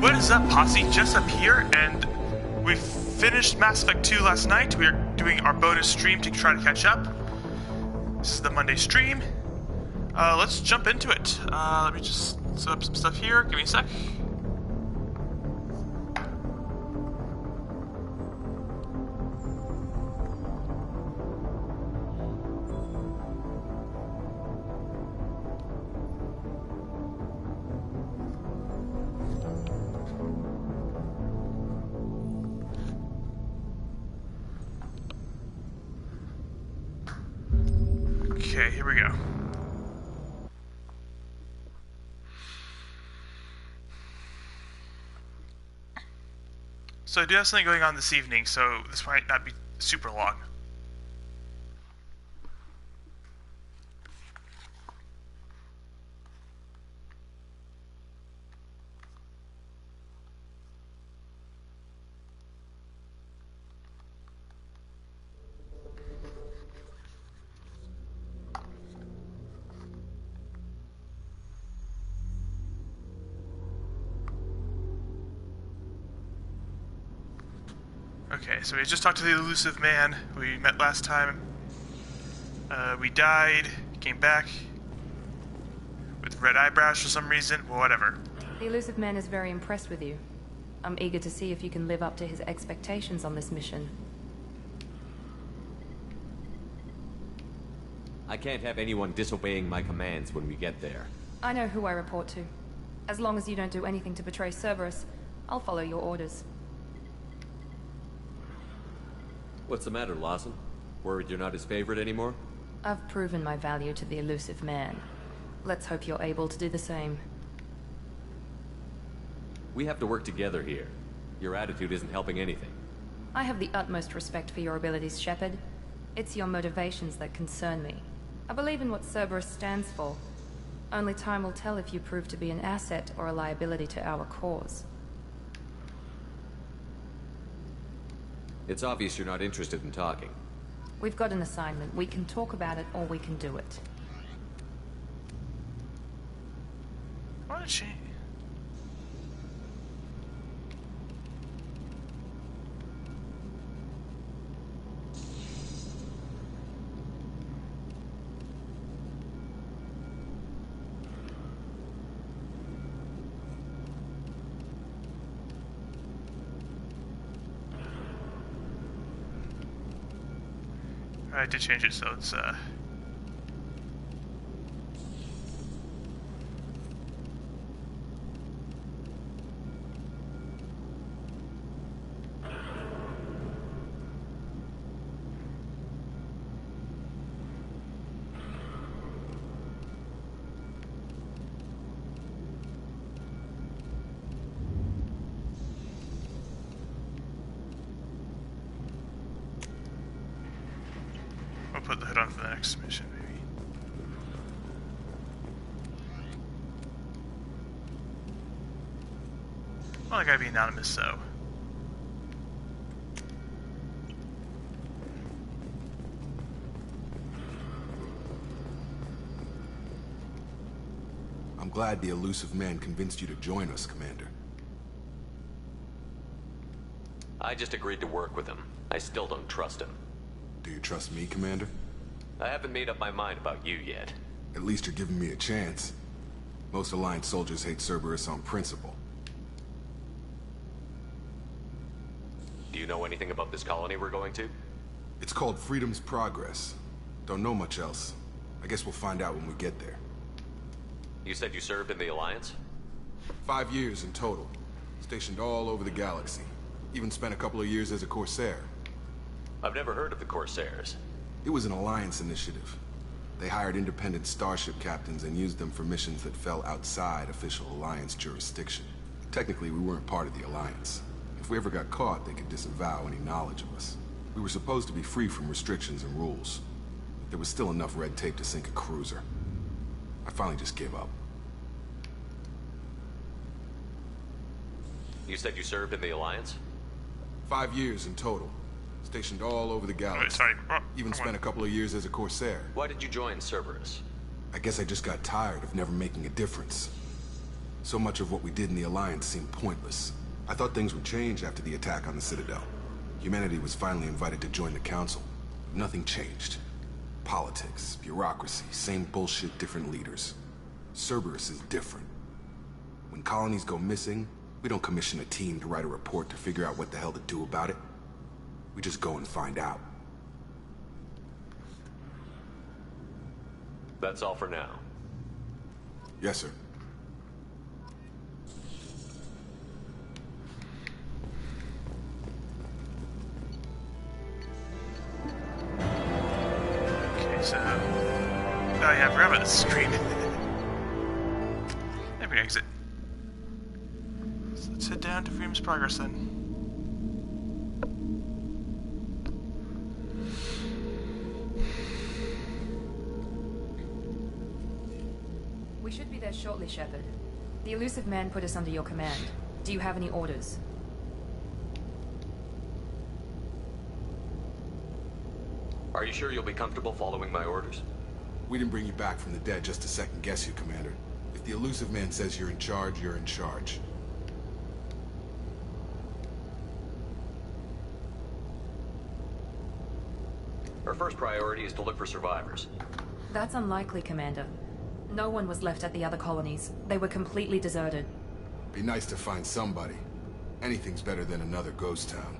What is up, Posse? Jessup here, and we finished Mass Effect 2 last night. We are doing our bonus stream to try to catch up. This is the Monday stream. Let's jump into it. Let me just set up some stuff here. Give me a sec. Okay, here we go. So I do have something going on this evening, so this might not be super long. Okay, so we just talked to the elusive man we met last time. We died, came back with red eyebrows for some reason. Well, whatever. The elusive man is very impressed with you. I'm eager to see if you can live up to his expectations on this mission. I can't have anyone disobeying my commands when we get there. I know who I report to. As long as you don't do anything to betray Cerberus, I'll follow your orders. What's the matter, Lawson? Worried you're not his favorite anymore? I've proven my value to the elusive man. Let's hope you're able to do the same. We have to work together here. Your attitude isn't helping anything. I have the utmost respect for your abilities, Shepard. It's your motivations that concern me. I believe in what Cerberus stands for. Only time will tell if you prove to be an asset or a liability to our cause. It's obvious you're not interested in talking. We've got an assignment. We can talk about it or we can do it. Why did she... I did change it so it's I'll put the hood on for the next mission, maybe. Well, I gotta be anonymous, so. I'm glad the elusive man convinced you to join us, Commander. I just agreed to work with him. I still don't trust him. Do you trust me, Commander? I haven't made up my mind about you yet. At least you're giving me a chance. Most Alliance soldiers hate Cerberus on principle. Do you know anything about this colony we're going to? It's called Freedom's Progress. Don't know much else. I guess we'll find out when we get there. You said you served in the Alliance? 5 years in total. Stationed all over the galaxy. Even spent a couple of years as a Corsair. I've never heard of the Corsairs. It was an Alliance initiative. They hired independent starship captains and used them for missions that fell outside official Alliance jurisdiction. Technically, we weren't part of the Alliance. If we ever got caught, they could disavow any knowledge of us. We were supposed to be free from restrictions and rules. But there was still enough red tape to sink a cruiser. I finally just gave up. You said you served in the Alliance? 5 years in total. Stationed all over the galaxy. Wait, sorry. Oh, Even spent a couple of years as a Corsair. Why did you join Cerberus? I guess I just got tired of never making a difference. So much of what we did in the Alliance seemed pointless. I thought things would change after the attack on the Citadel. Humanity was finally invited to join the Council. But nothing changed. Politics, bureaucracy, same bullshit, different leaders. Cerberus is different. When colonies go missing, we don't commission a team to write a report to figure out what the hell to do about it. We just go and find out. That's all for now. Yes, sir. Okay, so... Oh yeah, I forgot about the screen. Maybe exit. So let's head down to Freedom's Progress then. We should be there shortly, Shepard. The elusive man put us under your command. Do you have any orders? Are you sure you'll be comfortable following my orders? We didn't bring you back from the dead just to second guess you, Commander. If the elusive man says you're in charge, you're in charge. Our first priority is to look for survivors. That's unlikely, Commander. No one was left at the other colonies. They were completely deserted. Be nice to find somebody. Anything's better than another ghost town.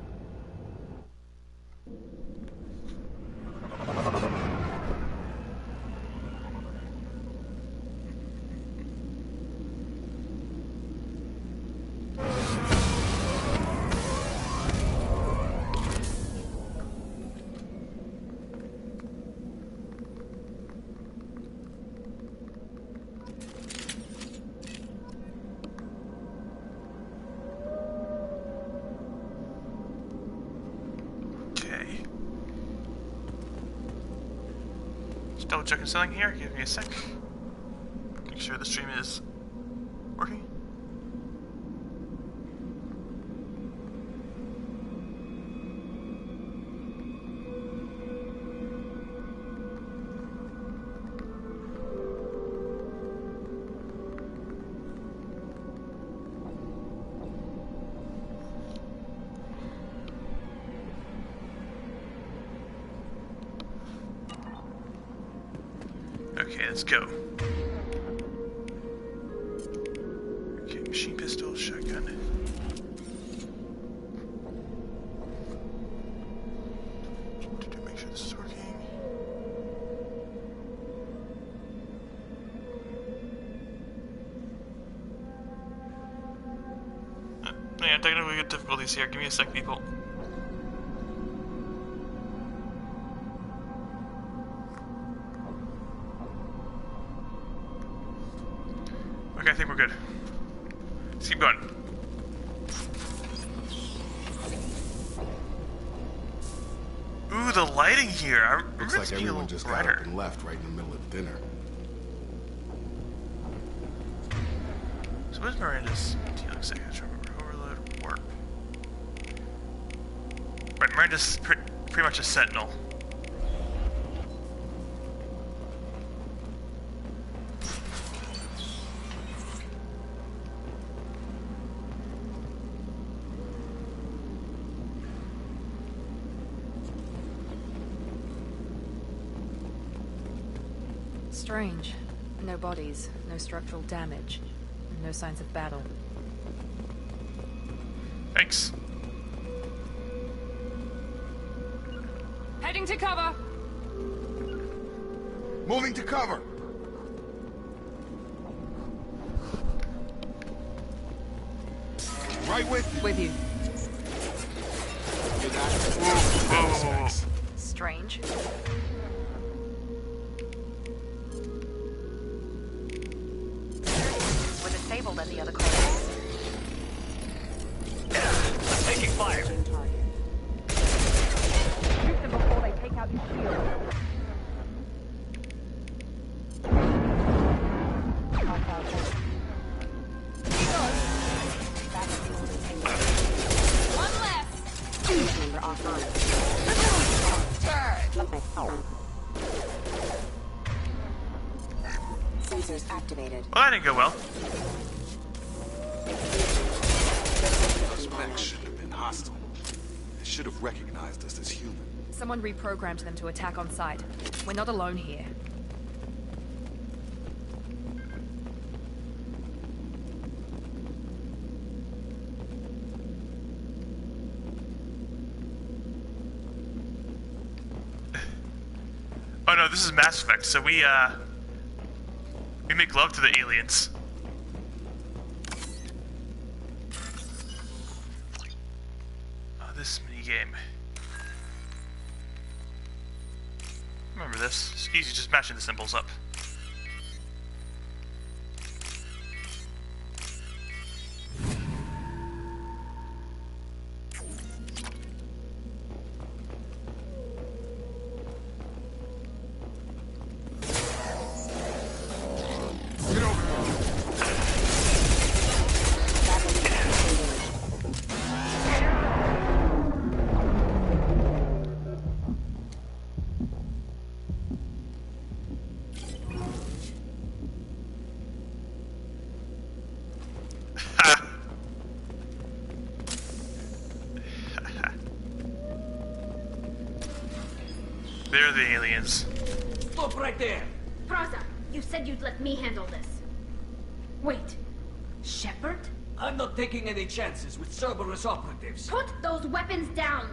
Double checking something here. Give me a sec. Make sure the stream is working. Okay, let's go. Okay, machine pistol, shotgun. Make sure this is working. Yeah, technically good difficulties here. Give me a sec, people. Okay, I think we're good. Let's keep going. Ooh, the lighting here. Looks like everyone just got up and left right in the middle of dinner. So where's Miranda's dealing signature? Overload, work. Right, Miranda's pretty much a sentinel. Strange. No bodies, no structural damage, no signs of battle. Thanks. Heading to cover! Moving to cover! Right with you. With you. Whoa. Strange. We're disabled at the other colonies. Taking fire. Shoot them before they take out your shield. One less! We're offline. Sensors activated. Well, that didn't go well. Those mechs shouldn't have been hostile. They should have recognized us as human. Someone reprogrammed them to attack on sight. We're not alone here. Oh no, this is Mass Effect, so we make love to the aliens. This minigame. Remember this. It's easy just matching the symbols up. They're the aliens. Stop right there! Praza, you said you'd let me handle this. Wait. Shepard? I'm not taking any chances with Cerberus operatives. Put those weapons down!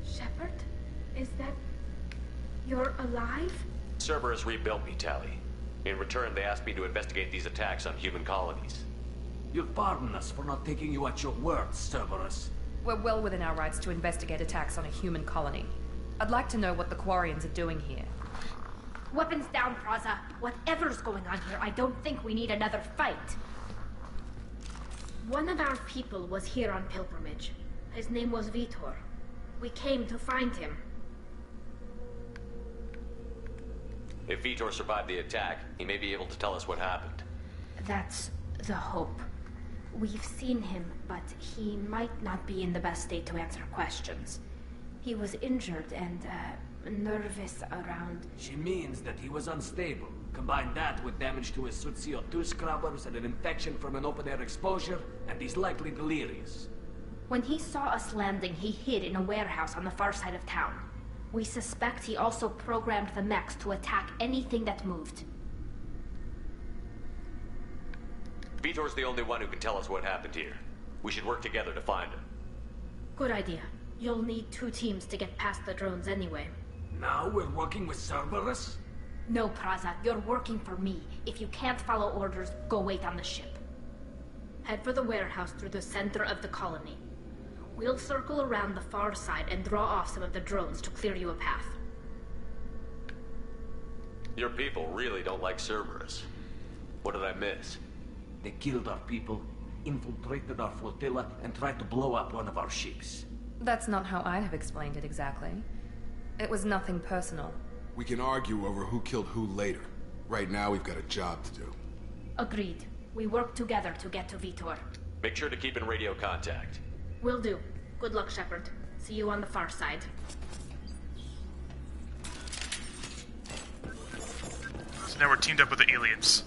Shepard? Is that... You're alive? Cerberus rebuilt me, Tally. In return, they asked me to investigate these attacks on human colonies. You'll pardon us for not taking you at your word, Cerberus. We're well within our rights to investigate attacks on a human colony. I'd like to know what the Quarians are doing here. Weapons down, Praza. Whatever's going on here, I don't think we need another fight. One of our people was here on pilgrimage. His name was Vitor. We came to find him. If Vitor survived the attack, he may be able to tell us what happened. That's the hope. We've seen him, but he might not be in the best state to answer questions. He was injured and, nervous around... She means that he was unstable. Combine that with damage to his suit CO2 scrubbers and an infection from an open-air exposure, and he's likely delirious. When he saw us landing, he hid in a warehouse on the far side of town. We suspect he also programmed the mechs to attack anything that moved. Vitor's the only one who can tell us what happened here. We should work together to find him. Good idea. You'll need 2 teams to get past the drones anyway. Now we're working with Cerberus? No, Praza, you're working for me. If you can't follow orders, go wait on the ship. Head for the warehouse through the center of the colony. We'll circle around the far side and draw off some of the drones to clear you a path. Your people really don't like Cerberus. What did I miss? They killed our people, infiltrated our flotilla, and tried to blow up one of our ships. That's not how I have explained it exactly. It was nothing personal. We can argue over who killed who later. Right now, we've got a job to do. Agreed. We work together to get to Vitor. Make sure to keep in radio contact. Will do. Good luck, Shepard. See you on the far side. So now we're teamed up with the aliens.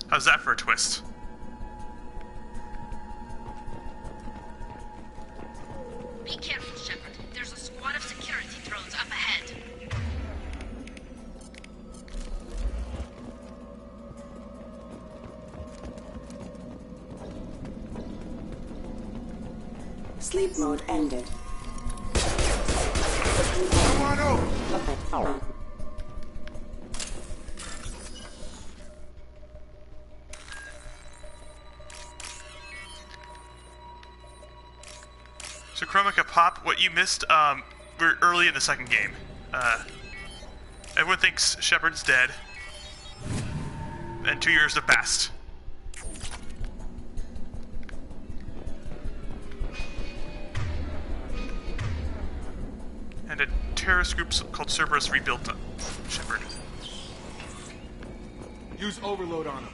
How's that for a twist? Be careful, Shepard. There's a squad of security drones up ahead. Sleep mode ended. Come on over! So Chromica Pop, what you missed, we're early in the second game. Everyone thinks Shepard's dead. And 2 years have passed. And a terrorist group called Cerberus rebuilt Shepard. Use overload on him.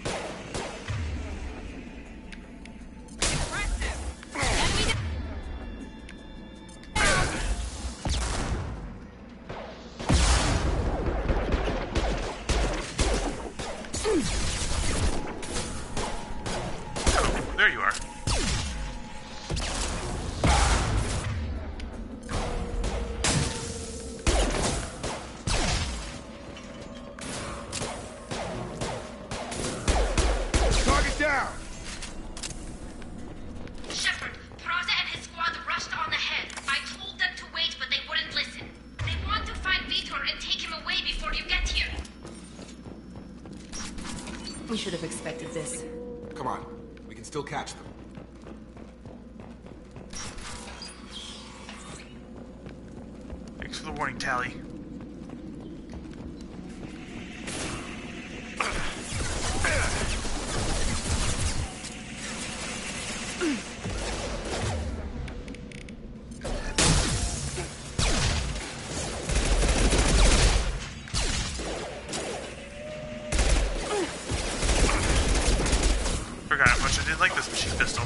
there you are. Target down! Shepard, Peraza and his squad rushed on ahead. I told them to wait, but they wouldn't listen. They want to find Vitor and take him away before you get here. We should have expected this. Come on, we can still catch them. Thanks for the warning, Tally. Forgot how much I didn't like this machine pistol.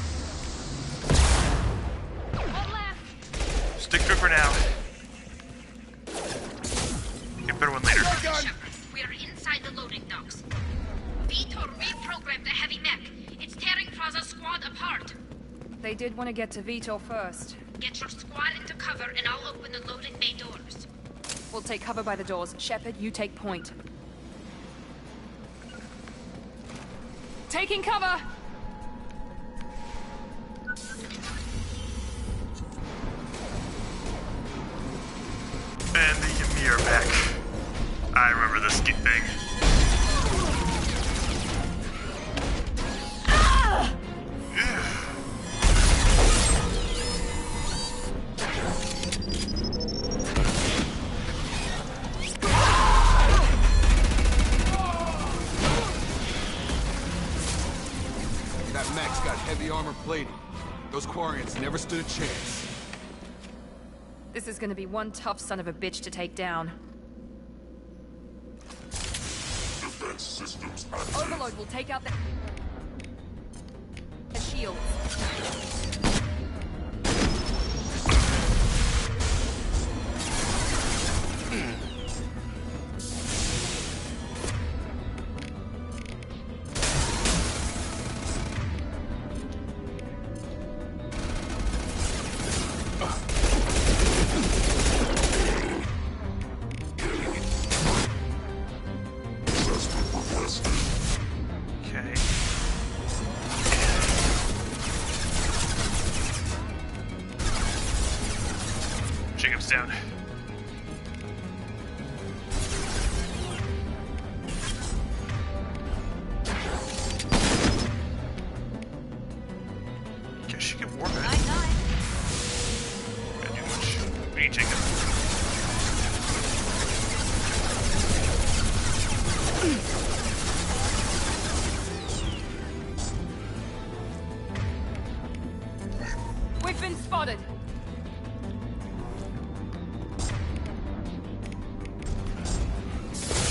Stick to it for now. Get a better one later. Shepard, we are inside the loading docks. Vitor reprogrammed the heavy mech. It's tearing Peraza's squad apart. They did want to get to Vitor first. Get your squad into cover and I'll open the loading bay doors. We'll take cover by the doors. Shepard, you take point. Taking cover! And the Ymir back. I remember this thing. That mech's got heavy armor plating. Those Quarians never stood a chance. This is gonna be one tough son of a bitch to take down. Defense systems active. Overload will take out the shields. Assessment requested. Okay. Jacob's down. Guess you can warp it. Can't do much. We need Jacob. We've been spotted.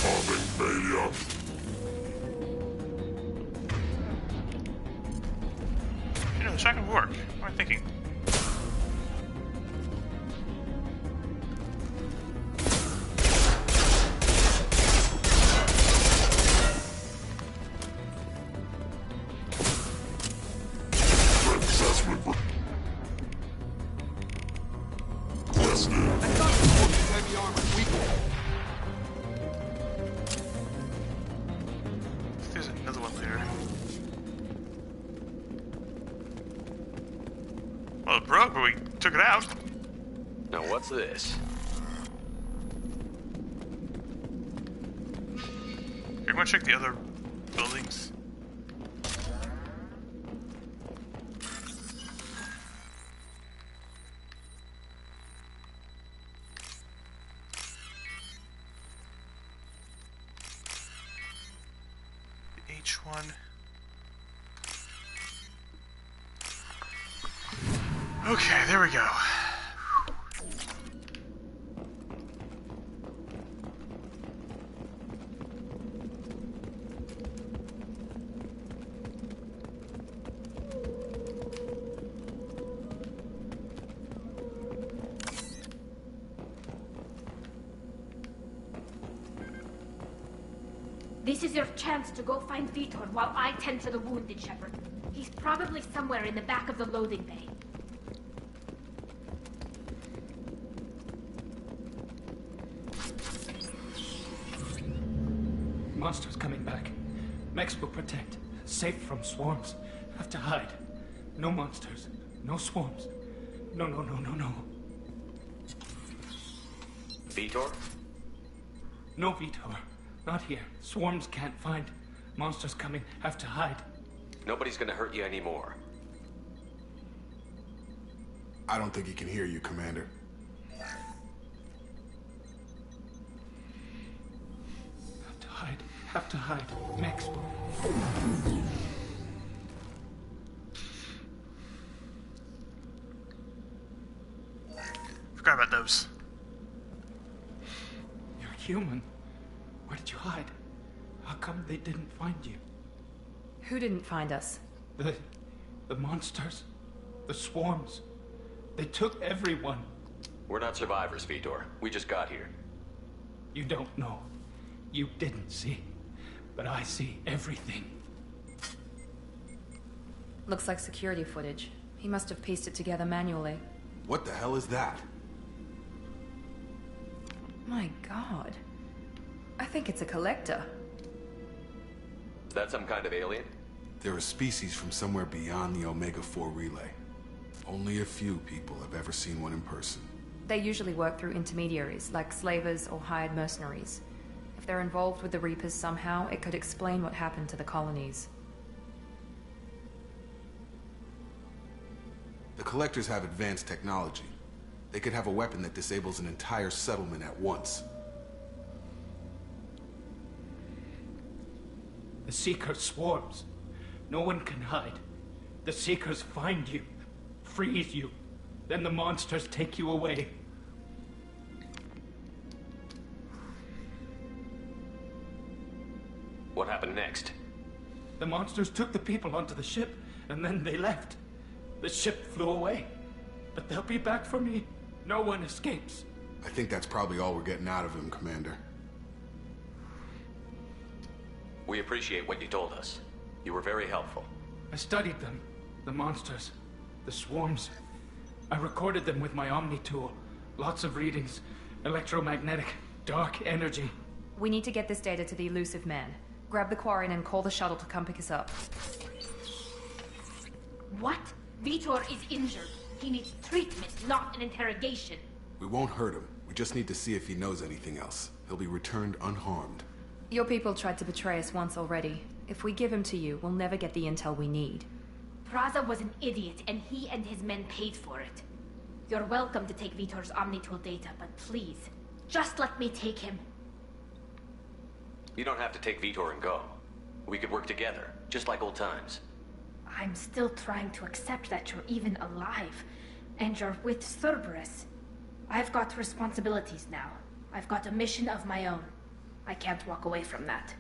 Arming failure. You know, the shotgun would work. What am I thinking? Threat assessment requested. Heavy armor weakened. There's another one later. Well, it broke, but we took it out. Now what's this? You're going to check the other buildings. The H1. Okay, there we go. This This is your chance to go find Vitor while I tend to the wounded, Shepard. He's probably somewhere in the back of the loading bay. Monsters coming back. Mex will protect. Safe from swarms. Have to hide. No monsters. No swarms. No. Vitor? No Vitor. Not here. Swarms can't find. Monsters coming. Have to hide. Nobody's gonna hurt you anymore. I don't think he can hear you, Commander. Have to hide. Mex. Forgot about those. You're human. Where did you hide? How come they didn't find you? Who didn't find us? The monsters. The swarms. They took everyone. We're not survivors, Vitor. We just got here. You don't know. You didn't see. But I see everything. Looks like security footage. He must have pieced it together manually. What the hell is that? My god. I think it's a collector. Is that some kind of alien? They're a species from somewhere beyond the Omega-4 relay. Only a few people have ever seen one in person. They usually work through intermediaries, like slavers or hired mercenaries. If they're involved with the Reapers somehow, it could explain what happened to the colonies. The Collectors have advanced technology. They could have a weapon that disables an entire settlement at once. The Seeker swarms. No one can hide. The Seekers find you, freeze you. Then the monsters take you away. What happened next? The monsters took the people onto the ship, and then they left. The ship flew away. But they'll be back for me. No one escapes. I think that's probably all we're getting out of him, Commander. We appreciate what you told us. You were very helpful. I studied them. The monsters. The swarms. I recorded them with my Omni tool. Lots of readings. Electromagnetic. Dark energy. We need to get this data to the elusive man. Grab the Quarian and call the shuttle to come pick us up. What? Vitor is injured. He needs treatment, not an interrogation. We won't hurt him. We just need to see if he knows anything else. He'll be returned unharmed. Your people tried to betray us once already. If we give him to you, we'll never get the intel we need. Praza was an idiot, and he and his men paid for it. You're welcome to take Vitor's Omnitool data, but please, just let me take him. You don't have to take Vitor and go. We could work together, just like old times. I'm still trying to accept that you're even alive, and you're with Cerberus. I've got responsibilities now. I've got a mission of my own. I can't walk away from that.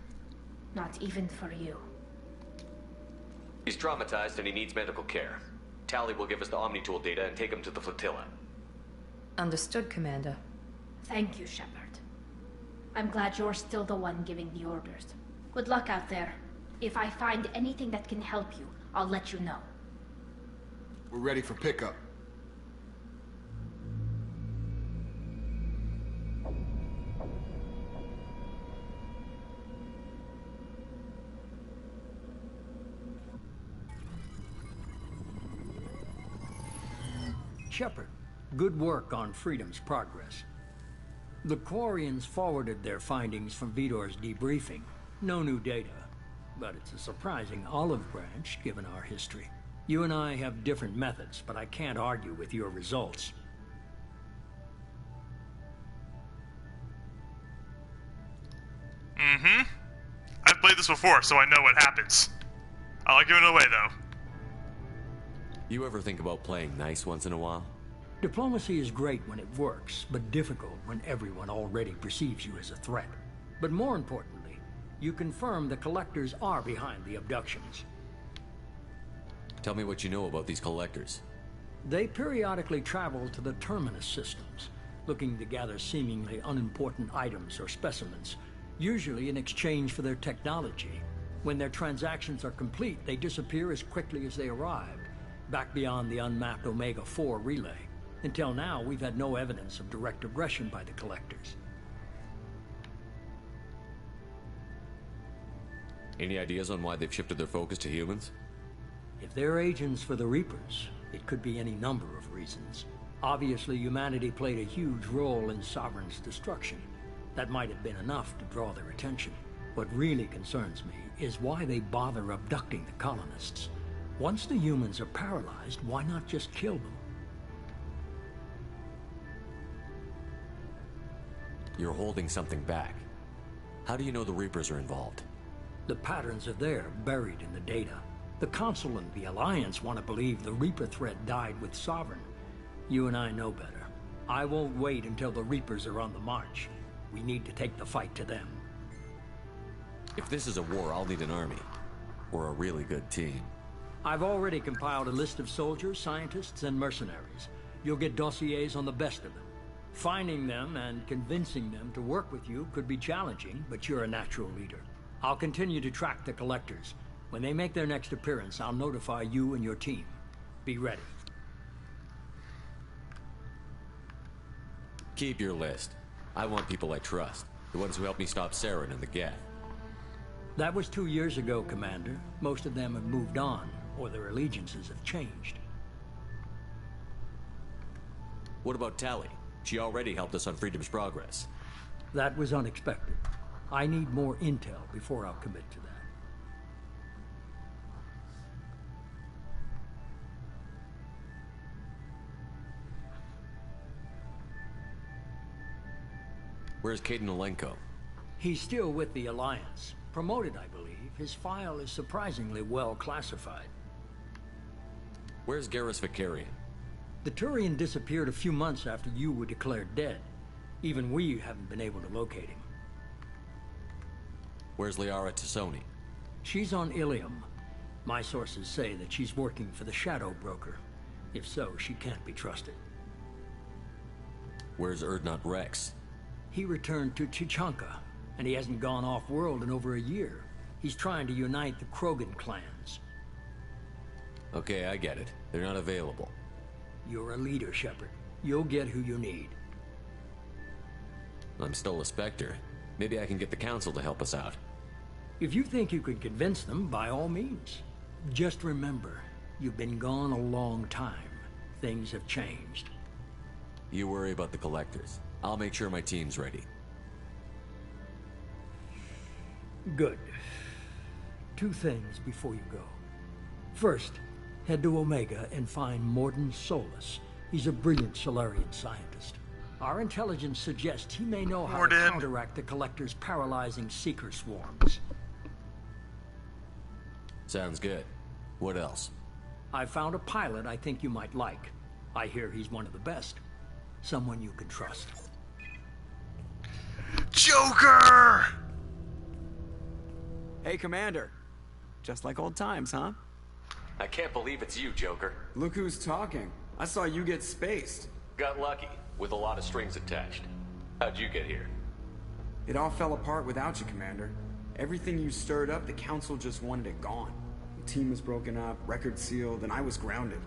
Not even for you. He's traumatized and he needs medical care. Tali will give us the Omnitool data and take him to the flotilla. Understood, Commander. Thank you, Shepard. I'm glad you're still the one giving the orders. Good luck out there. If I find anything that can help you, I'll let you know. We're ready for pickup. Shepard, good work on Freedom's progress. The Quarians forwarded their findings from Vitor's debriefing. No new data, but it's a surprising olive branch given our history. You and I have different methods, but I can't argue with your results. I've played this before, so I know what happens. I'll not give it away, though. You ever think about playing nice once in a while? Diplomacy is great when it works, but difficult when everyone already perceives you as a threat. But more importantly, you confirm the Collectors are behind the abductions. Tell me what you know about these Collectors. They periodically travel to the Terminus systems, looking to gather seemingly unimportant items or specimens. usually in exchange for their technology. When their transactions are complete, they disappear as quickly as they arrived, back beyond the unmapped Omega-4 relay. Until now, we've had no evidence of direct aggression by the Collectors. Any ideas on why they've shifted their focus to humans? If they're agents for the Reapers, it could be any number of reasons. Obviously, humanity played a huge role in Sovereign's destruction. That might have been enough to draw their attention. What really concerns me is why they bother abducting the colonists. Once the humans are paralyzed, why not just kill them? You're holding something back. How do you know the Reapers are involved? The patterns are there, buried in the data. The Council and the Alliance want to believe the Reaper threat died with Sovereign. You and I know better. I won't wait until the Reapers are on the march. We need to take the fight to them. If this is a war, I'll need an army. Or a really good team. I've already compiled a list of soldiers, scientists, and mercenaries. You'll get dossiers on the best of them. Finding them and convincing them to work with you could be challenging, but you're a natural leader. I'll continue to track the Collectors. When they make their next appearance, I'll notify you and your team. Be ready. Keep your list. I want people I trust. The ones who helped me stop Saren and the Geth. That was 2 years ago, Commander. Most of them have moved on, or their allegiances have changed. What about Tali? She already helped us on Freedom's Progress. That was unexpected. I need more intel before I'll commit to that. Where's Caden Alenko? He's still with the Alliance. Promoted, I believe. His file is surprisingly well classified. Where's Garrus Vicarian? The Turian disappeared a few months after you were declared dead. Even we haven't been able to locate him. Where's Liara Tassoni? She's on Ilium. My sources say that she's working for the Shadow Broker. If so, she can't be trusted. Where's Erdnot Rex? He returned to Chichanka, and he hasn't gone off-world in over a year. He's trying to unite the Krogan clans. Okay, I get it. They're not available. You're a leader, Shepard. You'll get who you need. I'm still a Spectre. Maybe I can get the Council to help us out. If you think you can convince them, by all means. Just remember, you've been gone a long time. Things have changed. You worry about the Collectors. I'll make sure my team's ready. Good. 2 things before you go. First, head to Omega and find Mordin Solus. He's a brilliant Solarian scientist. Our intelligence suggests he may know how to counteract the Collector's paralyzing Seeker swarms. Sounds good. What else? I found a pilot I think you might like. I hear he's one of the best. Someone you can trust. Joker! Hey, Commander. Just like old times, huh? I can't believe it's you, Joker. Look who's talking. I saw you get spaced. Got lucky, with a lot of strings attached. How'd you get here? It all fell apart without you, Commander. Everything you stirred up, the Council just wanted it gone. The team was broken up, record sealed, and I was grounded.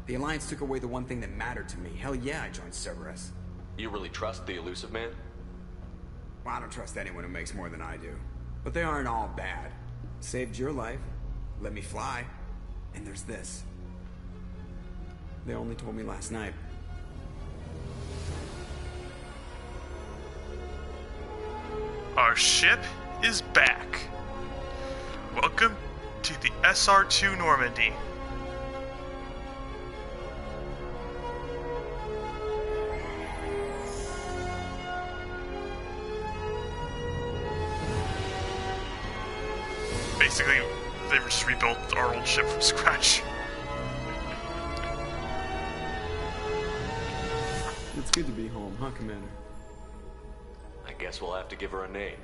The Alliance took away the one thing that mattered to me. Hell yeah, I joined Cerberus. You really trust the Elusive Man? Well, I don't trust anyone who makes more than I do. But they aren't all bad. Saved your life, let me fly, and there's this. They only told me last night. Our ship is back. Welcome to the SR2 Normandy. Basically, they just rebuilt our old ship from scratch. It's good to be home, huh, Commander? I guess we'll have to give her a name.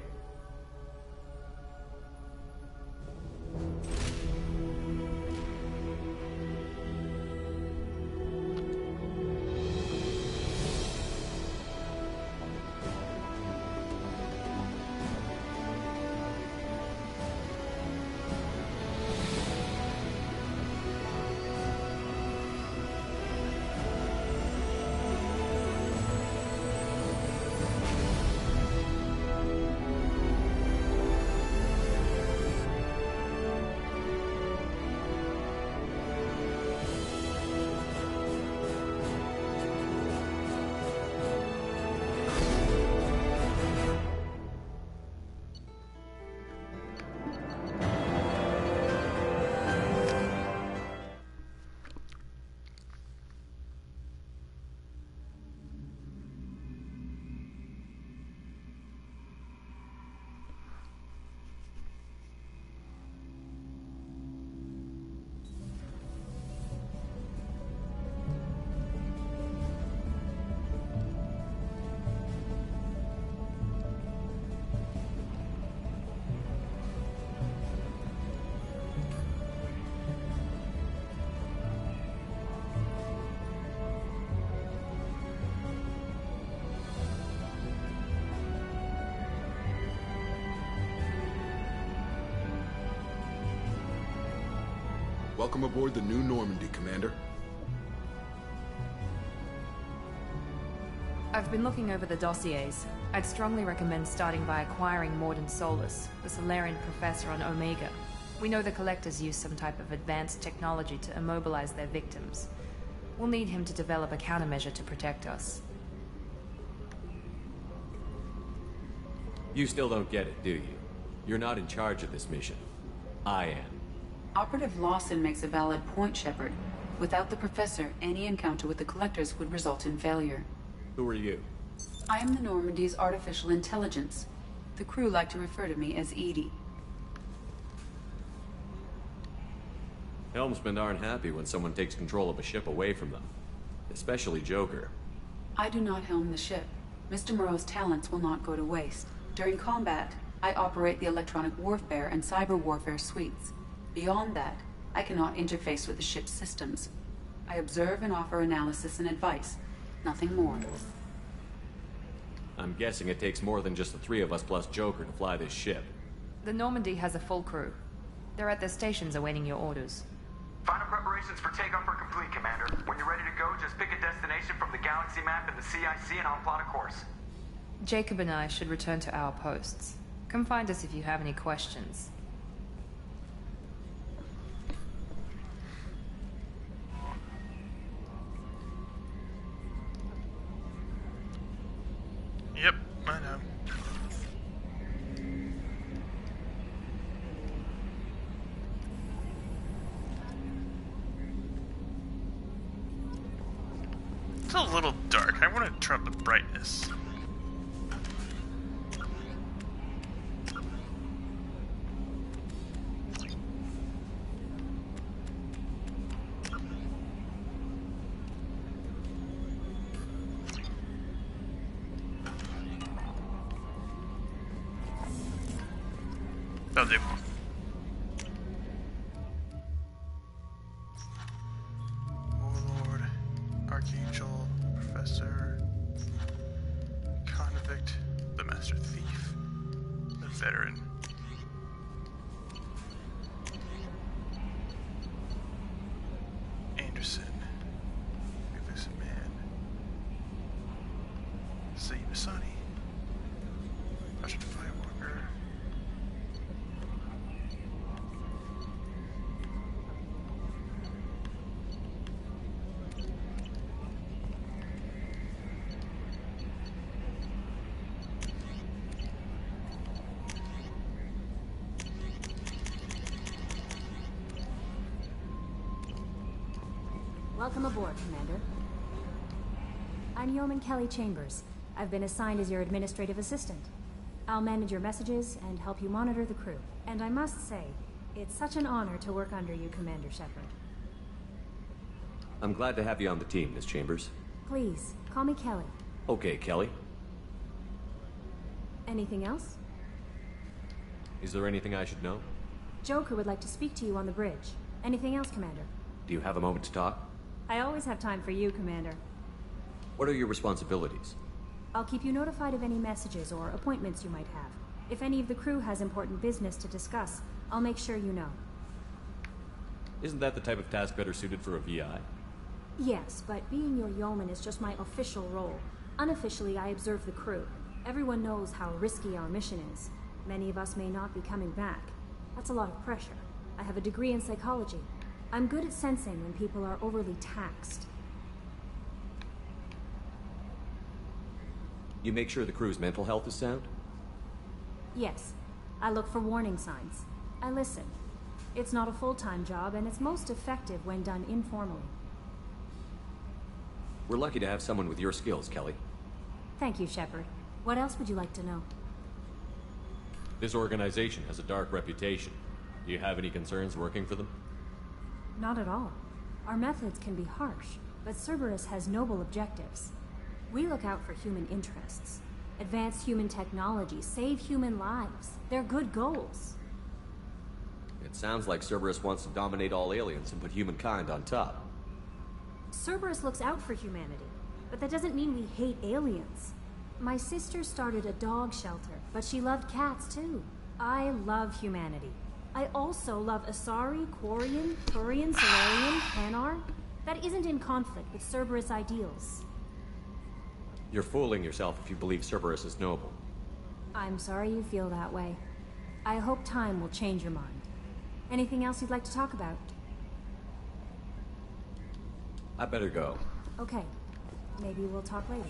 Welcome aboard the new Normandy, Commander. I've been looking over the dossiers. I'd strongly recommend starting by acquiring Morden Solus, the Solarian professor on Omega. We know the Collectors use some type of advanced technology to immobilize their victims. We'll need him to develop a countermeasure to protect us. You still don't get it, do you? You're not in charge of this mission. I am. Operative Lawson makes a valid point, Shepard. Without the Professor, any encounter with the Collectors would result in failure. Who are you? I am the Normandy's artificial intelligence. The crew like to refer to me as Edie. Helmsmen aren't happy when someone takes control of a ship away from them. Especially Joker. I do not helm the ship. Mr. Moreau's talents will not go to waste. During combat, I operate the electronic warfare and cyber warfare suites. Beyond that, I cannot interface with the ship's systems. I observe and offer analysis and advice. Nothing more. I'm guessing it takes more than just the three of us plus Joker to fly this ship. The Normandy has a full crew. They're at their stations awaiting your orders. Final preparations for takeoff are complete, Commander. When you're ready to go, just pick a destination from the galaxy map in the CIC and I'll plot a course. Jacob and I should return to our posts. Come find us if you have any questions. Yep, I know. It's a little dark. I want to turn up the brightness. That'll do. Warlord, Archangel, Professor, Convict, the Master Thief, the Veteran. Anderson, Magnificent Man, Zayn Masani, Project Firewalker. Welcome aboard, Commander. I'm Yeoman Kelly Chambers. I've been assigned as your administrative assistant. I'll manage your messages and help you monitor the crew. And I must say, it's such an honor to work under you, Commander Shepard. I'm glad to have you on the team, Miss Chambers. Please, call me Kelly. Okay, Kelly. Anything else? Is there anything I should know? Joker would like to speak to you on the bridge. Anything else, Commander? Do you have a moment to talk? I always have time for you, Commander. What are your responsibilities? I'll keep you notified of any messages or appointments you might have. If any of the crew has important business to discuss, I'll make sure you know. Isn't that the type of task better suited for a VI? Yes, but being your yeoman is just my official role. Unofficially, I observe the crew. Everyone knows how risky our mission is. Many of us may not be coming back. That's a lot of pressure. I have a degree in psychology. I'm good at sensing when people are overly taxed. You make sure the crew's mental health is sound? Yes. I look for warning signs. I listen. It's not a full-time job, and it's most effective when done informally. We're lucky to have someone with your skills, Kelly. Thank you, Shepard. What else would you like to know? This organization has a dark reputation. Do you have any concerns working for them? Not at all. Our methods can be harsh, but Cerberus has noble objectives. We look out for human interests. Advance human technology, save human lives. They're good goals. It sounds like Cerberus wants to dominate all aliens and put humankind on top. Cerberus looks out for humanity, but that doesn't mean we hate aliens. My sister started a dog shelter, but she loved cats too. I love humanity. I also love Asari, Quarian, Turian, Solarian, Hanar. That isn't in conflict with Cerberus ideals. You're fooling yourself if you believe Cerberus is noble. I'm sorry you feel that way. I hope time will change your mind. Anything else you'd like to talk about? I better go. Okay. Maybe we'll talk later.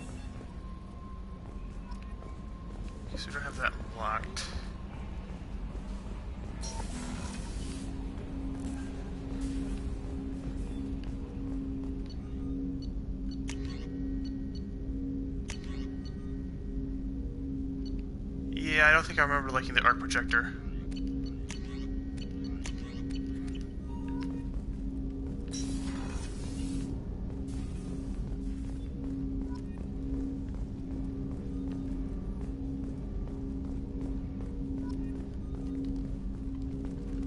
So we don't have that locked. Yeah, I don't think I remember liking the arc projector.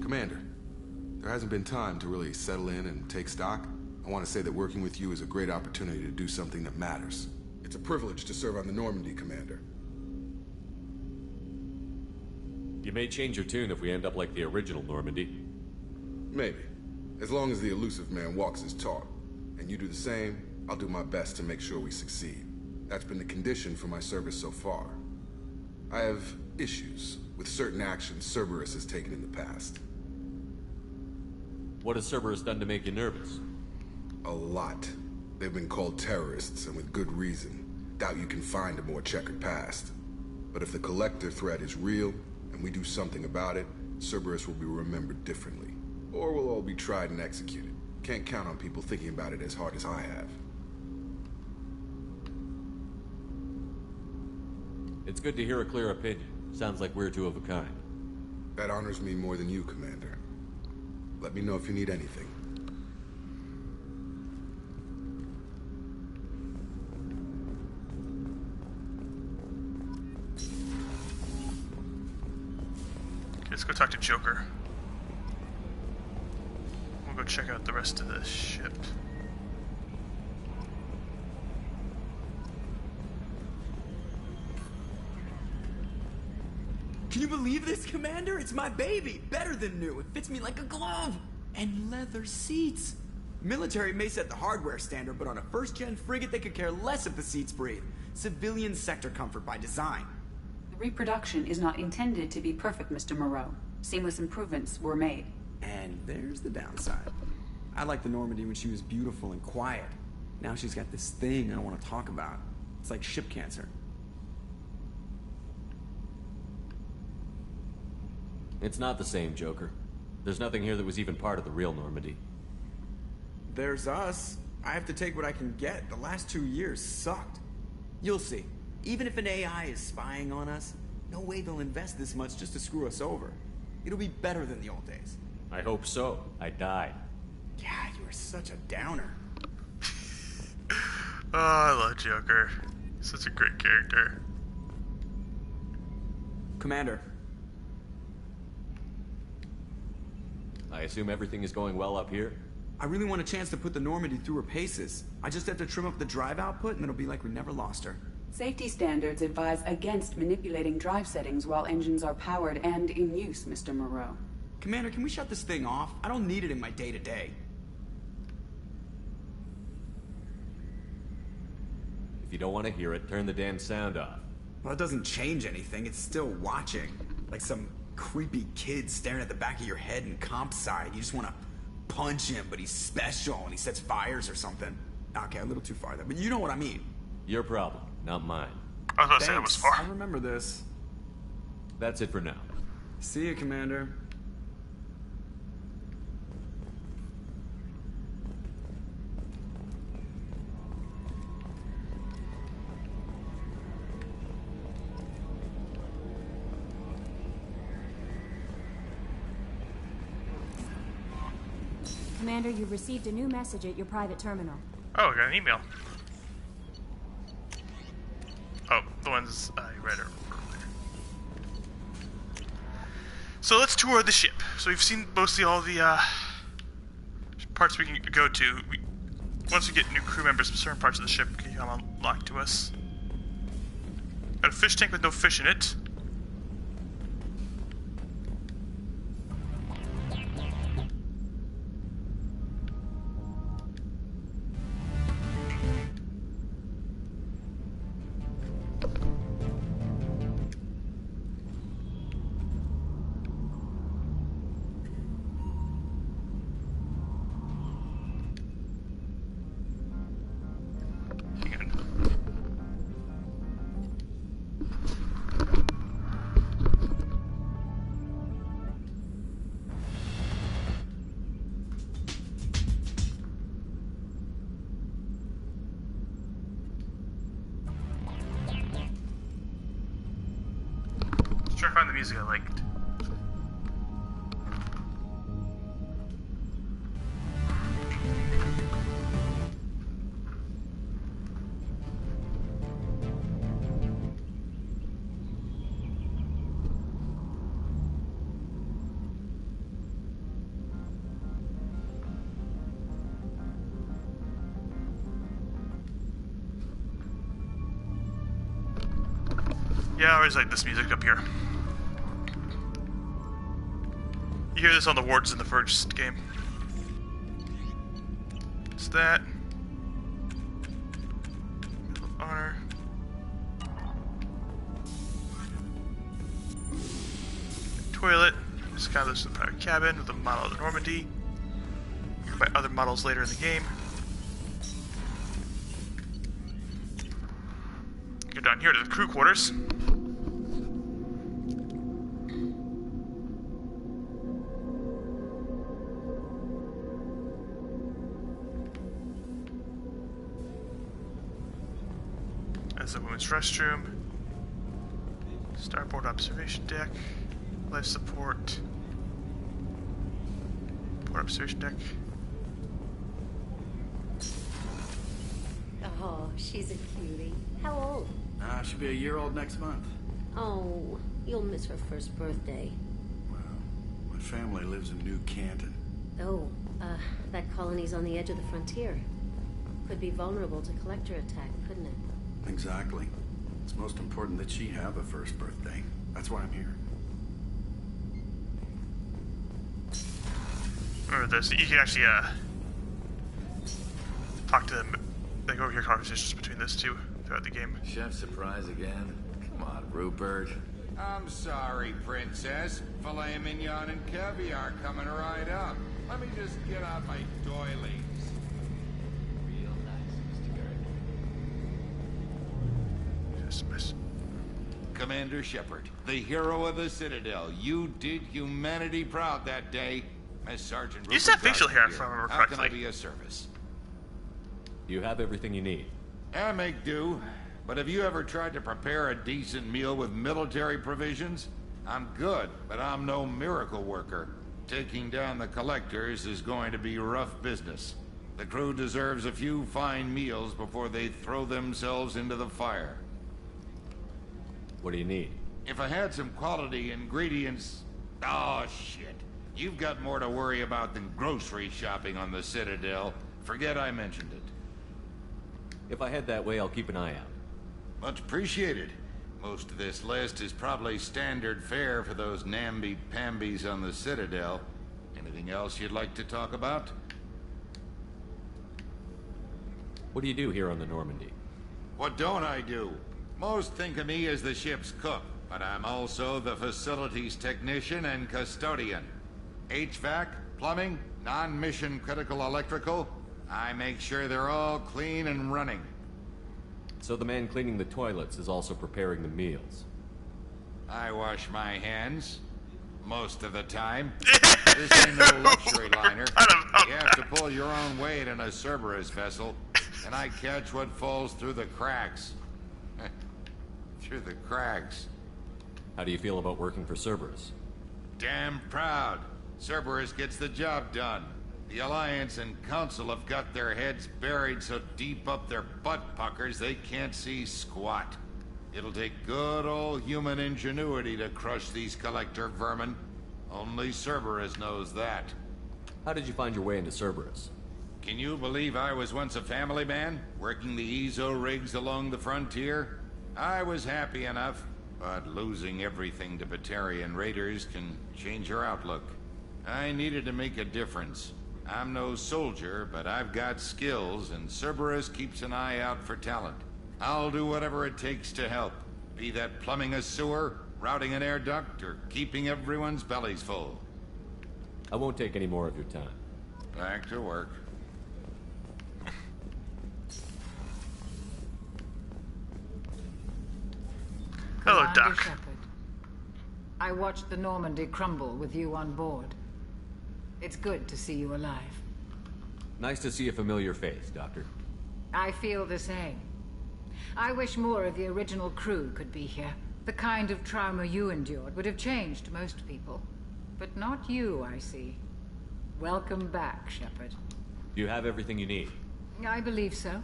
Commander, there hasn't been time to really settle in and take stock. I want to say that working with you is a great opportunity to do something that matters. It's a privilege to serve on the Normandy, Commander. You may change your tune if we end up like the original Normandy. Maybe. As long as the elusive man walks his talk. And you do the same, I'll do my best to make sure we succeed. That's been the condition for my service so far. I have issues with certain actions Cerberus has taken in the past. What has Cerberus done to make you nervous? A lot. They've been called terrorists, and with good reason. Doubt you can find a more checkered past. But if the Collector threat is real, and we do something about it, Cerberus will be remembered differently. Or we'll all be tried and executed. Can't count on people thinking about it as hard as I have. It's good to hear a clear opinion. Sounds like we're two of a kind. That honors me more than you, Commander. Let me know if you need anything. Okay, let's go talk to Joker. We'll go check out the rest of the ship. Can you believe this, Commander? It's my baby. Better than new. It fits me like a glove. And leather seats. Military may set the hardware standard, but on a first-gen frigate, they could care less if the seats breathe. Civilian sector comfort by design. The reproduction is not intended to be perfect, Mr. Moreau. Seamless improvements were made. And there's the downside. I liked the Normandy when she was beautiful and quiet. Now she's got this thing I don't want to talk about. It's like ship cancer. It's not the same, Joker. There's nothing here that was even part of the real Normandy. There's us. I have to take what I can get. The last 2 years sucked. You'll see. Even if an AI is spying on us, no way they'll invest this much just to screw us over. It'll be better than the old days. I hope so. I died. Yeah, you are such a downer. Oh, I love Joker. Such a great character. Commander. I assume everything is going well up here? I really want a chance to put the Normandy through her paces. I just have to trim up the drive output and it'll be like we never lost her. Safety standards advise against manipulating drive settings while engines are powered and in use, Mr. Moreau. Commander, can we shut this thing off? I don't need it in my day-to-day. If you don't want to hear it, turn the damn sound off. Well, it doesn't change anything. It's still watching. Like some creepy kid staring at the back of your head in comp side. You just want to punch him, but he's special and he sets fires or something. Okay, a little too far there, but you know what I mean. Your problem, not mine. I was about to say that was far. I remember this. That's it for now. See you, Commander. Commander, you've received a new message at your private terminal. Oh, I got an email. Oh, the ones I read earlier. So let's tour the ship. So we've seen mostly all the parts we can go to. Once we get new crew members, certain parts of the ship can come unlocked to us. Got a fish tank with no fish in it. music I liked. Yeah, I always like this music up here. You hear this on the Wardens in the first game. What's that? Honor. Toilet. This kind of looks like a private cabin with a model of the Normandy. You can buy other models later in the game. Go down here to the crew quarters. That's the women's restroom. Starboard observation deck. Life support. Port observation deck. Oh, she's a cutie. How old? She'll be a year old next month. Oh, you'll miss her first birthday. Well, my family lives in New Canton. Oh, that colony's on the edge of the frontier. Could be vulnerable to collector attack, couldn't it? Exactly. It's most important that she have a first birthday. That's why I'm here. Or this, you can actually talk to them, like overhear conversations between those two throughout the game. Chef surprise again? Come on, Rupert. I'm sorry, Princess. Filet mignon and caviar coming right up. Let me just get out my doilies. Real nice, Mr. Garrett. Commander Shepard, the hero of the Citadel. You did humanity proud that day. As Sergeant Rupert. You said facial hair, if I remember correctly. How can I correctly. be of service? You have everything you need. I make do. But have you ever tried to prepare a decent meal with military provisions? I'm good, but I'm no miracle worker. Taking down the collectors is going to be rough business. The crew deserves a few fine meals before they throw themselves into the fire. What do you need? If I had some quality ingredients... Oh, shit. You've got more to worry about than grocery shopping on the Citadel. Forget I mentioned it. If I head that way, I'll keep an eye out. Much appreciated. Most of this list is probably standard fare for those namby-pambies on the Citadel. Anything else you'd like to talk about? What do you do here on the Normandy? What don't I do? Most think of me as the ship's cook, but I'm also the facilities technician and custodian. HVAC, plumbing, non-mission critical electrical. I make sure they're all clean and running. So the man cleaning the toilets is also preparing the meals. I wash my hands. Most of the time. This ain't no luxury liner. You have to pull your own weight in a Cerberus vessel, and I catch what falls through the cracks. Through the cracks. How do you feel about working for Cerberus? Damn proud. Cerberus gets the job done. The Alliance and Council have got their heads buried so deep up their butt puckers they can't see squat. It'll take good old human ingenuity to crush these collector vermin. Only Cerberus knows that. How did you find your way into Cerberus? Can you believe I was once a family man, working the EZO rigs along the frontier? I was happy enough, but losing everything to Batarian raiders can change your outlook. I needed to make a difference. I'm no soldier, but I've got skills, and Cerberus keeps an eye out for talent. I'll do whatever it takes to help. Be that plumbing a sewer, routing an air duct, or keeping everyone's bellies full. I won't take any more of your time. Back to work. Hello, Commander Doc. Shepard. I watched the Normandy crumble with you on board. It's good to see you alive. Nice to see a familiar face, Doctor. I feel the same. I wish more of the original crew could be here. The kind of trauma you endured would have changed most people. But not you, I see. Welcome back, Shepard. You have everything you need. I believe so.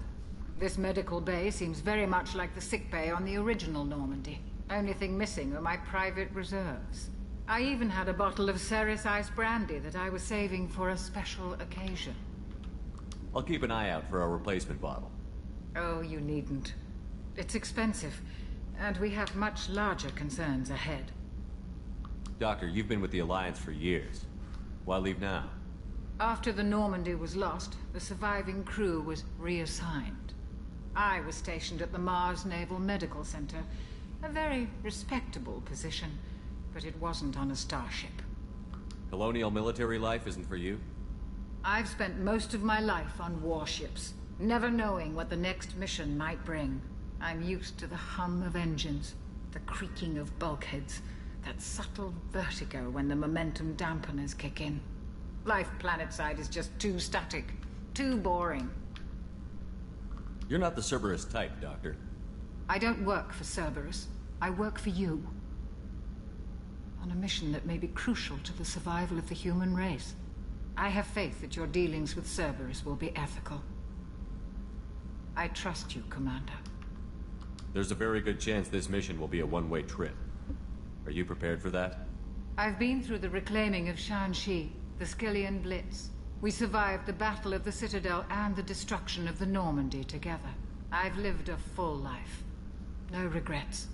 This medical bay seems very much like the sick bay on the original Normandy. Only thing missing were my private reserves. I even had a bottle of Ceres Ice brandy that I was saving for a special occasion. I'll keep an eye out for a replacement bottle. Oh, you needn't. It's expensive, and we have much larger concerns ahead. Doctor, you've been with the Alliance for years. Why leave now? After the Normandy was lost, the surviving crew was reassigned. I was stationed at the Mars Naval Medical Center, a very respectable position, but it wasn't on a starship. Colonial military life isn't for you? I've spent most of my life on warships, never knowing what the next mission might bring. I'm used to the hum of engines, the creaking of bulkheads, that subtle vertigo when the momentum dampeners kick in. Life planetside is just too static, too boring. You're not the Cerberus type, Doctor. I don't work for Cerberus. I work for you. On a mission that may be crucial to the survival of the human race. I have faith that your dealings with Cerberus will be ethical. I trust you, Commander. There's a very good chance this mission will be a one-way trip. Are you prepared for that? I've been through the reclaiming of Shanxi, the Skillian Blitz. We survived the Battle of the Citadel and the destruction of the Normandy together. I've lived a full life. No regrets.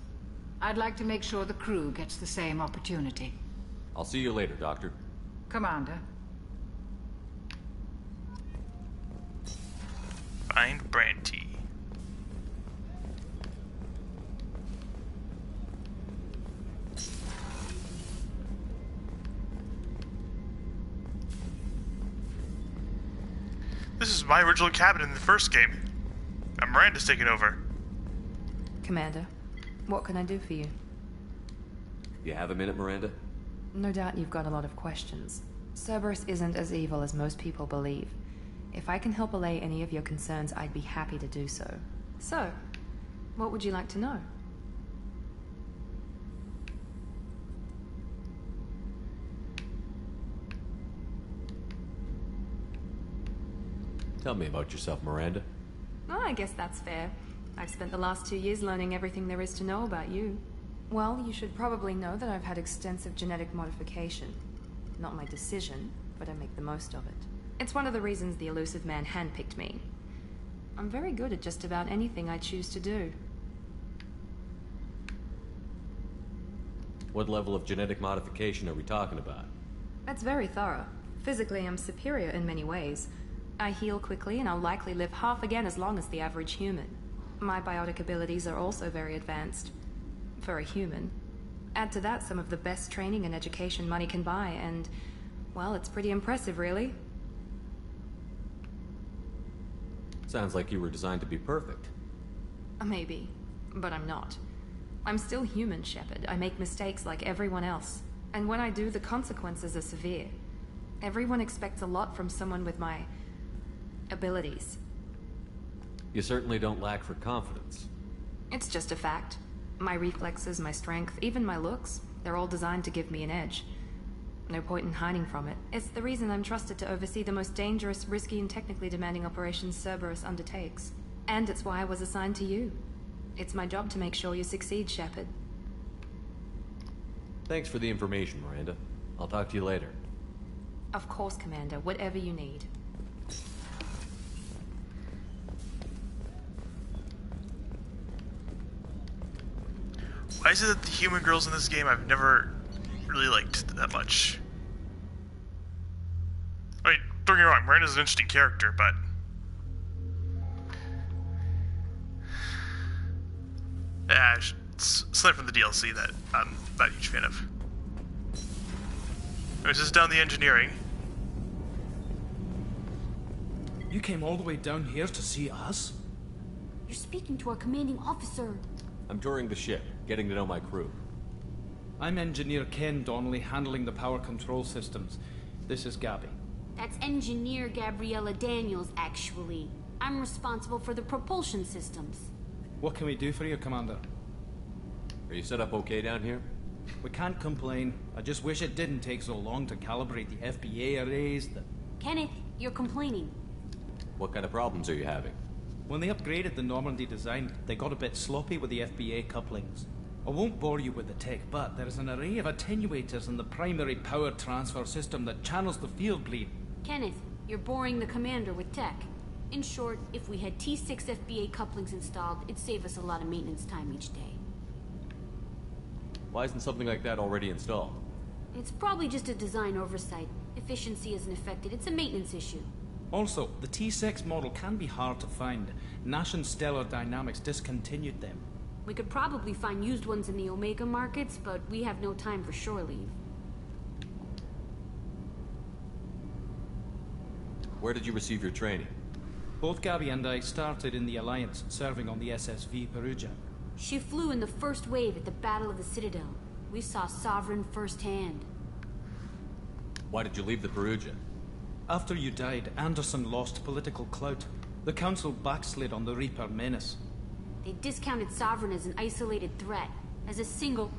I'd like to make sure the crew gets the same opportunity. I'll see you later, Doctor. Commander. Find Branty. This is my original cabin in the first game. And Miranda's taking over. Commander, what can I do for you? You have a minute, Miranda? No doubt you've got a lot of questions. Cerberus isn't as evil as most people believe. If I can help allay any of your concerns, I'd be happy to do so. So, what would you like to know? Tell me about yourself, Miranda. Oh, I guess that's fair. I've spent the last 2 years learning everything there is to know about you. Well, you should probably know that I've had extensive genetic modification. Not my decision, but I make the most of it. It's one of the reasons the elusive man handpicked me. I'm very good at just about anything I choose to do. What level of genetic modification are we talking about? That's very thorough. Physically, I'm superior in many ways. I heal quickly, and I'll likely live half again as long as the average human. My biotic abilities are also very advanced. For a human. Add to that some of the best training and education money can buy, and, well, it's pretty impressive, really. Sounds like you were designed to be perfect. Maybe, but I'm not. I'm still human, Shepard. I make mistakes like everyone else. And when I do, the consequences are severe. Everyone expects a lot from someone with my abilities. You certainly don't lack for confidence. It's just a fact. My reflexes, my strength, even my looks, they're all designed to give me an edge. No point in hiding from it. It's the reason I'm trusted to oversee the most dangerous, risky, and technically demanding operations Cerberus undertakes. And it's why I was assigned to you. It's my job to make sure you succeed, Shepard. Thanks for the information, Miranda. I'll talk to you later. Of course, Commander. Whatever you need. Why is it that the human girls in this game I've never really liked that much? I mean, don't get me wrong, Miranda's an interesting character, but... yeah, it's something from the DLC that I'm not a huge fan of. Anyways, this is down the engineering. You came all the way down here to see us? You're speaking to our commanding officer. I'm touring the ship, getting to know my crew. I'm Engineer Ken Donnelly, handling the power control systems. This is Gabby. That's Engineer Gabriella Daniels, actually. I'm responsible for the propulsion systems. What can we do for you, Commander? Are you set up okay down here? We can't complain. I just wish it didn't take so long to calibrate the FBA arrays. Kenneth, you're complaining. What kind of problems are you having? When they upgraded the Normandy design, they got a bit sloppy with the FBA couplings. I won't bore you with the tech, but there is an array of attenuators in the primary power transfer system that channels the field bleed. Kenneth, you're boring the commander with tech. In short, if we had T6 FBA couplings installed, it'd save us a lot of maintenance time each day. Why isn't something like that already installed? It's probably just a design oversight. Efficiency isn't affected, it's a maintenance issue. Also, the T6 model can be hard to find. Nash and Stellar Dynamics discontinued them. We could probably find used ones in the Omega markets, but we have no time for shore leave. Where did you receive your training? Both Gabby and I started in the Alliance, serving on the SSV Perugia. She flew in the first wave at the Battle of the Citadel. We saw Sovereign firsthand. Why did you leave the Perugia? After you died, Anderson lost political clout. The Council backslid on the Reaper menace. They discounted Sovereign as an isolated threat, as a single...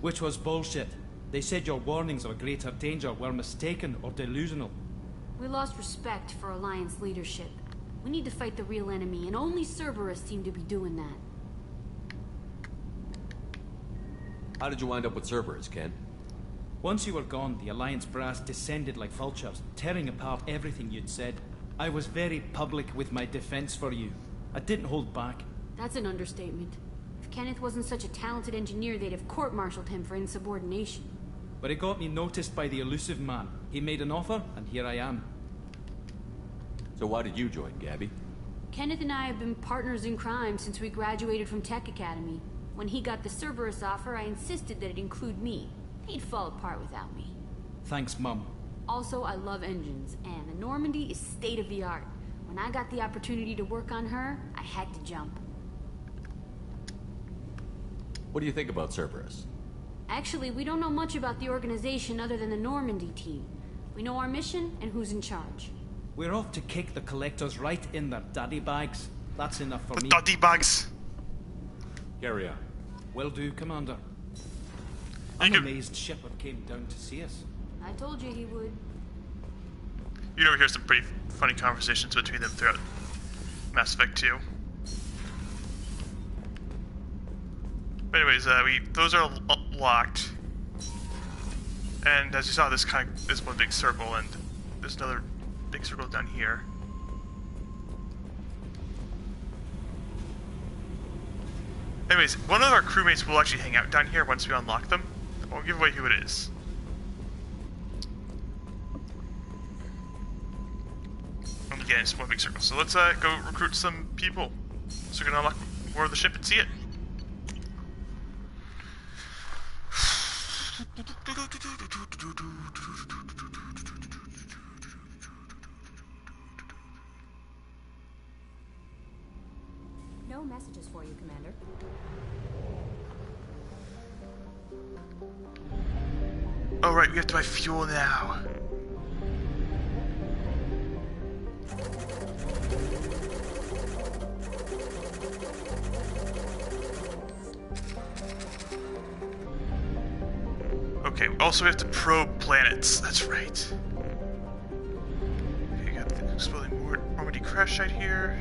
Which was bullshit. They said your warnings of greater danger were mistaken or delusional. We lost respect for Alliance leadership. We need to fight the real enemy, and only Cerberus seem to be doing that. How did you wind up with Cerberus, Ken? Once you were gone, the Alliance brass descended like vultures, tearing apart everything you'd said. I was very public with my defense for you. I didn't hold back. That's an understatement. If Kenneth wasn't such a talented engineer, they'd have court-martialed him for insubordination. But it got me noticed by the elusive man. He made an offer, and here I am. So why did you join, Gabby? Kenneth and I have been partners in crime since we graduated from Tech Academy. When he got the Cerberus offer, I insisted that it include me. He'd fall apart without me. Thanks, Mum. Also, I love engines, and the Normandy is state-of-the-art. When I got the opportunity to work on her, I had to jump. What do you think about Cerberus? Actually, we don't know much about the organization other than the Normandy team. We know our mission and who's in charge. We're off to kick the Collectors right in their daddy bags. That's enough for me. Daddy bags. Carry on. Will do, Commander. I'm amazed Shepard came down to see us. I told you he would. You'd overhear some pretty funny conversations between them throughout Mass Effect 2. But anyways, those are locked. And as you saw, this one big circle, and there's another big circle down here. Anyways, one of our crewmates will actually hang out down here once we unlock them. I won't give away who it is. And again, it's one big circle. So let's go recruit some people, so we can unlock more of the ship and see it. No messages for you, Commander. Oh right, we have to buy fuel now. Okay, also we have to probe planets, that's right. Okay, got the exploding Normandy crash site here.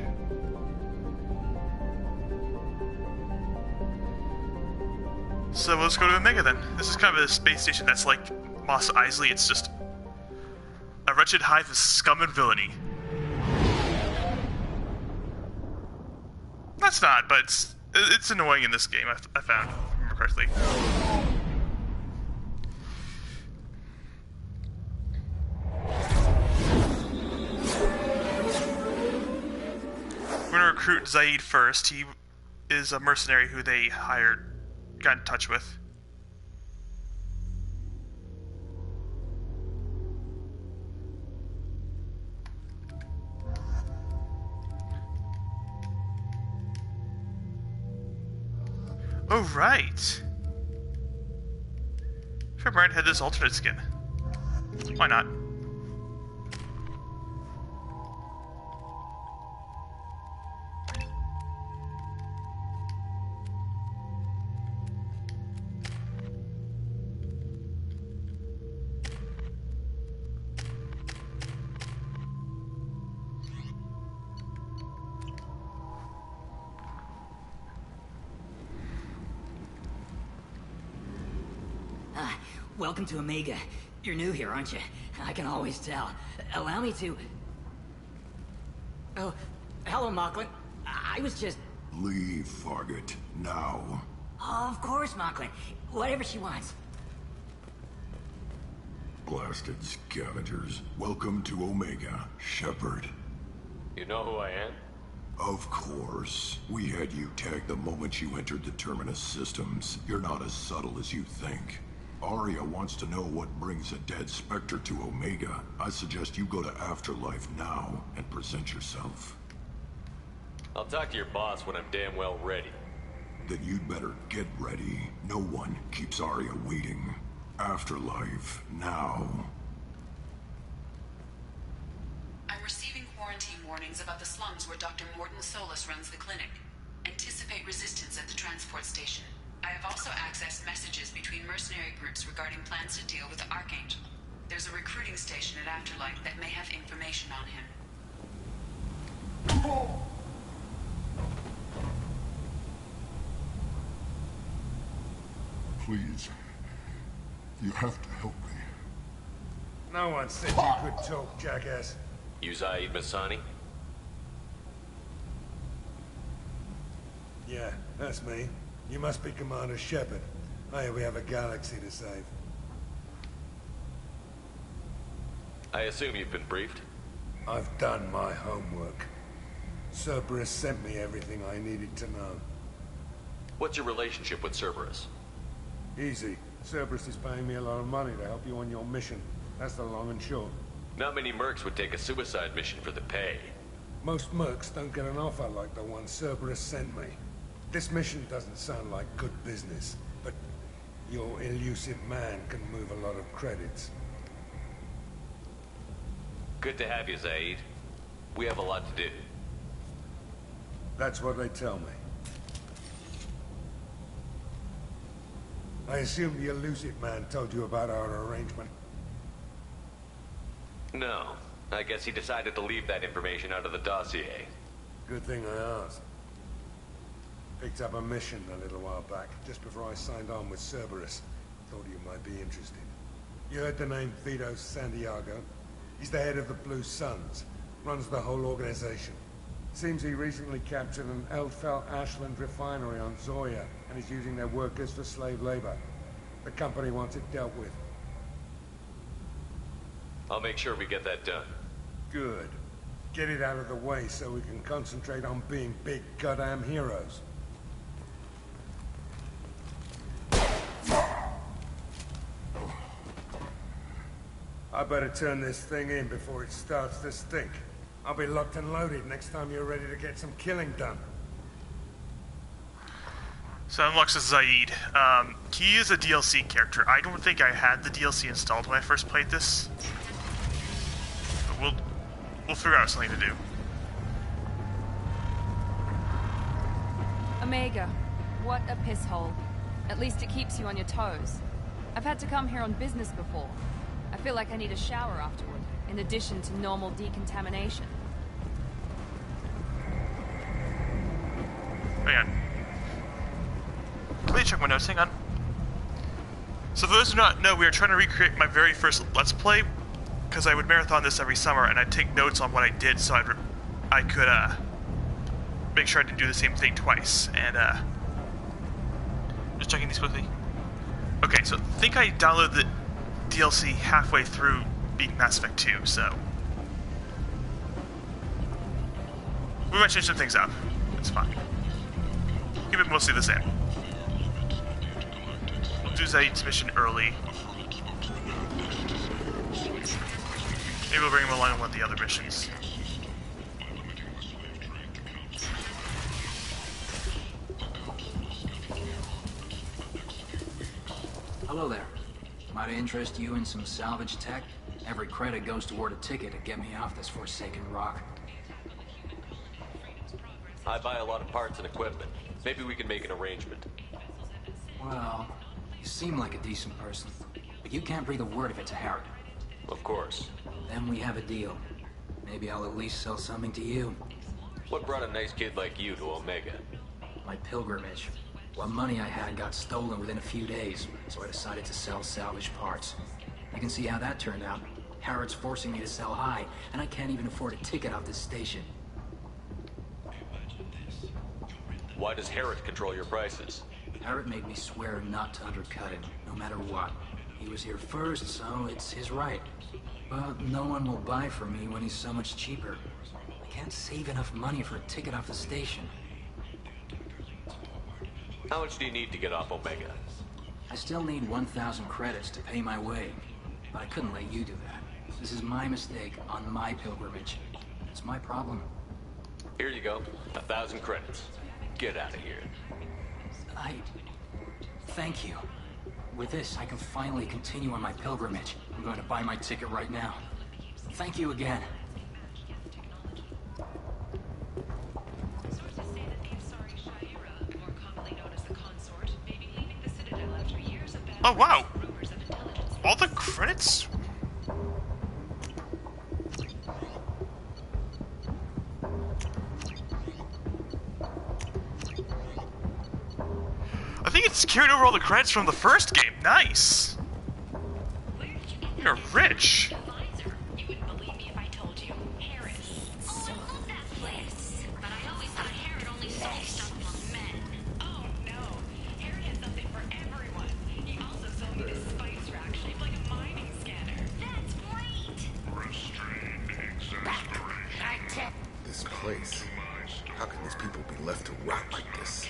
So let's go to Omega then. This is kind of a space station that's like Mos Eisley. It's just a wretched hive of scum and villainy. That's not, but it's annoying in this game, I found, if I remember correctly. We're gonna recruit Zaid first. He is a mercenary who they got in touch with. Oh, right. Fairburn had this alternate skin. Why not? Welcome to Omega. You're new here, aren't you? I can always tell. Allow me to... Oh, hello, Mocklin. I was just... Leave, Fargate. Now. Oh, of course, Mocklin. Whatever she wants. Blasted scavengers. Welcome to Omega, Shepard. You know who I am? Of course. We had you tagged the moment you entered the Terminus systems. You're not as subtle as you think. Arya wants to know what brings a dead Spectre to Omega. I suggest you go to Afterlife now and present yourself. I'll talk to your boss when I'm damn well ready. Then you'd better get ready. No one keeps Arya waiting. Afterlife now. I'm receiving quarantine warnings about the slums where Dr. Morton Solus runs the clinic. Anticipate resistance at the transport station. I have also accessed messages between mercenary groups regarding plans to deal with the Archangel. There's a recruiting station at Afterlife that may have information on him. Please. You have to help me. No one said you could talk, jackass. You Zaid Masani? Yeah, that's me. You must be Commander Shepard. Hey, we have a galaxy to save. I assume you've been briefed? I've done my homework. Cerberus sent me everything I needed to know. What's your relationship with Cerberus? Easy. Cerberus is paying me a lot of money to help you on your mission. That's the long and short. Not many mercs would take a suicide mission for the pay. Most mercs don't get an offer like the one Cerberus sent me. This mission doesn't sound like good business, but your elusive man can move a lot of credits. Good to have you, Zaid. We have a lot to do. That's what they tell me. I assume the elusive man told you about our arrangement. No. I guess he decided to leave that information out of the dossier. Good thing I asked. Picked up a mission a little while back, just before I signed on with Cerberus. Thought you might be interested. You heard the name Vito Santiago? He's the head of the Blue Suns. Runs the whole organization. Seems he recently captured an Eldfell Ashland refinery on Zoya, and is using their workers for slave labor. The company wants it dealt with. I'll make sure we get that done. Good. Get it out of the way so we can concentrate on being big goddamn heroes. I better turn this thing in before it starts to stink. I'll be locked and loaded next time you're ready to get some killing done. So unlocks as Zaid. He is a DLC character. I don't think I had the DLC installed when I first played this. But we'll figure out something to do. Omega, what a piss hole. At least it keeps you on your toes. I've had to come here on business before. I feel like I need a shower afterward, in addition to normal decontamination. Hang on. Let me check my notes, hang on. So for those who do not know, we are trying to recreate my very first Let's Play, because I would marathon this every summer, and I'd take notes on what I did, so I could, make sure I didn't do the same thing twice, and, just checking these quickly. Okay, so I think I downloaded the DLC halfway through beating Mass Effect 2, so we might change some things up. It's fine. Keep it mostly the same. We'll do Zaid's mission early. Maybe we'll bring him along on one of the other missions. Hello there. Might I interest you in some salvage tech? Every credit goes toward a ticket to get me off this forsaken rock. I buy a lot of parts and equipment. Maybe we can make an arrangement. Well, you seem like a decent person, but you can't breathe a word of it to Harrod. Of course. Then we have a deal. Maybe I'll at least sell something to you. What brought a nice kid like you to Omega? My pilgrimage. What money I had got stolen within a few days, so I decided to sell salvage parts. You can see how that turned out. Harrod's forcing me to sell high, and I can't even afford a ticket off this station. Why does Harrod control your prices? Harrod made me swear not to undercut him, no matter what. He was here first, so it's his right. But no one will buy from me when he's so much cheaper. I can't save enough money for a ticket off the station. How much do you need to get off Omega? I still need 1,000 credits to pay my way, but I couldn't let you do that. This is my mistake on my pilgrimage. It's my problem. Here you go. 1,000 credits. Get out of here. Thank you. With this, I can finally continue on my pilgrimage. I'm going to buy my ticket right now. Thank you again. Oh wow! All the credits? I think it's carried over all the credits from the first game. Nice! You're rich. This place. How can these people be left to rot like this?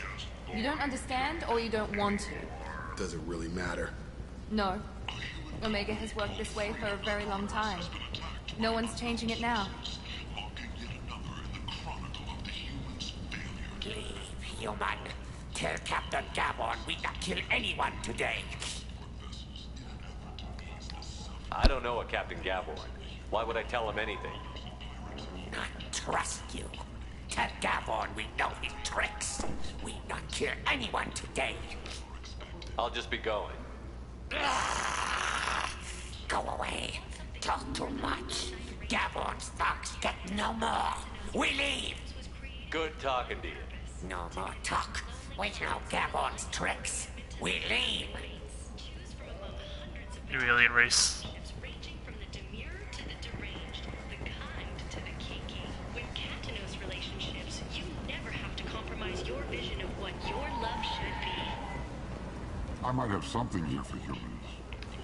You don't understand, or you don't want to? Does it really matter? No. Omega has worked this way for a very long time. No one's changing it now. Leave, human. Tell Captain Gavon we not kill anyone today. I don't know a Captain Gaborn. Why would I tell him anything? Not trust you. Tell Gavon we know his tricks. We not kill anyone today. I'll just be going. Go away. Talk too much. Gavon's thugs get no more. We leave. Good talking to you. No more talk. We know Gavon's tricks. We leave. New alien race. I might have something here for humans.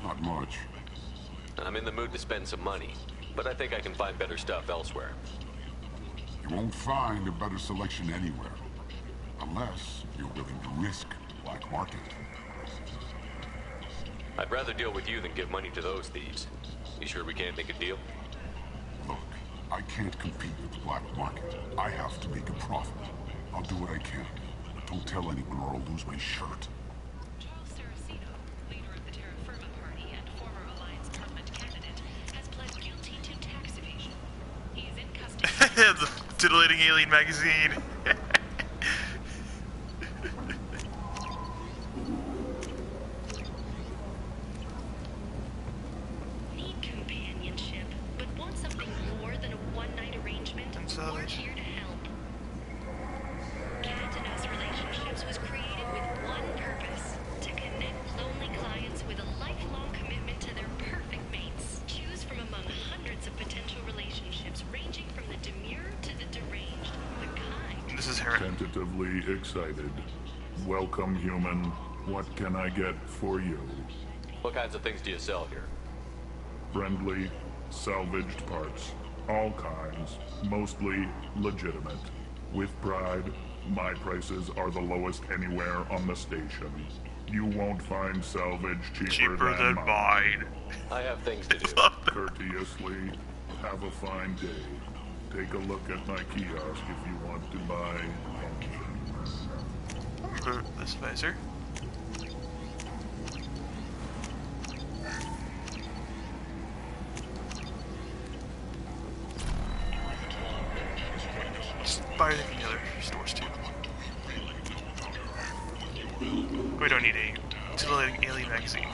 Not much. I'm in the mood to spend some money, but I think I can find better stuff elsewhere. You won't find a better selection anywhere. Unless you're willing to risk the black market. I'd rather deal with you than give money to those thieves. You sure we can't make a deal? Look, I can't compete with the black market. I have to make a profit. I'll do what I can. But don't tell anyone or I'll lose my shirt. The titillating alien magazine. Need companionship, but want something more than a one-night arrangement? We're here to help. Cat and Us Relationships was created with one purpose: to connect lonely clients with a lifelong commitment to their perfect mates. Choose from among hundreds of potential relationships ranging from the demure to the deranged, the kind. This is Harrod. Tentatively excited. Welcome, human. What can I get for you? What kinds of things do you sell here? Friendly, salvaged parts. All kinds. Mostly legitimate. With pride, my prices are the lowest anywhere on the station. You won't find salvage cheaper than mine. I have things to do. Courteously, have a fine day. Take a look at my kiosk if you want to buy engines. This visor. Just buy anything in the other stores too. We don't need a titillating alien magazine.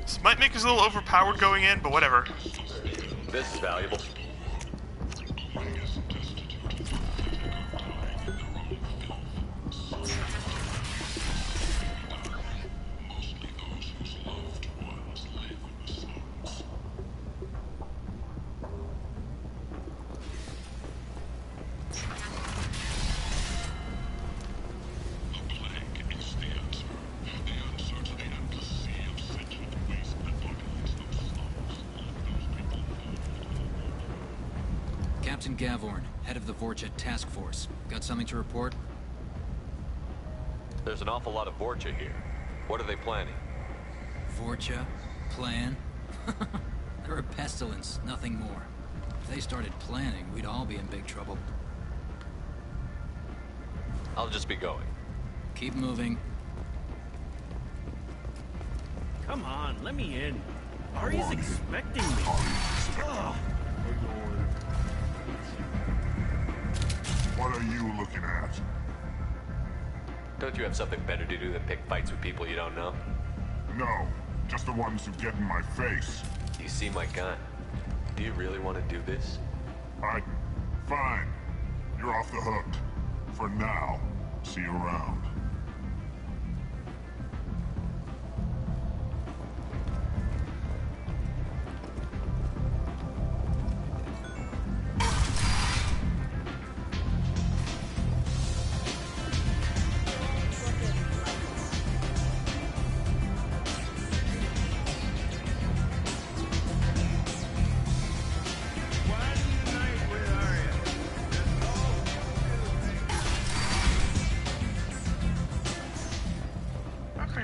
This might make us a little overpowered going in, but whatever. This is valuable. Captain Gavorn, head of the Vorcha Task Force. Got something to report? There's an awful lot of Vorcha here. What are they planning? Vorcha? Plan? They're a pestilence, nothing more. If they started planning, we'd all be in big trouble. I'll just be going. Keep moving. Come on, let me in. Ari's expecting me. Ugh. What are you looking at? Don't you have something better to do than pick fights with people you don't know? No, just the ones who get in my face. You see my gun. Do you really want to do this? Fine. You're off the hook. For now. See you around.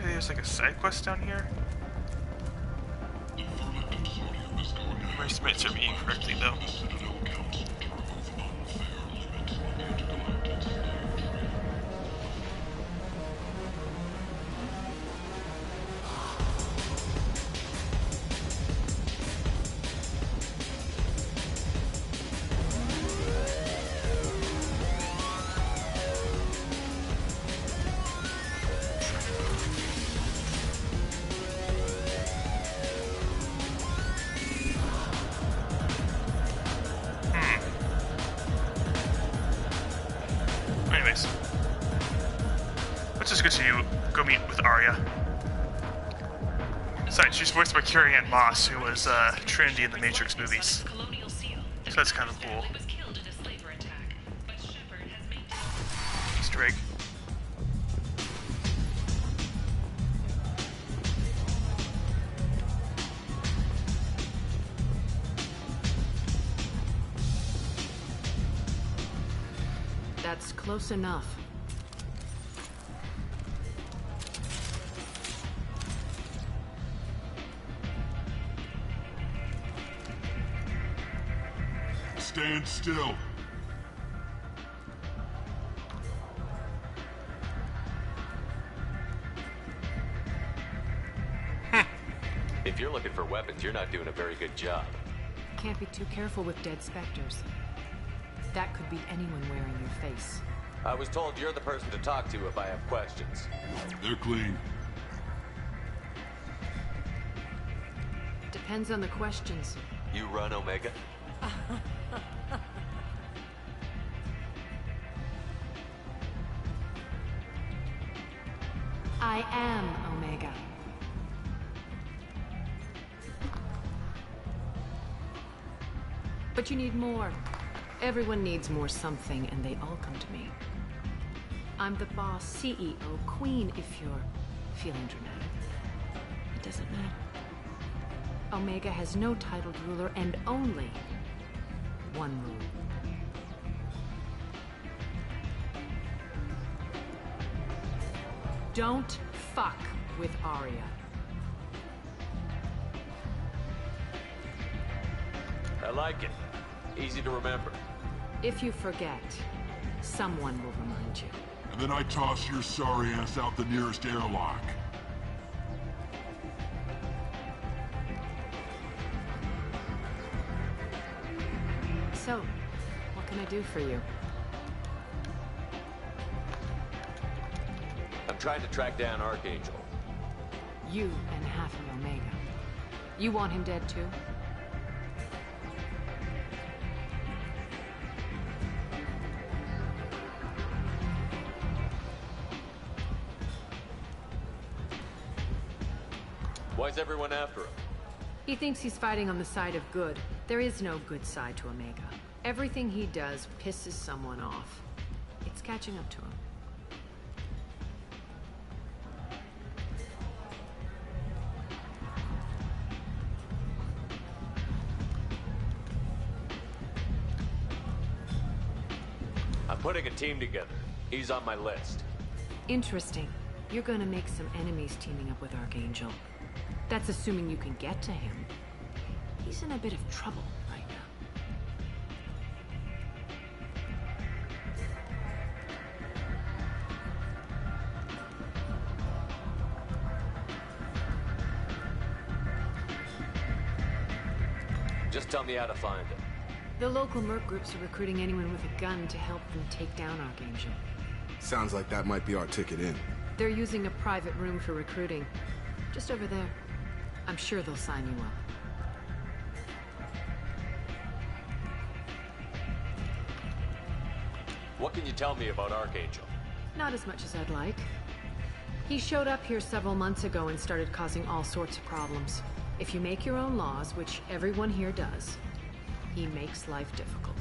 There's like a side quest down here. My mates are being correctly though. Anyways, let's just go meet with Arya. Besides, she's voiced by Carrie-Anne Moss, who was Trinity in the Matrix movies. So that's kind of cool. Easter egg. That's close enough. Stand still. If you're looking for weapons, you're not doing a very good job. Can't be too careful with dead specters. That could be anyone wearing your face. I was told you're the person to talk to if I have questions. They're clean. Depends on the questions. You run Omega? I am Omega. But you need more. Everyone needs more something, and they all come to me. I'm the boss, CEO, queen, if you're feeling dramatic. It doesn't matter. Omega has no titled ruler and only one rule. Don't fuck with Arya. I like it. Easy to remember. If you forget, someone will remind you. And then I toss your sorry ass out the nearest airlock. So, what can I do for you? I'm trying to track down Archangel. You and half of Omega. You want him dead too? Why's everyone after him? He thinks he's fighting on the side of good. There is no good side to Omega. Everything he does pisses someone off. It's catching up to him. putting a team together. He's on my list. Interesting. You're gonna make some enemies teaming up with Archangel. That's assuming you can get to him. He's in a bit of trouble right now. Just tell me how to find him. The local merc groups are recruiting anyone with a gun to help them take down Archangel. Sounds like that might be our ticket in. They're using a private room for recruiting. Just over there. I'm sure they'll sign you up. What can you tell me about Archangel? Not as much as I'd like. He showed up here several months ago and started causing all sorts of problems. If you make your own laws, which everyone here does, he makes life difficult.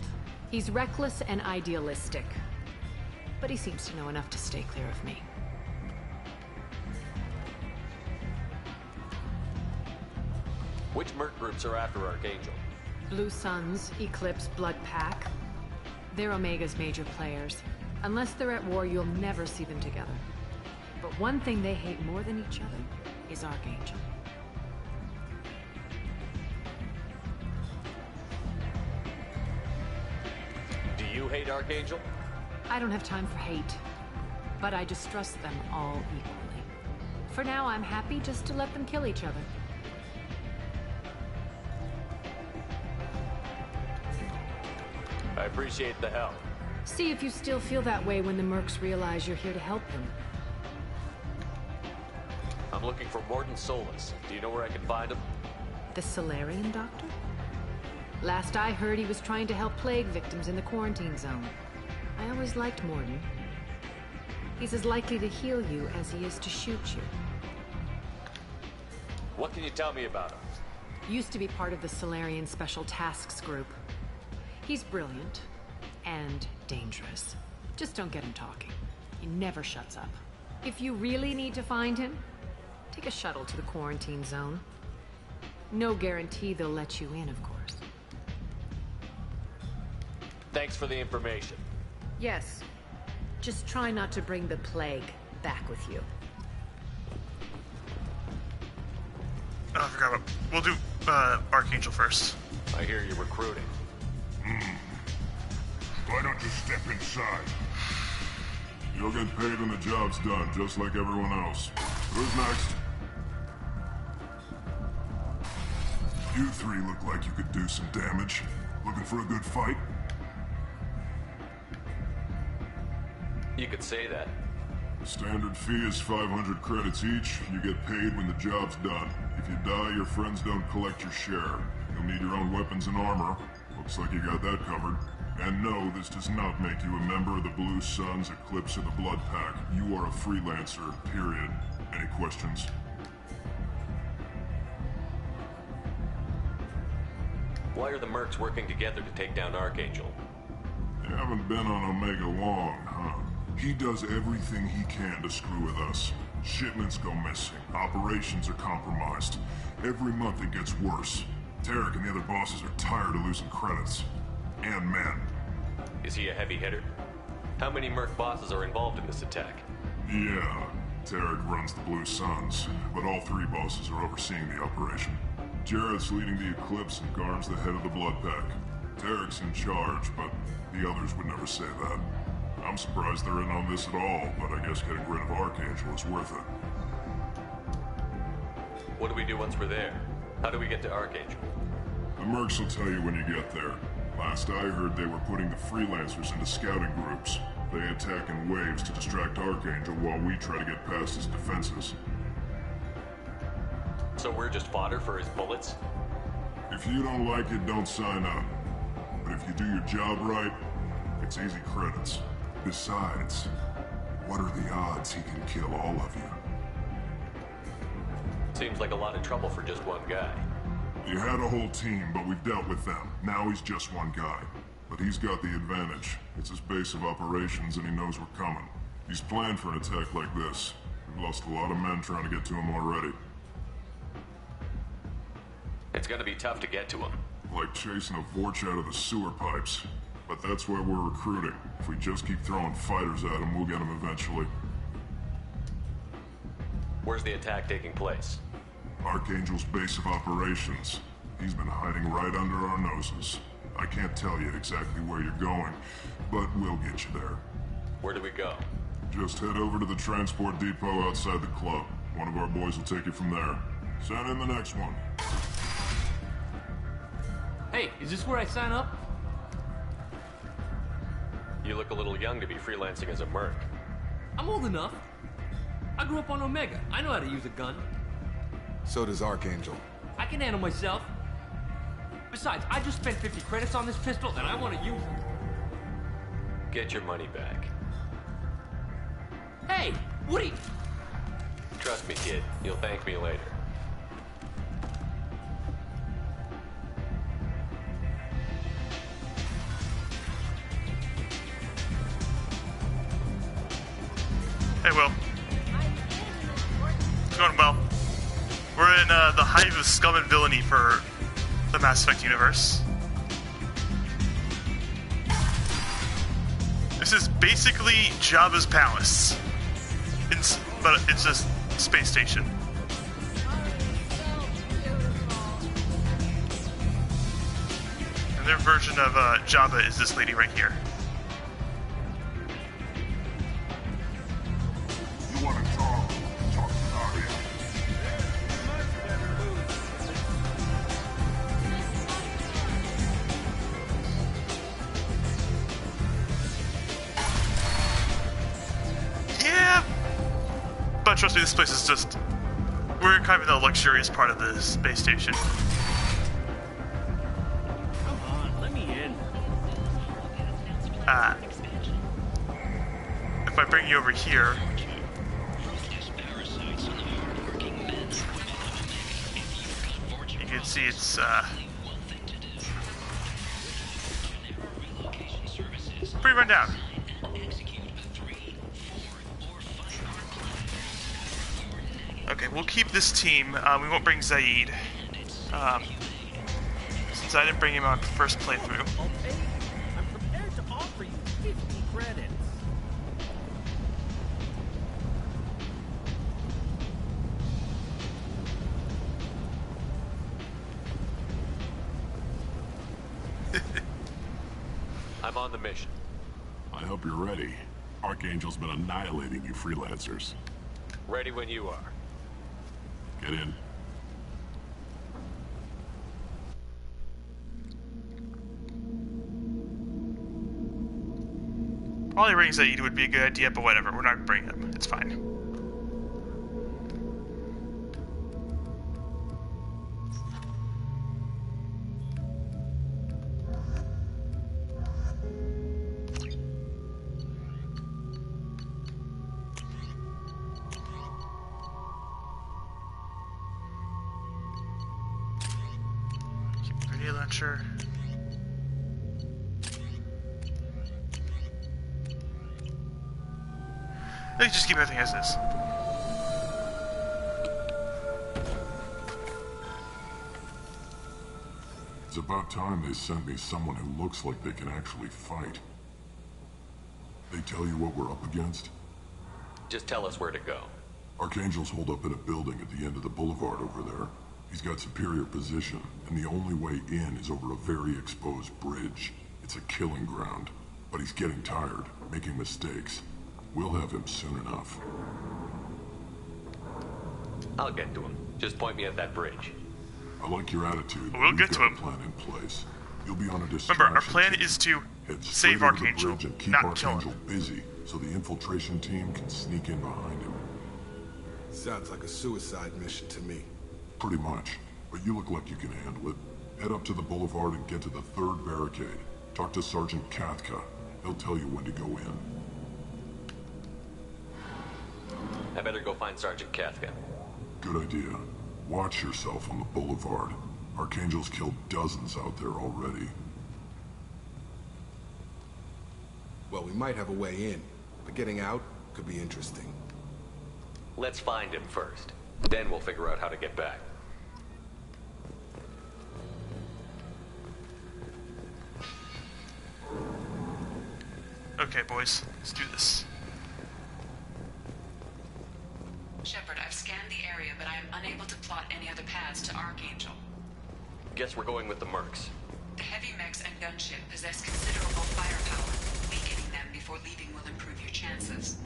He's reckless and idealistic. But he seems to know enough to stay clear of me. Which merc groups are after Archangel? Blue Suns, Eclipse, Blood Pack. They're Omega's major players. Unless they're at war, you'll never see them together. But one thing they hate more than each other is Archangel. Do you hate Archangel? I don't have time for hate, but I distrust them all equally. For now, I'm happy just to let them kill each other. I appreciate the help. See if you still feel that way when the mercs realize you're here to help them. I'm looking for Morden Solus. Do you know where I can find him? The Solarian doctor? Last I heard, he was trying to help plague victims in the quarantine zone. I always liked Morden. He's as likely to heal you as he is to shoot you. What can you tell me about him? Used to be part of the Solarian Special Tasks Group. He's brilliant and dangerous. Just don't get him talking. He never shuts up. If you really need to find him, take a shuttle to the quarantine zone. No guarantee they'll let you in, of course. Thanks for the information. Yes. Just try not to bring the plague back with you. Oh, I forgot about... We'll do Archangel first. I hear you're recruiting. Why don't you step inside? You'll get paid when the job's done, just like everyone else. Who's next? You three look like you could do some damage. Looking for a good fight? You could say that. The standard fee is 500 credits each. You get paid when the job's done. If you die, your friends don't collect your share. You'll need your own weapons and armor. Looks like you got that covered. And no, this does not make you a member of the Blue Suns, Eclipse, or the Blood Pack. You are a freelancer, period. Any questions? Why are the mercs working together to take down Archangel? You haven't been on Omega long, huh? He does everything he can to screw with us. Shipments go missing. Operations are compromised. Every month it gets worse. Tarek and the other bosses are tired of losing credits. And men. Is he a heavy hitter? How many merc bosses are involved in this attack? Yeah, Tarek runs the Blue Suns, but all three bosses are overseeing the operation. Jarrett's leading the Eclipse and Garm's the head of the Blood Pack. Tarek's in charge, but the others would never say that. I'm surprised they're in on this at all, but I guess getting rid of Archangel is worth it. What do we do once we're there? How do we get to Archangel? The mercs will tell you when you get there. Last I heard, they were putting the freelancers into scouting groups. They attack in waves to distract Archangel while we try to get past his defenses. So we're just fodder for his bullets? If you don't like it, don't sign up. But if you do your job right, it's easy credits. Besides, what are the odds he can kill all of you? Seems like a lot of trouble for just one guy. You had a whole team, but we've dealt with them. Now he's just one guy. But he's got the advantage. It's his base of operations and he knows we're coming. He's planned for an attack like this. We've lost a lot of men trying to get to him already. It's gonna be tough to get to him. Like chasing a Vorch out of the sewer pipes. But that's why we're recruiting. If we just keep throwing fighters at them, we'll get them eventually. Where's the attack taking place? Archangel's base of operations. He's been hiding right under our noses. I can't tell you exactly where you're going, but we'll get you there. Where do we go? Just head over to the transport depot outside the club. One of our boys will take you from there. Send in the next one. Hey, is this where I sign up? You look a little young to be freelancing as a merc. I'm old enough. I grew up on Omega. I know how to use a gun. So does Archangel. I can handle myself. Besides, I just spent 50 credits on this pistol, and I want to use it. Get your money back. Hey, Woody! Trust me, kid. You'll thank me later. Hey, Will. It's going well. We're in the hive of scum and villainy for the Mass Effect universe. This is basically Jabba's palace. But it's just space station. And their version of Jabba is this lady right here. You want to talk? Talk to Arya. Yeah, but trust me, this place is just... We're kind of in the luxurious part of the space station. Come on, let me in. If I bring you over here... You can see it's, pretty run down. Okay, we'll keep this team. We won't bring Zaid. Since I didn't bring him on first playthrough. Okay, I'm prepared to offer you 50 credits. I'm on the mission. I hope you're ready. Archangel's been annihilating you freelancers. Ready when you are. Get in. Probably bringing Zaid would be a good idea, but whatever. We're not bringing him. It's fine. Grenade launcher. Let's just keep everything as is. It's about time they sent me someone who looks like they can actually fight. They tell you what we're up against? Just tell us where to go. Archangel's holed up in a building at the end of the boulevard over there. He's got superior position, and the only way in is over a very exposed bridge. It's a killing ground, but he's getting tired, making mistakes. We'll have him soon enough. I'll get to him. Just point me at that bridge. I like your attitude. We'll get to him. We've got a plan in place. You'll be on a distraction. Remember, our plan is to save Archangel, and keep not kill Archangel him. busy, so the infiltration team can sneak in behind him. Sounds like a suicide mission to me. Pretty much, but you look like you can handle it. Head up to the boulevard and get to the third barricade. Talk to Sergeant Katka. He'll tell you when to go in. I better go find Sergeant Katka. Good idea. Watch yourself on the boulevard. Archangel's killed dozens out there already. Well, we might have a way in, but getting out could be interesting. Let's find him first. Then we'll figure out how to get back. Okay, boys, let's do this. Shepard, I've scanned the area, but I am unable to plot any other paths to Archangel. Guess we're going with the Mercs. The heavy mechs and gunship possess considerable firepower. Weakening them before leaving will improve your chances.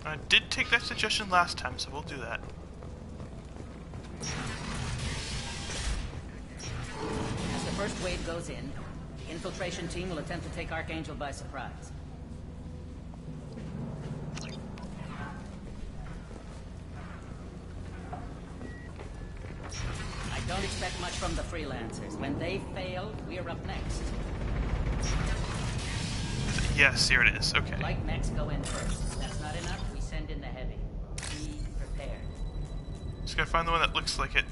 I did take that suggestion last time, so we'll do that. As the first wave goes in, the infiltration team will attempt to take Archangel by surprise. I don't expect much from the freelancers. When they fail, we are up next. Yes, here it is. Okay. Light mechs go in first. That's not enough. We send in the heavy. Be prepared. Just gotta find the one that looks like it.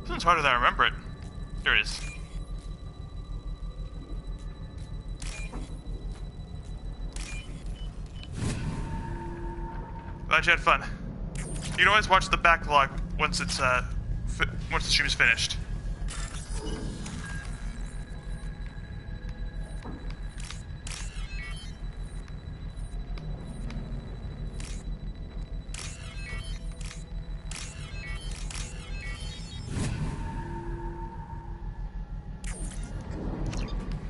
This one's harder than I remember it. Here it is. Glad you had fun. You can always watch the backlog once it's once the stream is finished.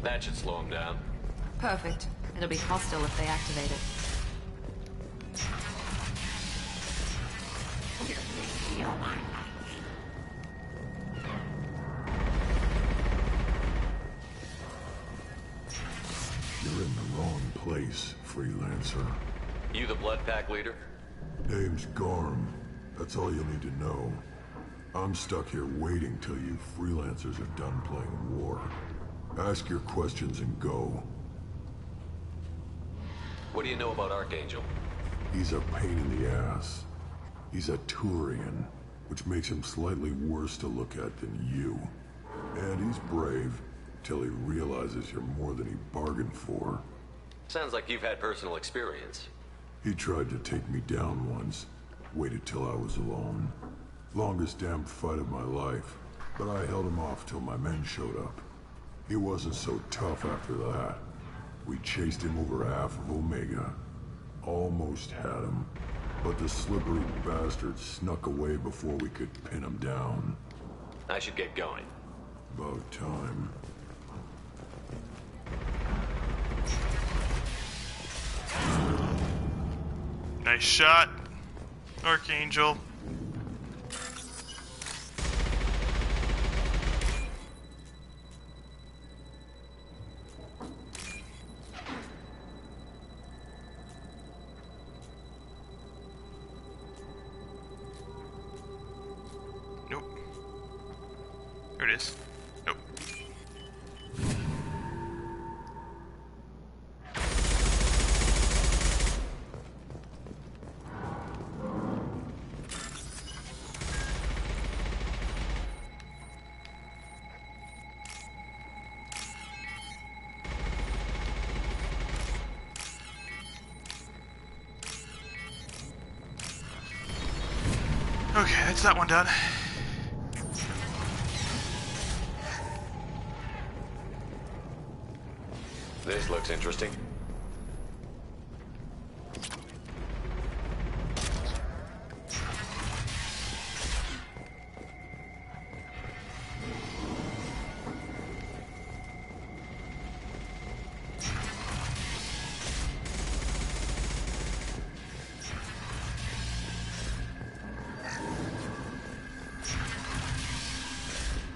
That should slow him down. Perfect. It'll be hostile if they activate it. You're in the wrong place, freelancer. You the Blood Pack leader? Name's Garm. That's all you'll need to know. I'm stuck here waiting till you freelancers are done playing war. Ask your questions and go. What do you know about Archangel? He's a pain in the ass. He's a Turian, which makes him slightly worse to look at than you. And he's brave, till he realizes you're more than he bargained for. Sounds like you've had personal experience. He tried to take me down once. Waited till I was alone. Longest damn fight of my life. But I held him off till my men showed up. He wasn't so tough after that. We chased him over half of Omega. Almost had him. But the slippery bastard snuck away before we could pin him down. I should get going. About time. Nice shot, Archangel. Nope. There it is. Nope. Okay, that's that one done. This looks interesting.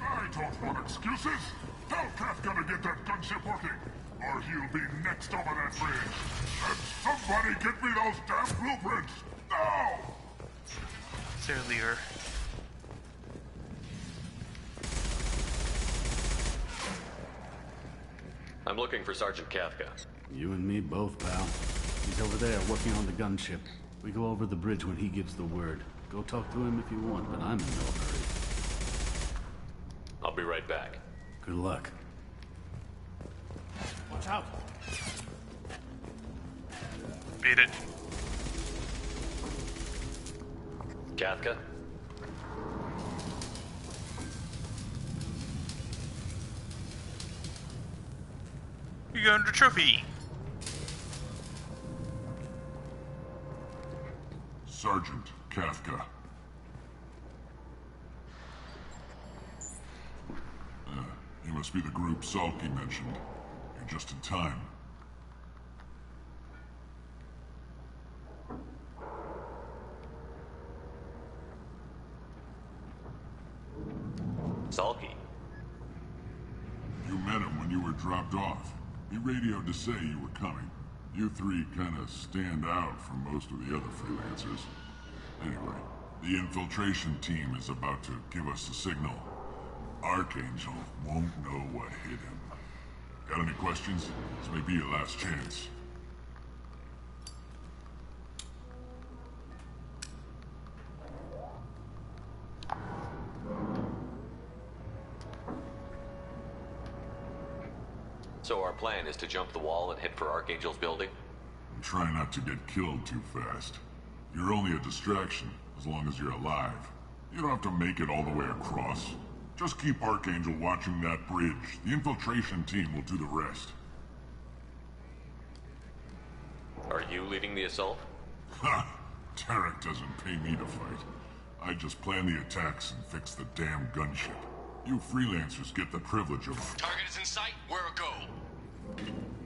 I don't want excuses. Tell Kafka to get that gunship working, or he'll be next over that bridge. And somebody get me those damn blueprints, now! Their leader. I'm looking for Sergeant Kafka. You and me both, pal. He's over there working on the gunship. We go over the bridge when he gives the word. Go talk to him if you want, but I'm in no hurry. I'll be right back. Good luck. Watch out. Beat it. Kafka? we go under trophy. Sergeant Kafka. You must be the group Salky mentioned. You're just in time. Salky. You met him when you were dropped off. He radioed to say you were coming. You three kind of stand out from most of the other freelancers. Anyway, the infiltration team is about to give us the signal. Archangel won't know what hit him. Got any questions? This may be your last chance. So our plan is to jump the wall and head for Archangel's building? And try not to get killed too fast. You're only a distraction, as long as you're alive. You don't have to make it all the way across. Just keep Archangel watching that bridge. The infiltration team will do the rest. Are you leading the assault? Ha! Tarek doesn't pay me to fight. I just plan the attacks and fix the damn gunship. You freelancers get the privilege of... Target is in sight. Where a go?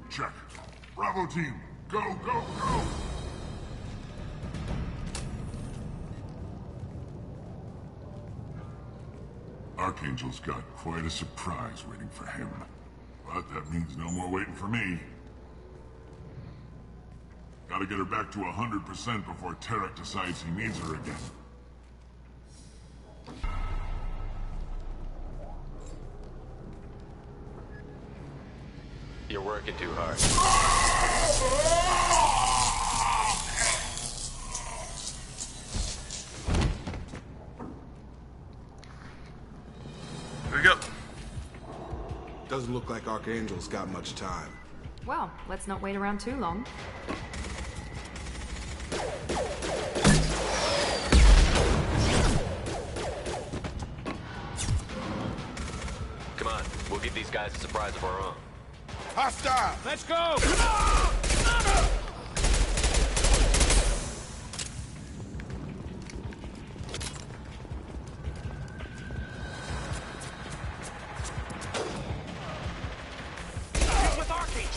Check. Bravo team, go, go, go! Archangel's got quite a surprise waiting for him. But that means no more waiting for me. Gotta get her back to 100% before Tarek decides he needs her again. You're working too hard. Here we go. Doesn't look like Archangel's got much time. Well, let's not wait around too long. Come on, we'll give these guys a surprise of our own. Hostile! Let's go! With Archangel!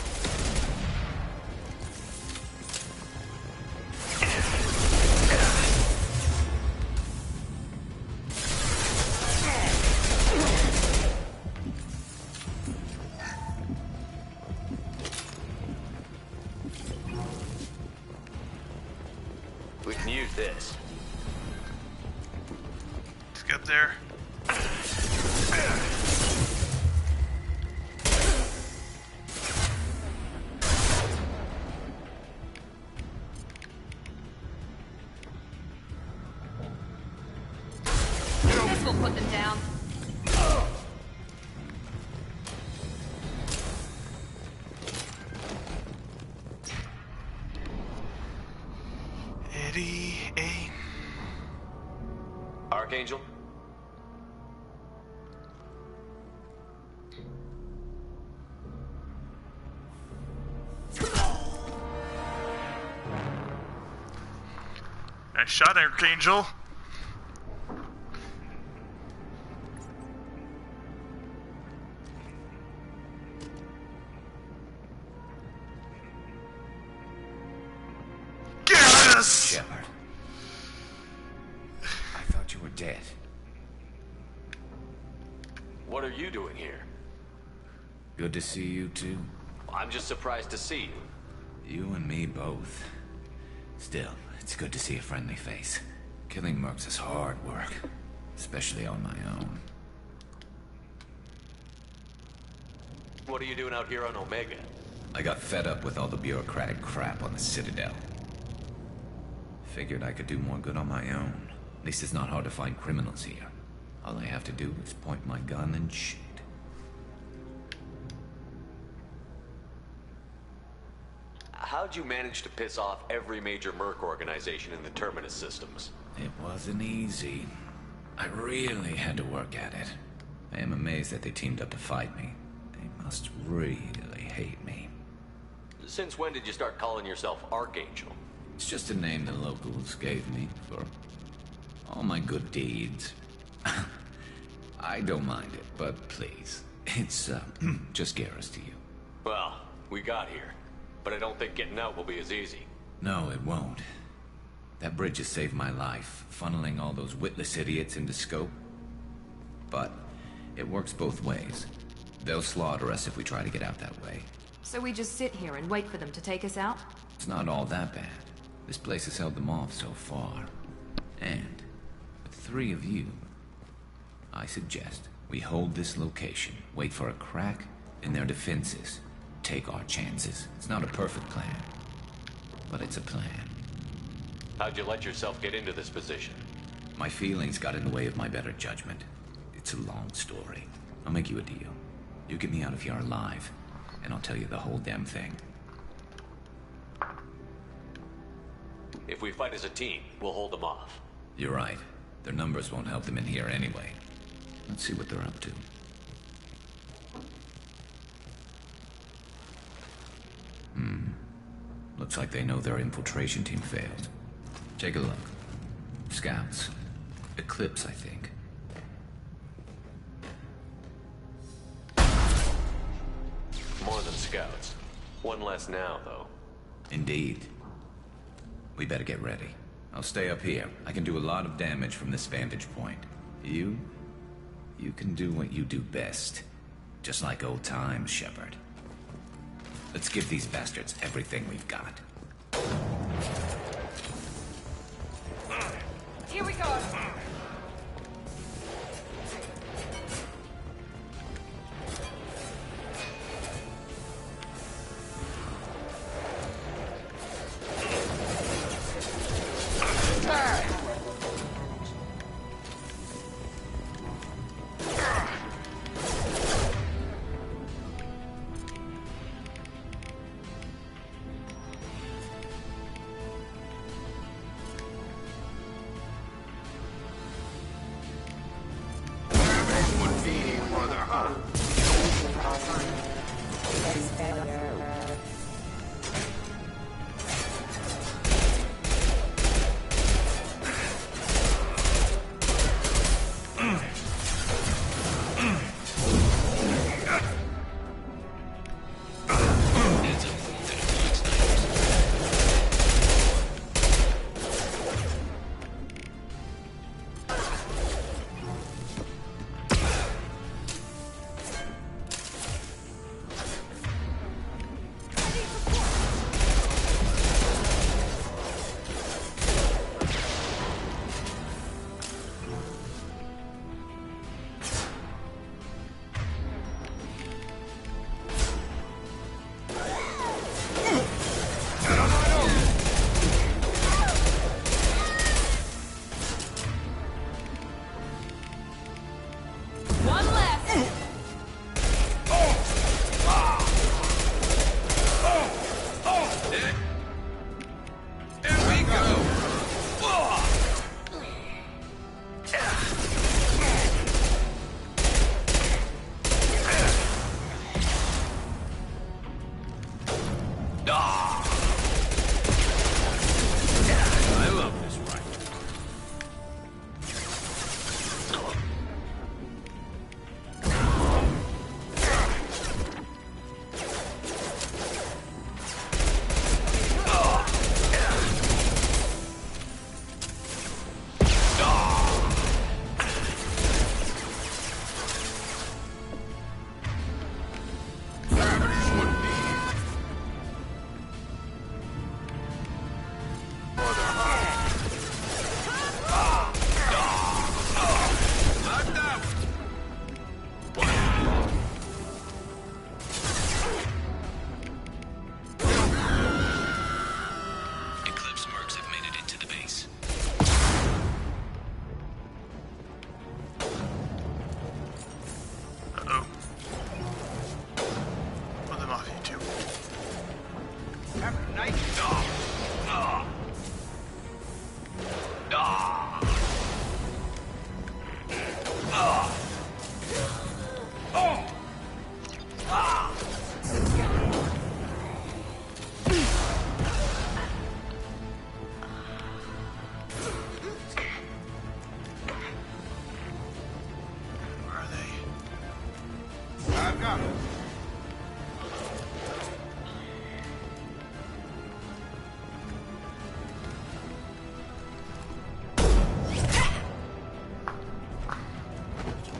We can use this. Let's get up there. This will put them down. Eddie, A. Archangel? Nice shot, Archangel. Yes! Shepard. I thought you were dead. What are you doing here? Good to see you too. I'm just surprised to see you. You and me both. Still, it's good to see a friendly face. Killing mercs is hard work, especially on my own. What are you doing out here on Omega? I got fed up with all the bureaucratic crap on the Citadel. Figured I could do more good on my own. At least it's not hard to find criminals here. All I have to do is point my gun and shoot. How'd you manage to piss off every major merc organization in the Terminus systems? It wasn't easy. I really had to work at it. I am amazed that they teamed up to fight me. They must really hate me. Since when did you start calling yourself Archangel? It's just a name the locals gave me for all my good deeds. I don't mind it, but please, it's just Garrus to you. Well, we got here, but I don't think getting out will be as easy. No, it won't. That bridge has saved my life, funneling all those witless idiots into scope. But it works both ways. They'll slaughter us if we try to get out that way. So we just sit here and wait for them to take us out? It's not all that bad. This place has held them off so far. And with 3 of you, I suggest we hold this location, wait for a crack in their defenses, take our chances. It's not a perfect plan, but it's a plan. How'd you let yourself get into this position? My feelings got in the way of my better judgment. It's a long story. I'll make you a deal. You get me out of here alive, and I'll tell you the whole damn thing. If we fight as a team, we'll hold them off. You're right. Their numbers won't help them in here anyway. Let's see what they're up to. Looks like they know their infiltration team failed. Take a look. Scouts. Eclipse, I think. More than scouts. One less now, though. Indeed. We better get ready. I'll stay up here. I can do a lot of damage from this vantage point. You can do what you do best. Just like old times, Shepard. Let's give these bastards everything we've got. Here we go!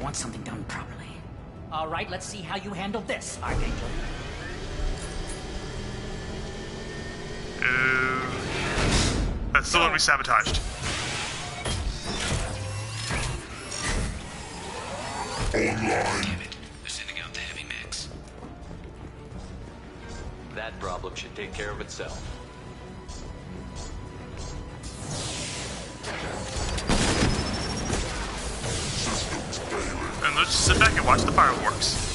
want something done properly. All right, let's see how you handle this, Archangel. That's the one we sabotaged. Damn it. They're sending out the heavy mechs. That problem should take care of itself. And let's just sit back and watch the fireworks.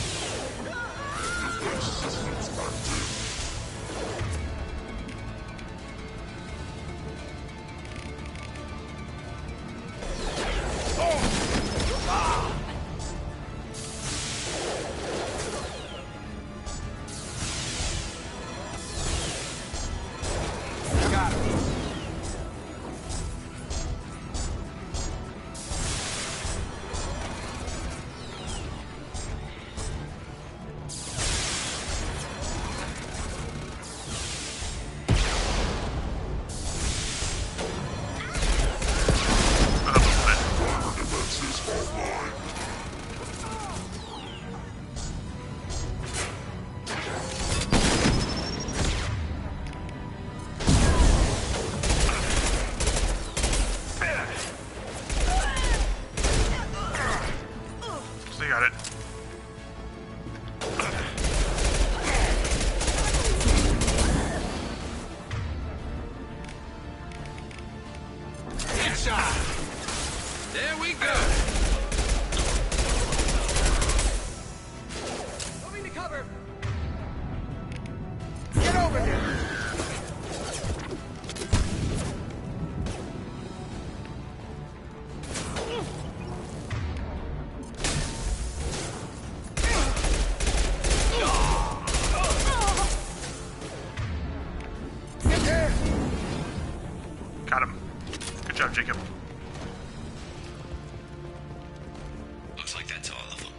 There we go. Moving to cover. Get over here. Got him. Good job, Jacob. Looks like that's all of them.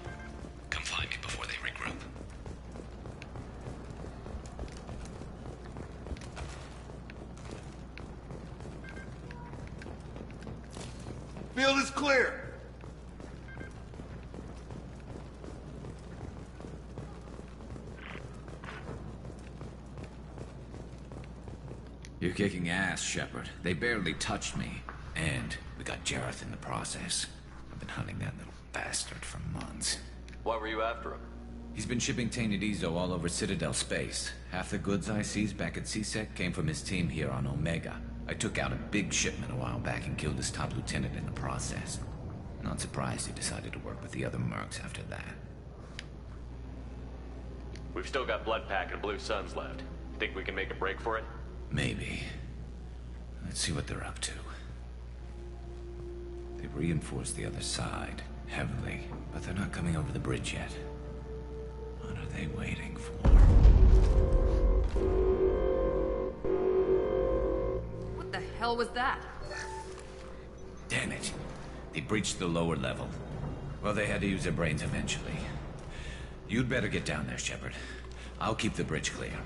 Come find me before they regroup. Field is clear. You're kicking ass, Shepard. They barely touched me. And we got Jareth in the process. I've been hunting that little bastard for months. Why were you after him? He's been shipping tainted Ezo all over Citadel space. Half the goods I seized back at CSEC came from his team here on Omega. I took out a big shipment a while back and killed his top lieutenant in the process. Not surprised he decided to work with the other mercs after that. We've still got Bloodpack and Blue Suns left. Think we can make a break for it? Maybe. Let's see what they're up to. They've reinforced the other side, heavily, but they're not coming over the bridge yet. What are they waiting for? What the hell was that? Damn it. They breached the lower level. Well, they had to use their brains eventually. You'd better get down there, Shepard. I'll keep the bridge clear.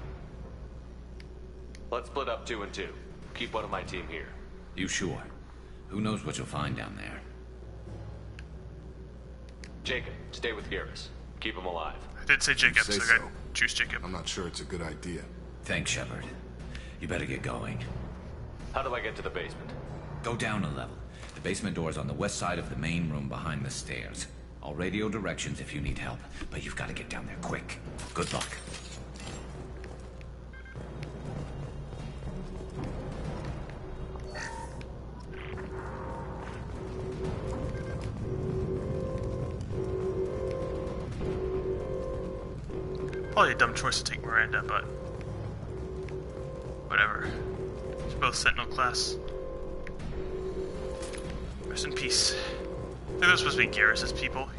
Let's split up 2 and 2. Keep one of my team here. You sure? Who knows what you'll find down there? Jacob, stay with Garrus. Keep him alive. I did say Jacob, Say so I gotta choose Jacob. I'm not sure it's a good idea. Thanks, Shepard. You better get going. How do I get to the basement? Go down a level. The basement door is on the west side of the main room behind the stairs. I'll radio directions if you need help, but you've got to get down there quick. Good luck. Probably a dumb choice to take Miranda, but whatever. It's both Sentinel class. Rest in peace. I think those supposed to be Garrus's people.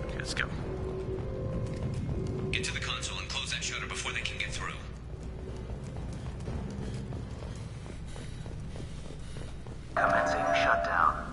Okay, let's go. Get to the console and close that shutter before they can get through. Commencing shutdown.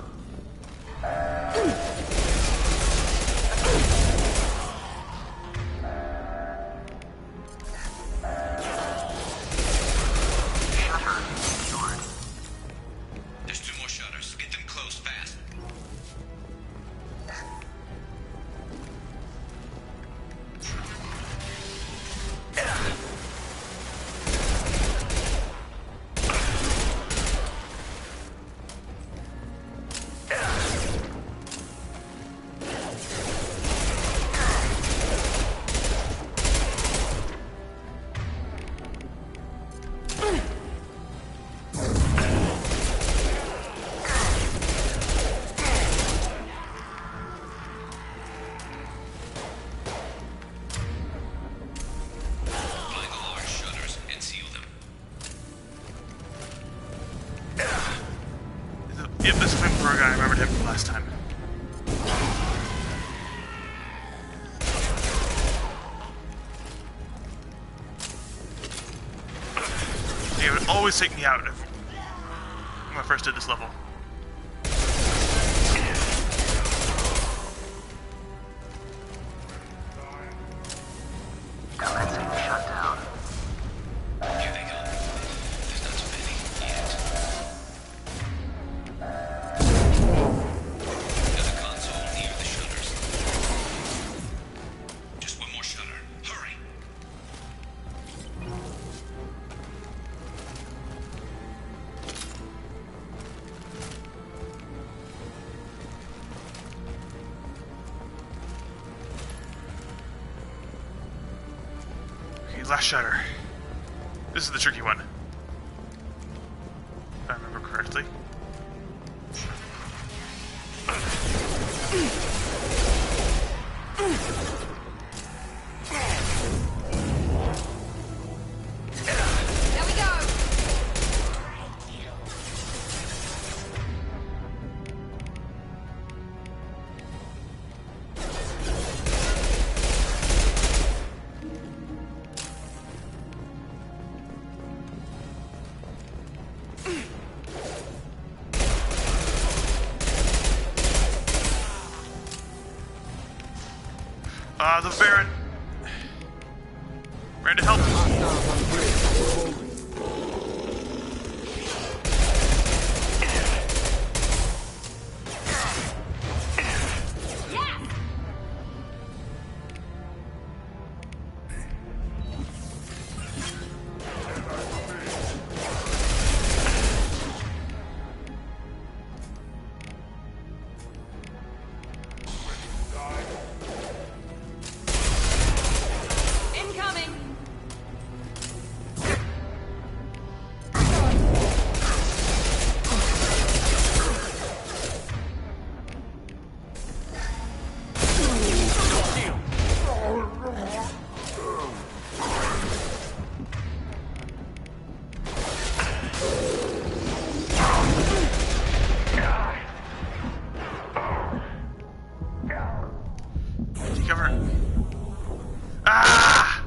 last time. It would always take me out when I first did this level. Commencing shutdown. Here they go. There's not too many yet. Another console near the shutters. Just one more shutter. Hurry! Okay, last shutter. This is the tricky one. If I remember correctly. There we go! The Baron. Ready to help. Incoming! Cover. Ah!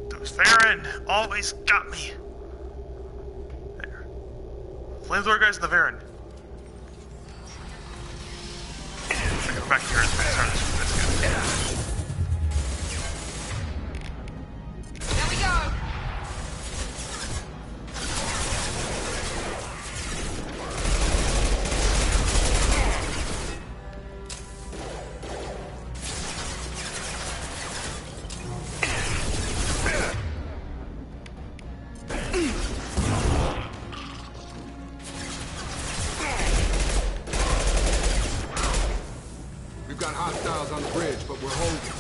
Those Varen always got me. There. Flamethrower guys in the Varen. I go back here and start this. That's good. There we go! We've got hostiles on the bridge, but we're holding.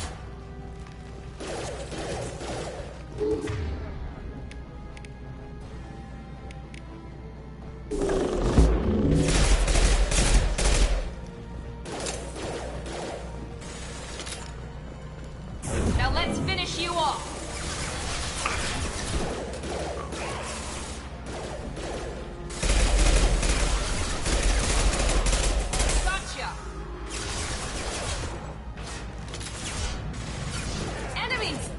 Now let's finish you off! Gotcha! Enemies!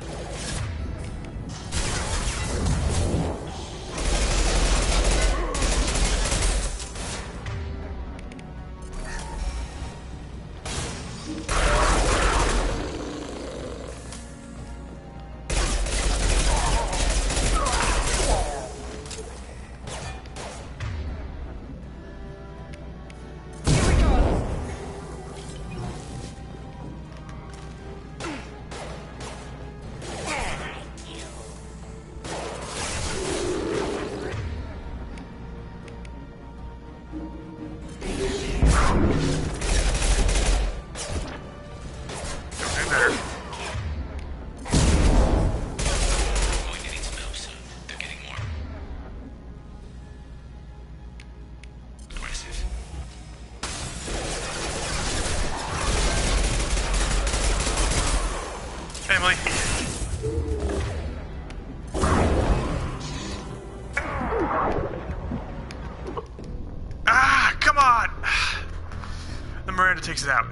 takes it out.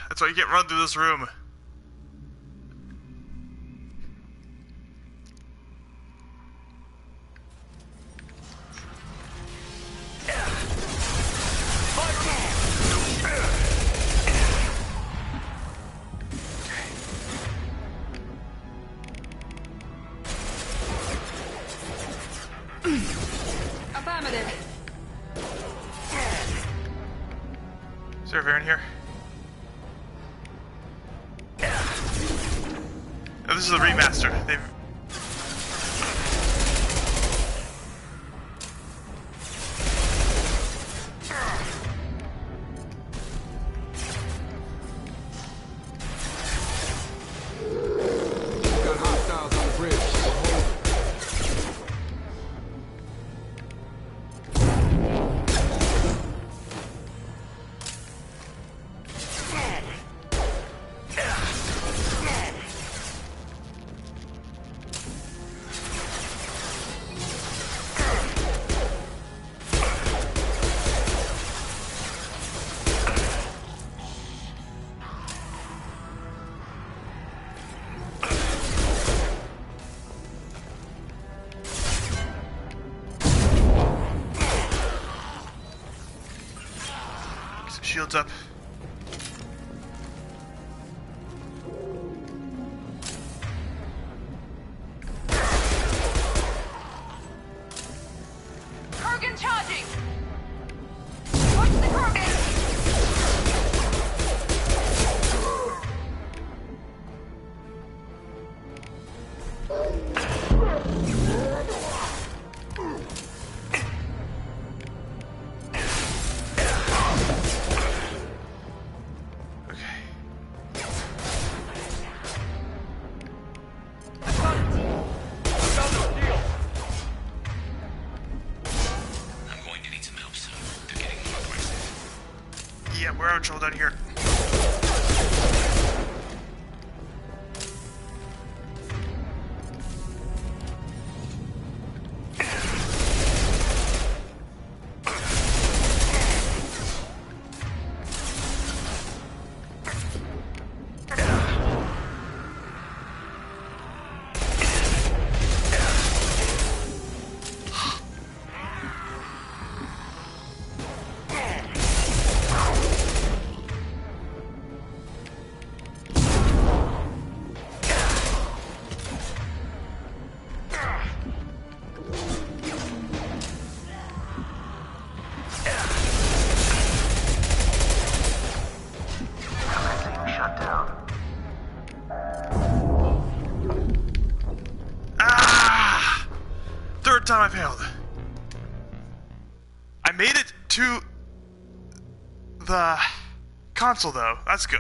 That's why you can't run through this room. Affirmative. Is there a Varren here? Oh, this is a remaster. They've... Got hostiles on the bridge. Shields up. Kurgan charging! Watch the Kurgan! Yeah, we're out of trouble down here. Time I failed. I made it to the console though. That's good.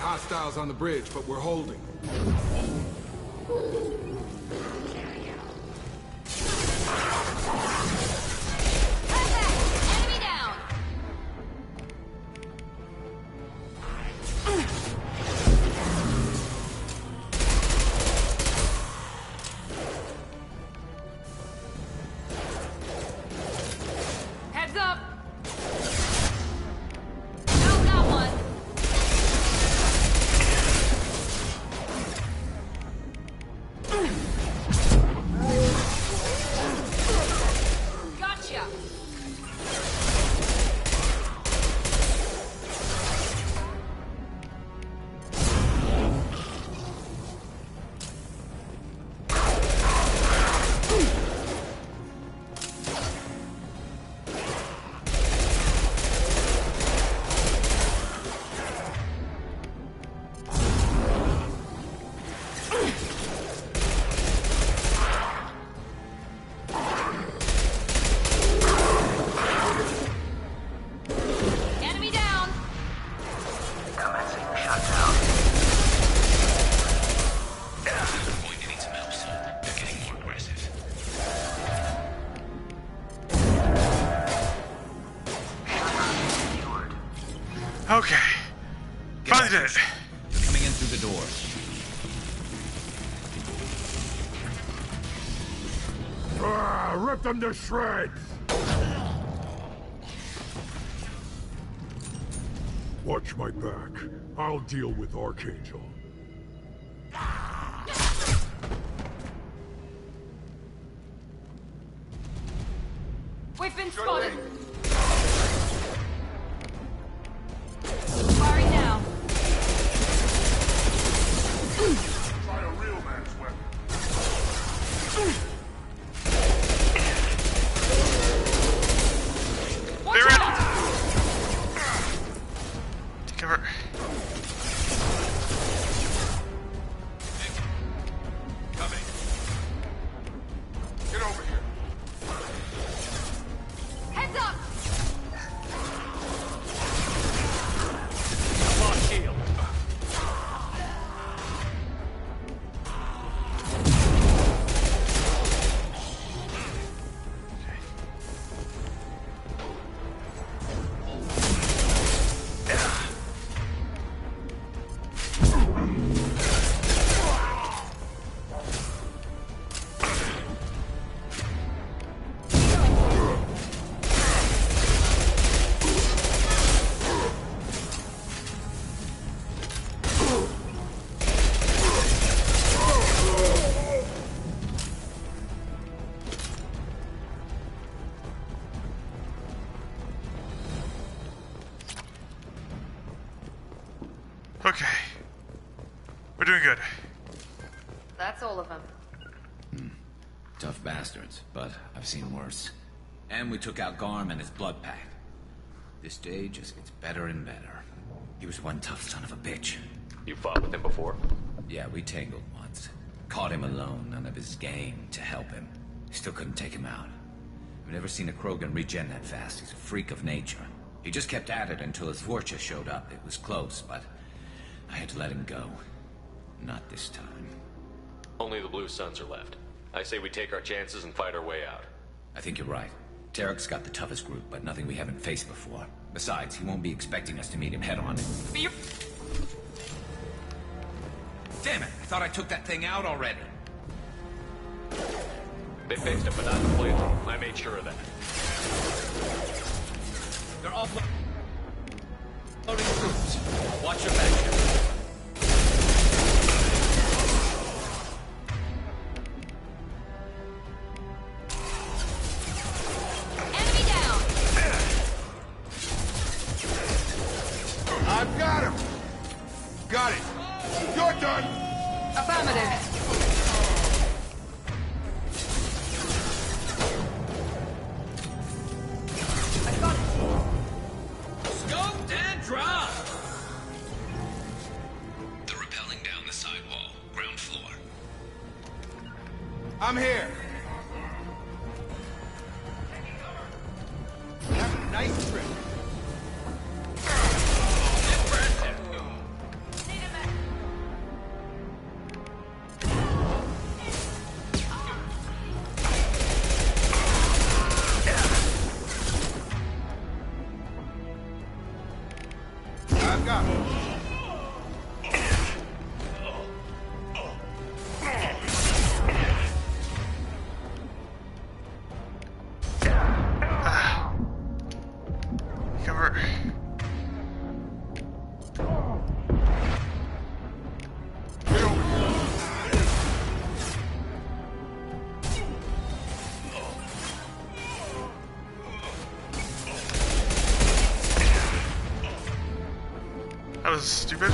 Hostiles on the bridge, but we're holding. Enemy down! Heads up! Got one! Okay. Finally did it. You're coming in through the doors. Rip them to shreds! Watch my back. I'll deal with Archangel. We've been spotted. Firing now. Try a real man's weapon. They're in. Take cover. Coming. Get over here. Heads up! I'm on shield. Okay. We're doing good. That's all of them. Tough bastards, but I've seen worse. And we took out Garm and his blood pack. This day just gets better and better. He was one tough son of a bitch. You fought with him before? Yeah, we tangled once. Caught him alone, none of his gang to help him. Still couldn't take him out. I've never seen a Krogan regen that fast. He's a freak of nature. He just kept at it until his Vorcha showed up. It was close, but I had to let him go. Not this time. Only the Blue Suns are left. I say we take our chances and fight our way out. I think you're right. Tarek's got the toughest group, but nothing we haven't faced before. Besides, he won't be expecting us to meet him head-on. Damn it! I thought I took that thing out already. They fixed it, but not completely. I made sure of that. They're all loading troops. Watch your back. Enemy down. I've got him! Got it! You're done! Affirmative. Scoped and dropped! They're rappelling down the sidewall, ground floor. I'm here! Have a nice trip. I've got it. Cover. That was stupid.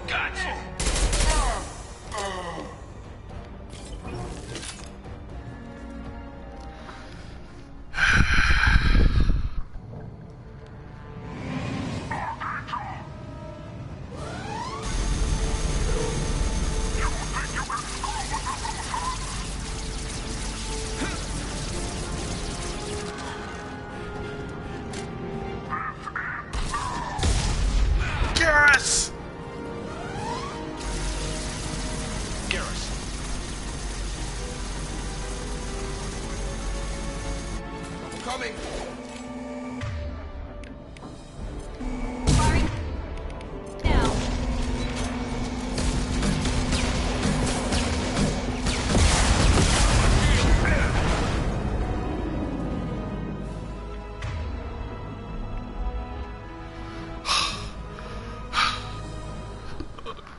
Gotcha. Garrus! Garrus. Coming!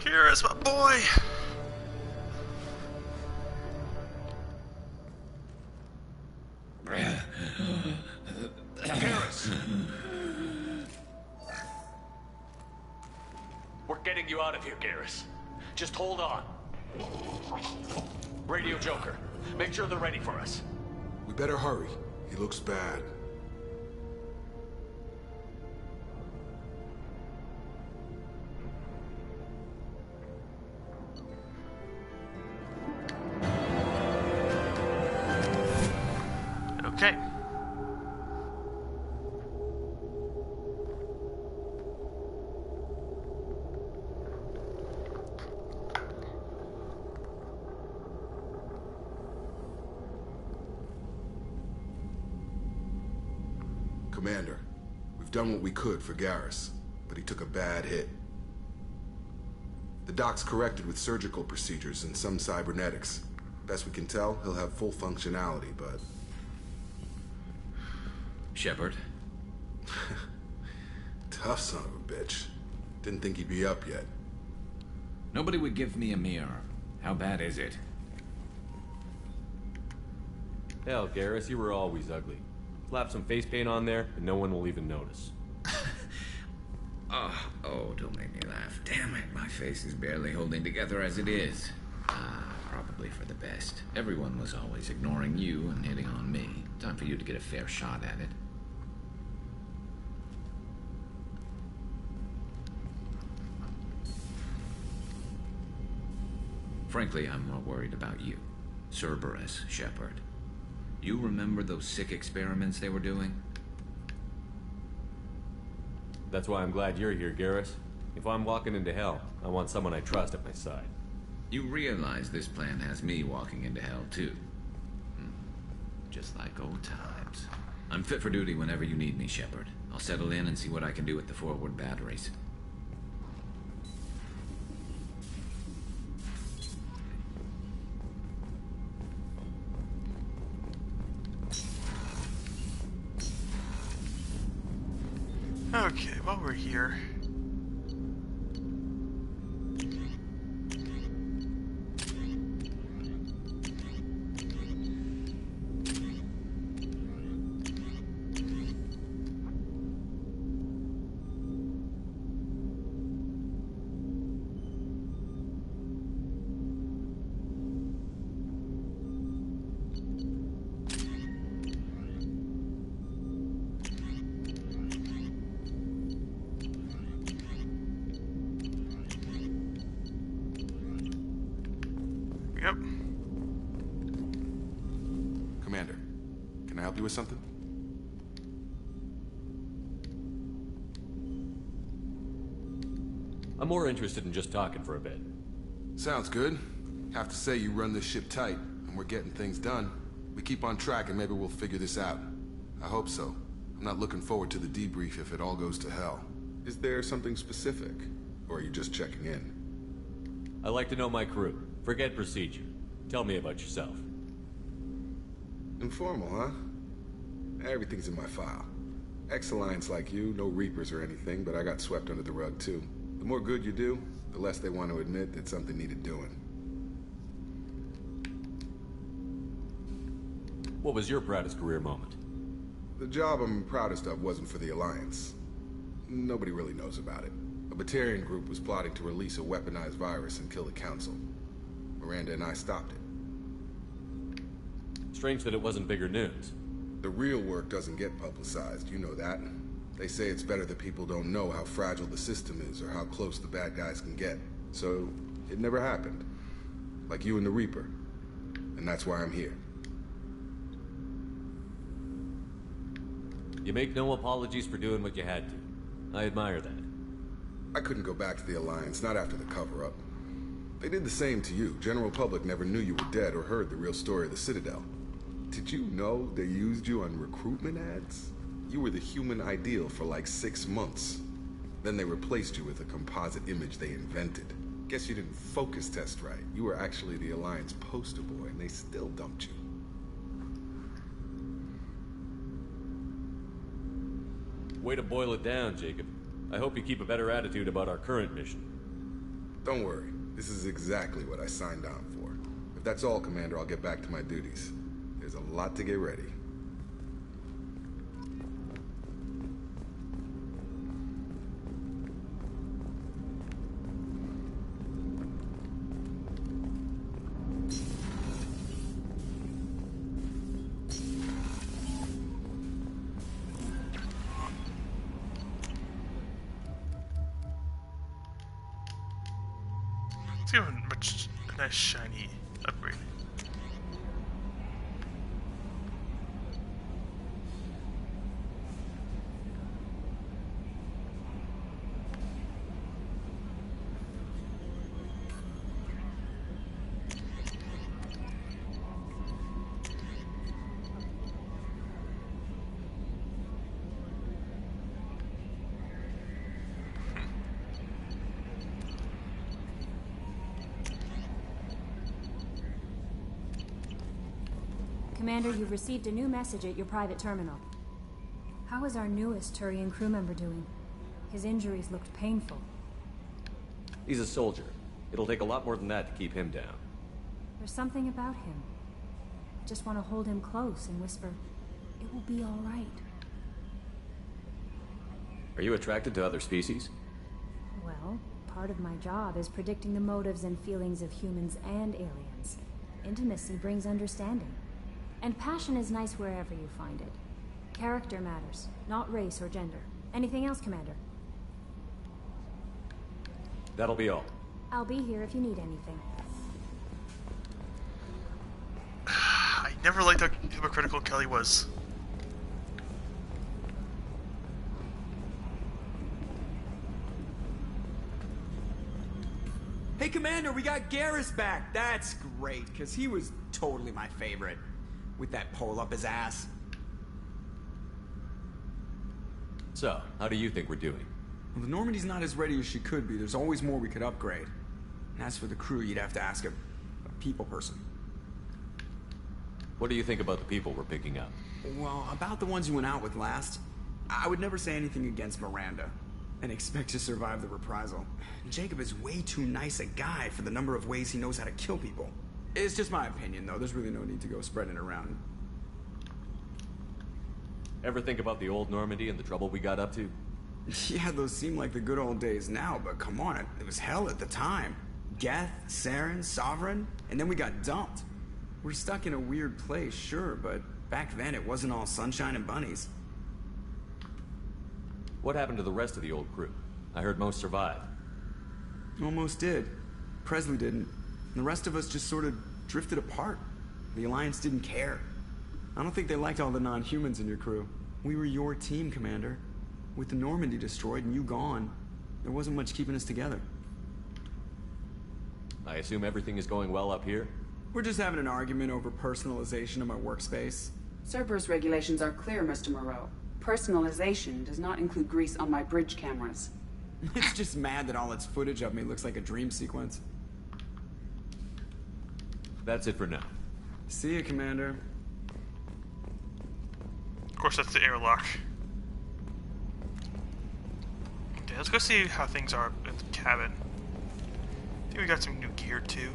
Garrus, my boy! Garrus! We're getting you out of here, Garrus. Just hold on. Radio Joker, make sure they're ready for us. We better hurry. He looks bad. Okay. Commander, we've done what we could for Garrus, but he took a bad hit. The doc's corrected with surgical procedures and some cybernetics. Best we can tell, he'll have full functionality, but... Shepard? Tough son of a bitch. Didn't think he'd be up yet. Nobody would give me a mirror. How bad is it? Hell, Garrus, you were always ugly. Slap some face paint on there, and no one will even notice. Oh, don't make me laugh. Damn it, my face is barely holding together as it is. Probably for the best. Everyone was always ignoring you and hitting on me. Time for you to get a fair shot at it. Frankly, I'm more worried about you. Cerberus, Shepard. You remember those sick experiments they were doing? That's why I'm glad you're here, Garrus. If I'm walking into hell, I want someone I trust at my side. You realize this plan has me walking into hell, too. Just like old times. I'm fit for duty whenever you need me, Shepard. I'll settle in and see what I can do with the forward batteries. Okay, while we're here... Yep. Commander, can I help you with something? I'm more interested in just talking for a bit. Sounds good. Have to say you run this ship tight, and we're getting things done. We keep on track and maybe we'll figure this out. I hope so. I'm not looking forward to the debrief if it all goes to hell. Is there something specific? Or are you just checking in? I like to know my crew. Forget procedure. Tell me about yourself. Informal, huh? Everything's in my file. Ex-Alliance like you, no Reapers or anything, but I got swept under the rug too. The more good you do, the less they want to admit that something needed doing. What was your proudest career moment? The job I'm proudest of wasn't for the Alliance. Nobody really knows about it. A Batarian group was plotting to release a weaponized virus and kill the Council. Miranda and I stopped it. Strange that it wasn't bigger news. The real work doesn't get publicized, you know that. They say it's better that people don't know how fragile the system is or how close the bad guys can get. So, it never happened. Like you and the Reaper. And that's why I'm here. You make no apologies for doing what you had to. I admire that. I couldn't go back to the Alliance, not after the cover-up. They did the same to you. General public never knew you were dead or heard the real story of the Citadel. Did you know they used you on recruitment ads? You were the human ideal for like 6 months. Then they replaced you with a composite image they invented. Guess you didn't focus test right. You were actually the Alliance poster boy, and they still dumped you. Way to boil it down, Jacob. I hope you keep a better attitude about our current mission. Don't worry. This is exactly what I signed on for. If that's all, Commander, I'll get back to my duties. There's a lot to get ready. Let's give him a nice shiny upgrade. Commander, you've received a new message at your private terminal. How is our newest Turian crew member doing? His injuries looked painful. He's a soldier. It'll take a lot more than that to keep him down. There's something about him. I just want to hold him close and whisper, "It will be all right." Are you attracted to other species? Well, part of my job is predicting the motives and feelings of humans and aliens. Intimacy brings understanding. And passion is nice wherever you find it. Character matters, not race or gender. Anything else, Commander? That'll be all. I'll be here if you need anything. I never liked how hypocritical Kelly was. Hey, Commander, we got Garrus back. That's great, because he was totally my favorite. With that pole up his ass. So, how do you think we're doing? Well, the Normandy's not as ready as she could be. There's always more we could upgrade. And as for the crew, you'd have to ask a people person. What do you think about the people we're picking up? Well, about the ones you went out with last, I would never say anything against Miranda and expect to survive the reprisal. Jacob is way too nice a guy for the number of ways he knows how to kill people. It's just my opinion, though. There's really no need to go spreading it around. Ever think about the old Normandy and the trouble we got up to? Yeah, those seem like the good old days now, but come on, it was hell at the time. Geth, Saren, Sovereign, and then we got dumped. We're stuck in a weird place, sure, but back then it wasn't all sunshine and bunnies. What happened to the rest of the old crew? I heard most survived. Almost did. Presley didn't. And the rest of us just sort of drifted apart. The Alliance didn't care. I don't think they liked all the non-humans in your crew. We were your team, Commander. With the Normandy destroyed and you gone, there wasn't much keeping us together. I assume everything is going well up here? We're just having an argument over personalization of my workspace. Cerberus regulations are clear, Mr. Moreau. Personalization does not include grease on my bridge cameras. It's just mad that all its footage of me looks like a dream sequence. That's it for now. See ya, Commander. Of course, that's the airlock. Okay, let's go see how things are at the cabin. I think we got some new gear, too.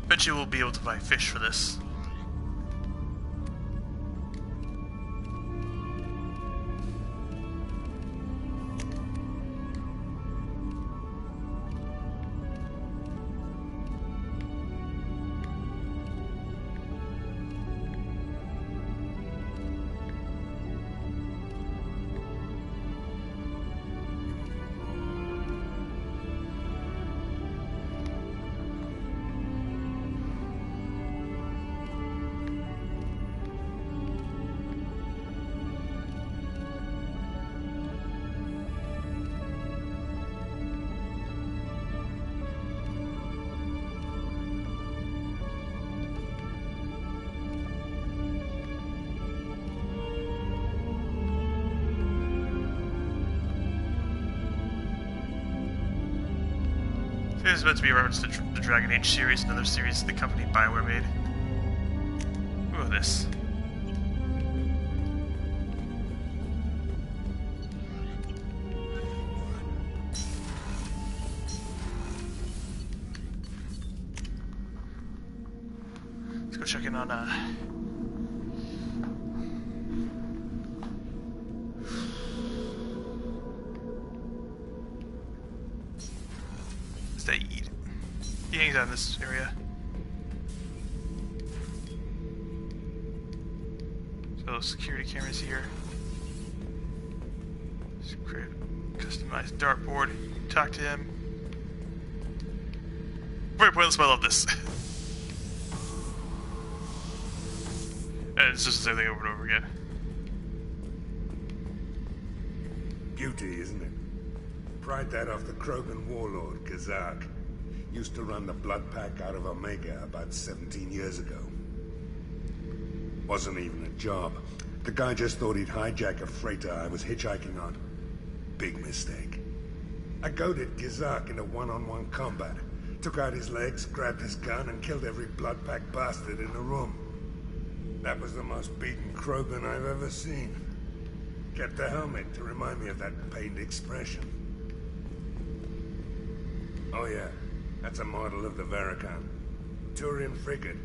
Bet you we'll be able to buy fish for this. It is meant to be a reference to the Dragon Age series, another series the company BioWare made. Ooh, this. Let's go check in on, Saeed. He hangs out in this area. So security cameras here. Let's create a customized dartboard. Talk to him. Very pointless, but I love this. And it's just the same thing over and over again. Beauty, isn't it? Pried that off the Krogan warlord, Kazak. Used to run the blood pack out of Omega about 17 years ago. Wasn't even a job. The guy just thought he'd hijack a freighter I was hitchhiking on. Big mistake. I goaded Kazak into one-on-one combat. Took out his legs, grabbed his gun, and killed every blood pack bastard in the room. That was the most beaten Krogan I've ever seen. Kept a helmet to remind me of that pained expression. Oh yeah, that's a model of the Veracon. Turian frigate.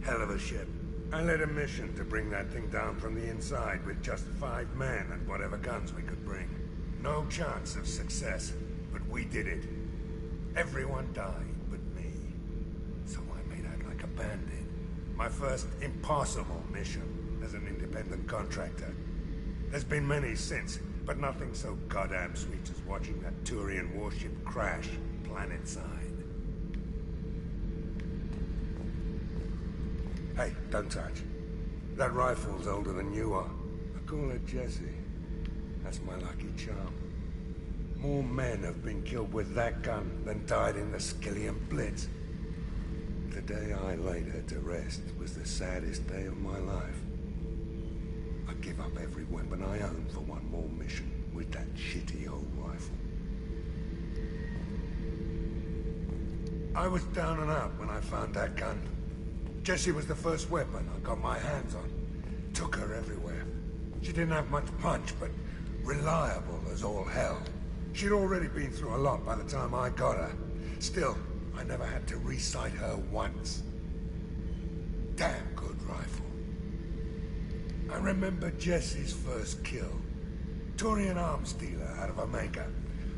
Hell of a ship. I led a mission to bring that thing down from the inside with just 5 men and whatever guns we could bring. No chance of success, but we did it. Everyone died but me. So I made out like a bandit. My first impossible mission as an independent contractor. There's been many since, but nothing so goddamn sweet as watching that Turian warship crash planet-side. Hey, don't touch. That rifle's older than you are. I call it Jesse. That's my lucky charm. More men have been killed with that gun than died in the Skillian Blitz. The day I laid her to rest was the saddest day of my life. I give up every weapon I own for one more mission with that shitty old rifle. I was down and out when I found that gun. Jessie was the first weapon I got my hands on. Took her everywhere. She didn't have much punch, but reliable as all hell. She'd already been through a lot by the time I got her. Still, I never had to re-sight her once. Damn good rifle. I remember Jessie's first kill. Turian arms dealer out of Omega.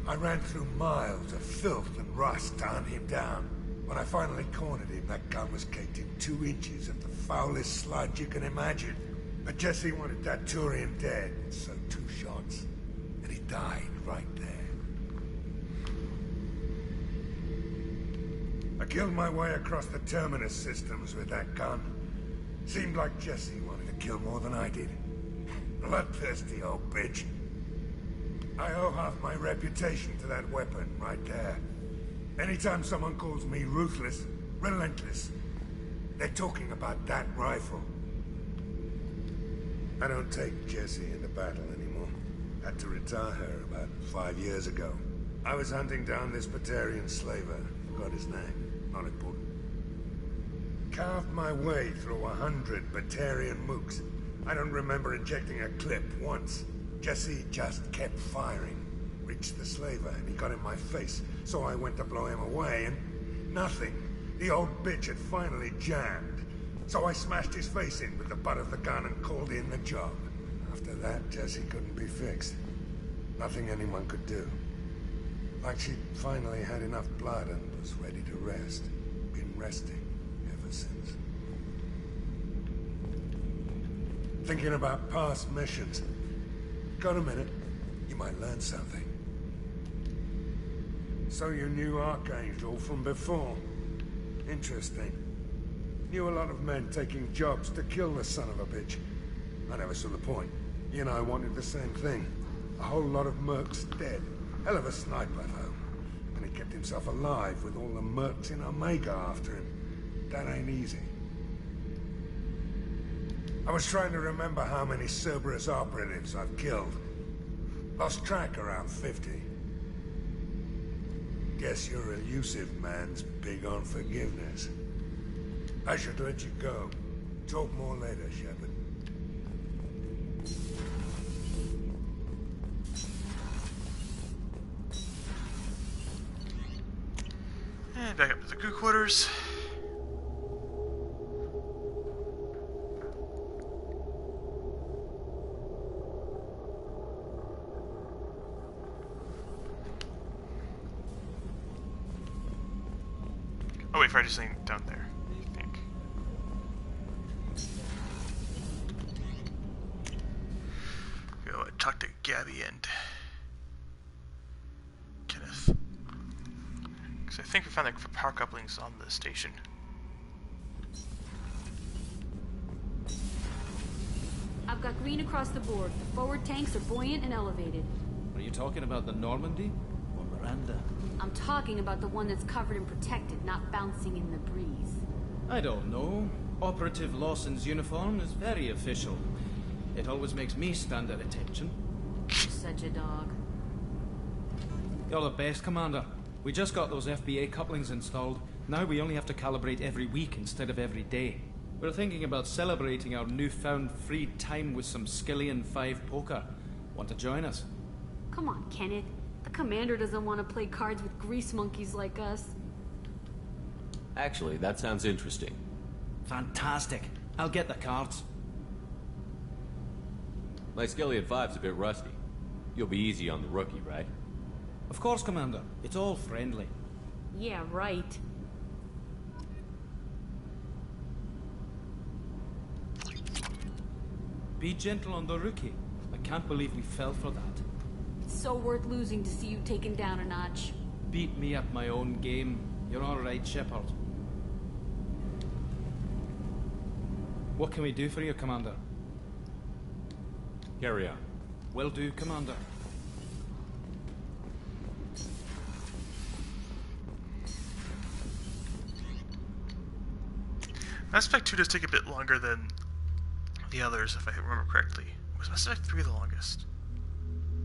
I ran through miles of filth and rust to hunt him down. When I finally cornered him, that gun was caked in 2 inches of the foulest sludge you can imagine. But Jessie wanted that Turian dead, so 2 shots. And he died right there. I killed my way across the Terminus systems with that gun. Seemed like Jessie wanted to kill more than I did. Bloodthirsty old bitch. I owe half my reputation to that weapon right there. Anytime someone calls me ruthless, relentless, they're talking about that rifle. I don't take Jessie into battle anymore. Had to retire her about 5 years ago. I was hunting down this Batarian slaver. Forgot his name. Not important. Carved my way through 100 Batarian mooks. I don't remember injecting a clip once. Jessie just kept firing. Reached the slaver and he got in my face, so I went to blow him away and nothing. The old bitch had finally jammed. So I smashed his face in with the butt of the gun and called in the job. After that, Jessie couldn't be fixed. Nothing anyone could do. Like she'd finally had enough blood and was ready to rest. Been resting ever since. Thinking about past missions. Got a minute? You might learn something. So you knew Archangel from before. Interesting. Knew a lot of men taking jobs to kill the son of a bitch. I never saw the point. You and I wanted the same thing. A whole lot of mercs dead. Hell of a sniper, though. And he kept himself alive with all the mercs in Omega after him. That ain't easy. I was trying to remember how many Cerberus operatives I've killed. Lost track around 50. Guess your elusive man's big on forgiveness. I should let you go. Talk more later, Shepard. And back up to the crew quarters. Oh wait, Freddy's laying down there, I think. Go and talk to Gabby and Kenneth. Because I think we found the power couplings on the station. I've got green across the board. The forward tanks are buoyant and elevated. Are you talking about the Normandy? Or Miranda? I'm talking about the one that's covered and protected, not bouncing in the breeze. I don't know. Operative Lawson's uniform is very official. It always makes me stand at attention. You're such a dog. You're the best, Commander. We just got those FBA couplings installed. Now we only have to calibrate every week instead of every day. We're thinking about celebrating our newfound free time with some Skillian 5 poker. Want to join us? Come on, Kenneth. The commander doesn't want to play cards with grease monkeys like us. Actually, that sounds interesting. Fantastic. I'll get the cards. My Skillian 5's a bit rusty. You'll be easy on the rookie, right? Of course, Commander. It's all friendly. Yeah, right. Be gentle on the rookie. I can't believe we fell for that. It's so worth losing to see you taken down a notch. Beat me at my own game. You're all right, Shepard. What can we do for you, Commander? Carry on. Will do, Commander. Mass Effect 2 does take a bit longer than the others, if I remember correctly. Was Mass Effect 3 the longest?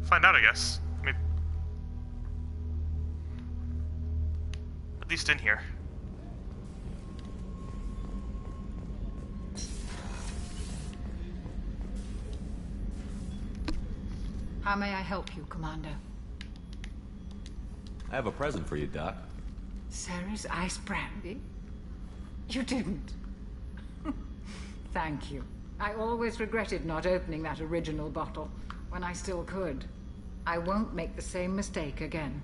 Find out, I guess. Maybe. At least in here. How may I help you, Commander? I have a present for you, Doc. Sarah's ice brandy? You didn't. Thank you. I always regretted not opening that original bottle when I still could. I won't make the same mistake again.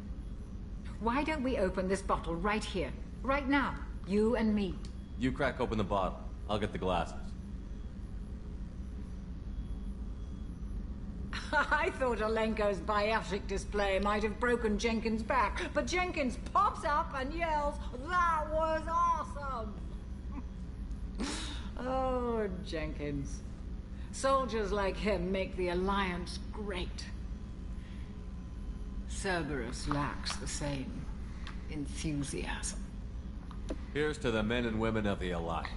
Why don't we open this bottle right here, right now, you and me? You crack open the bottle. I'll get the glasses. I thought Alenko's biotic display might have broken Jenkins' back, but Jenkins pops up and yells, "That was awesome!" Oh, Jenkins. Soldiers like him make the Alliance great. Cerberus lacks the same enthusiasm. Here's to the men and women of the Alliance.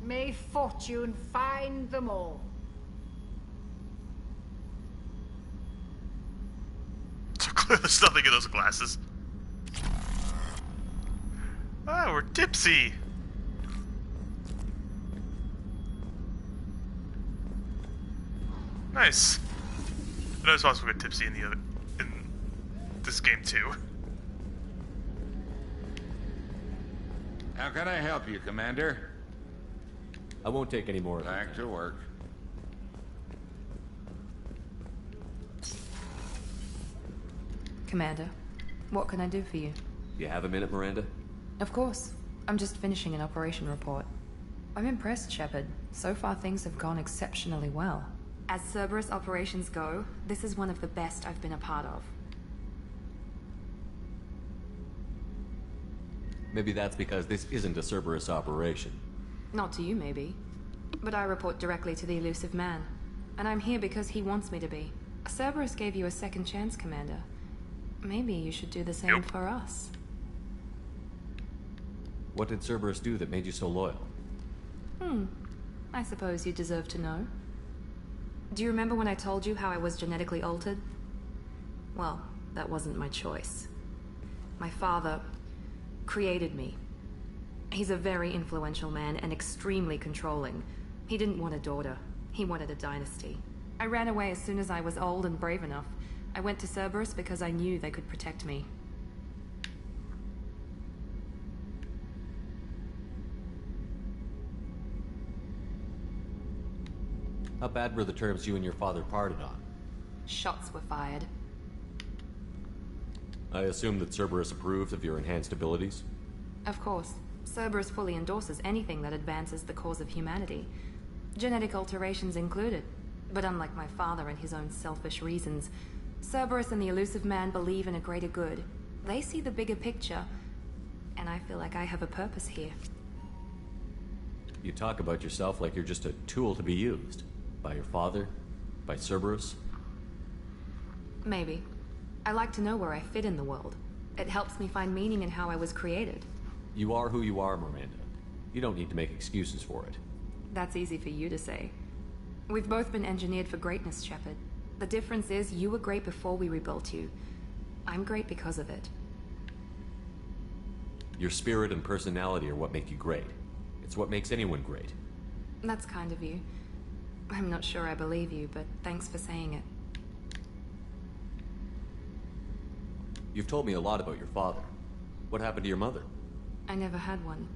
May fortune find them all. So clear there's nothing in those glasses. Ah, we're tipsy. Nice. I know it's possible to get tipsy in this game too. How can I help you, Commander? I won't take any more. Back to work. Commander, what can I do for you? You have a minute, Miranda? Of course. I'm just finishing an operation report. I'm impressed, Shepard. So far things have gone exceptionally well. As Cerberus operations go, this is one of the best I've been a part of. Maybe that's because this isn't a Cerberus operation. Not to you, maybe. But I report directly to the elusive man. And I'm here because he wants me to be. Cerberus gave you a second chance, Commander. Maybe you should do the same for us. What did Cerberus do that made you so loyal? I suppose you deserve to know. Do you remember when I told you how I was genetically altered? Well, that wasn't my choice. my father, created me. He's a very influential man and extremely controlling. He didn't want a daughter. He wanted a dynasty. I ran away as soon as I was old and brave enough. I went to Cerberus because I knew they could protect me. How bad were the terms you and your father parted on? Shots were fired. I assume that Cerberus approved of your enhanced abilities? Of course. Cerberus fully endorses anything that advances the cause of humanity. Genetic alterations included. But unlike my father and his own selfish reasons, Cerberus and the Elusive Man believe in a greater good. They see the bigger picture, and I feel like I have a purpose here. You talk about yourself like you're just a tool to be used. By your father? By Cerberus? Maybe. I like to know where I fit in the world. It helps me find meaning in how I was created. You are who you are, Miranda. You don't need to make excuses for it. That's easy for you to say. We've both been engineered for greatness, Shepard. The difference is you were great before we rebuilt you. I'm great because of it. Your spirit and personality are what make you great. It's what makes anyone great. That's kind of you. I'm not sure I believe you, but thanks for saying it. You've told me a lot about your father. What happened to your mother? I never had one.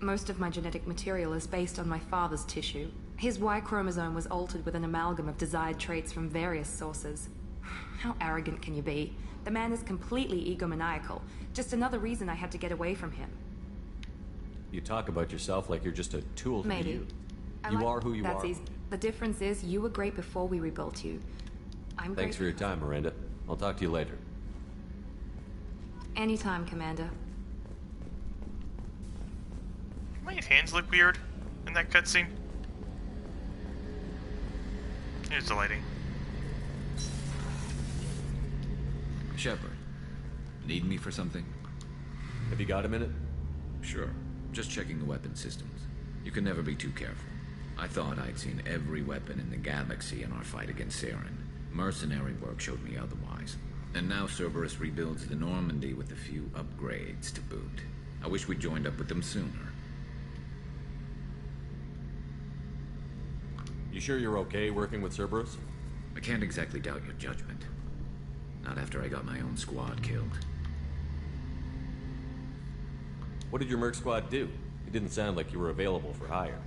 Most of my genetic material is based on my father's tissue. His Y chromosome was altered with an amalgam of desired traits from various sources. How arrogant can you be? The man is completely egomaniacal. Just another reason I had to get away from him. You talk about yourself like you're just a tool to be Maybe. used. You are who you are. That's easy. The difference is you were great before we rebuilt you. Thanks for your time, Miranda. I'll talk to you later. Anytime, Commander. My hands look weird in that cutscene. Here's the lighting. Shepard, need me for something? Have you got a minute? Sure. Just checking the weapon systems. You can never be too careful. I thought I'd seen every weapon in the galaxy in our fight against Saren. Mercenary work showed me otherwise. And now Cerberus rebuilds the Normandy with a few upgrades to boot. I wish we'd joined up with them sooner. You sure you're okay working with Cerberus? I can't exactly doubt your judgment. Not after I got my own squad killed. What did your merc squad do? It didn't sound like you were available for hire.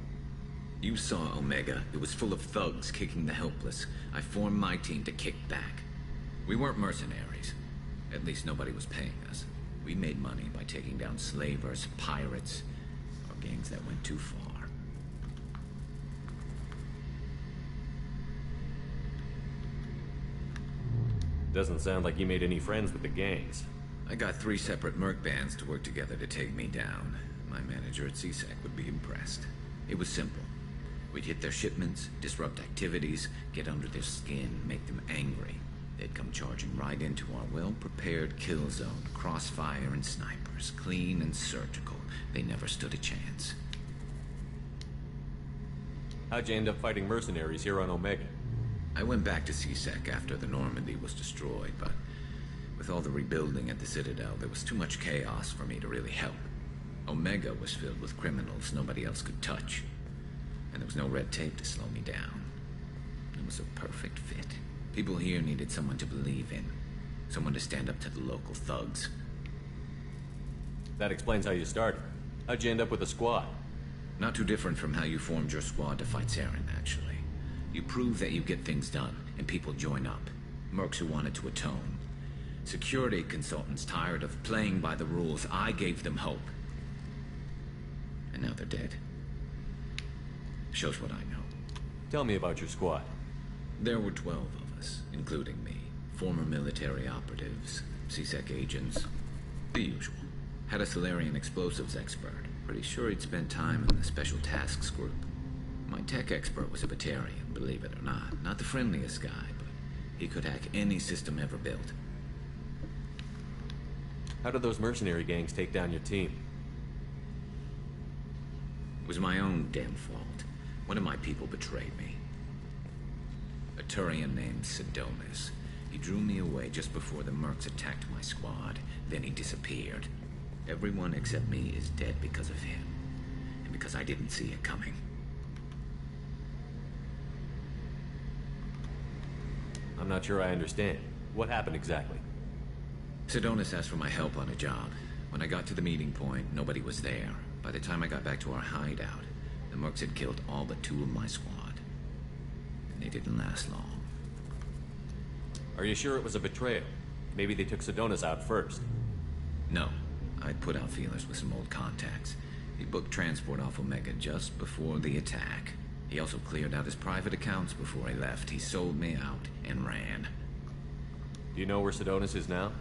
You saw Omega. It was full of thugs kicking the helpless. I formed my team to kick back. We weren't mercenaries. At least nobody was paying us. We made money by taking down slavers, pirates, or gangs that went too far. Doesn't sound like you made any friends with the gangs. I got 3 separate merc bands to work together to take me down. My manager at CSEC would be impressed. It was simple. We'd hit their shipments, disrupt activities, get under their skin, make them angry. They'd come charging right into our well-prepared kill zone, crossfire and snipers, clean and surgical. They never stood a chance. How'd you end up fighting mercenaries here on Omega? I went back to CSEC after the Normandy was destroyed, but with all the rebuilding at the Citadel, there was too much chaos for me to really help. Omega was filled with criminals nobody else could touch, and there was no red tape to slow me down. It was a perfect fit. People here needed someone to believe in, someone to stand up to the local thugs. That explains how you started. How'd you end up with a squad? Not too different from how you formed your squad to fight Saren, actually. You prove that you get things done, and people join up. Mercs who wanted to atone. Security consultants tired of playing by the rules. I gave them hope. And now they're dead. Shows what I know. Tell me about your squad. There were 12 of us, including me. Former military operatives, CSEC agents, the usual. Had a Solarian explosives expert. Pretty sure he'd spent time in the Special Tasks Group. My tech expert was a Batarian, believe it or not. Not the friendliest guy, but he could hack any system ever built. How did those mercenary gangs take down your team? It was my own damn fault. One of my people betrayed me. A Turian named Sidonis. He drew me away just before the mercs attacked my squad. Then he disappeared. Everyone except me is dead because of him. And because I didn't see it coming. I'm not sure I understand. What happened exactly? Sedonis asked for my help on a job. When I got to the meeting point, nobody was there. By the time I got back to our hideout, the mercs had killed all but 2 of my squad. And they didn't last long. Are you sure it was a betrayal? Maybe they took Sedonis out first. No. I put out feelers with some old contacts. He booked transport off Omega just before the attack. He also cleared out his private accounts before he left. He sold me out and ran. Do you know where Sedonis is now?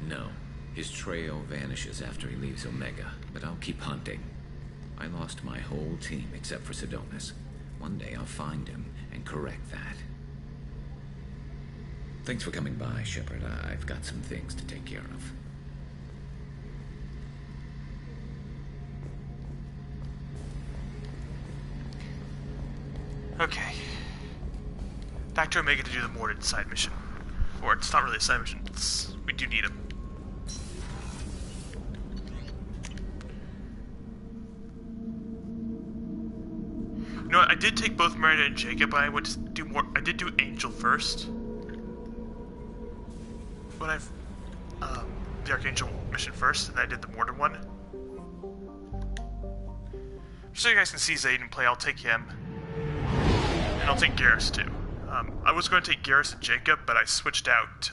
No. His trail vanishes after he leaves Omega, but I'll keep hunting. I lost my whole team except for Sedonis. One day I'll find him and correct that. Thanks for coming by, Shepard. I've got some things to take care of. Okay. Back to Omega to do the Mordred side mission. Or it's not really a side mission, we do need him. You know what, I did take both Miranda and Jacob, but I did do Angel first. But I've, the Archangel mission first, and I did the Mordred one. So you guys can see Zayden play, I'll take him. And I'll take Garrus too. I was going to take Garrus and Jacob, but I switched out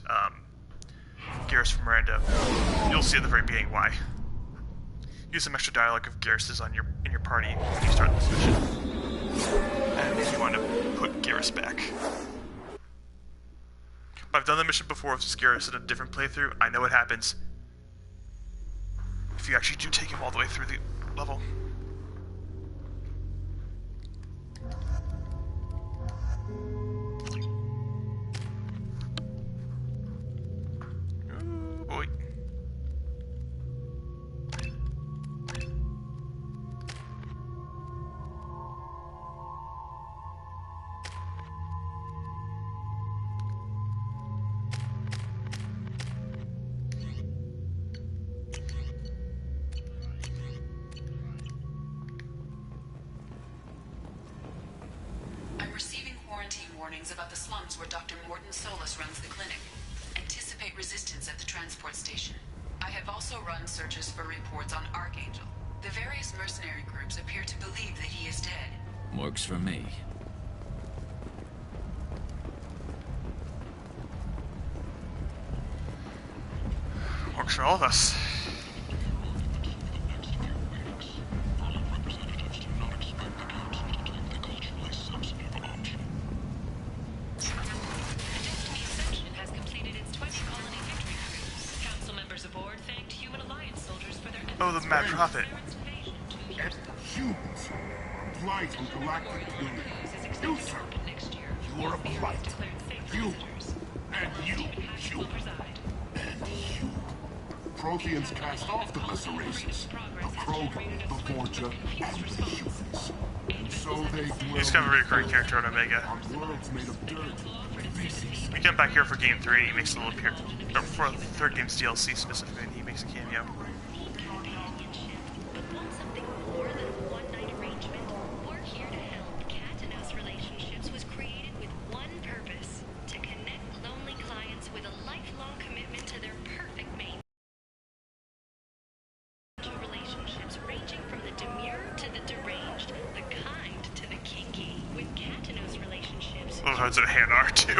Garrus for Miranda. You'll see at the very beginning why. Use some extra dialogue of Garrus's in your party when you start this mission. And if you want to put Garrus back. But I've done the mission before with Garrus in a different playthrough. I know what happens if you actually do take him all the way through the level. About the slums where Dr. Morton Solus runs the clinic. Anticipate resistance at the transport station. I have also run searches for reports on Archangel. The various mercenary groups appear to believe that he is dead. Works for me. Works for all of us. Oh, the Mad Prophet. Humans. Blight on galactic doom. You, sir. You are a blight. You. And you. You. And you. Protheans cast off the lesser races. The Krogan, the Vorja, and the humans. And so they dwell. He's kind of a recurring character on Omega. On worlds made of dirt. We come back here for Game 3, he makes a little appearance. Or for the third game's DLC specifically, he makes a cameo. Those hearts of hand are too.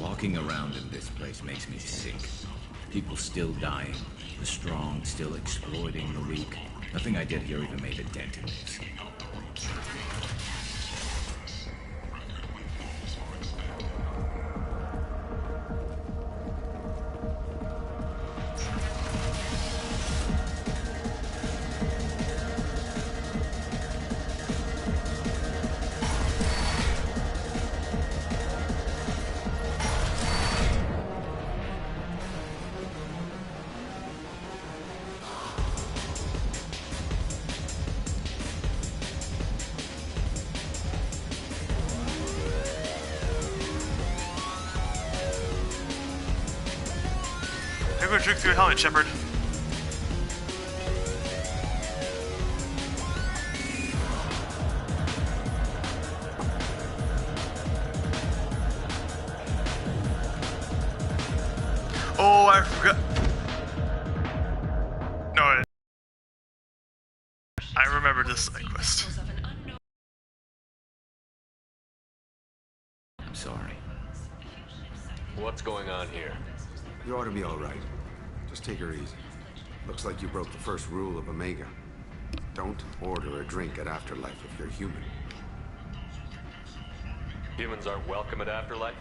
Walking around in this place makes me sick. People still dying, the strong still exploiting the weak. Nothing I did here even made a dent in this. You're going to drink through a helmet, Shepard. Oh, I forgot. No, I remember this side quest. I'm sorry. What's going on here? You ought to be all right. Just take her easy. Looks like you broke the first rule of Omega. Don't order a drink at Afterlife if you're human. Humans aren't welcome at Afterlife?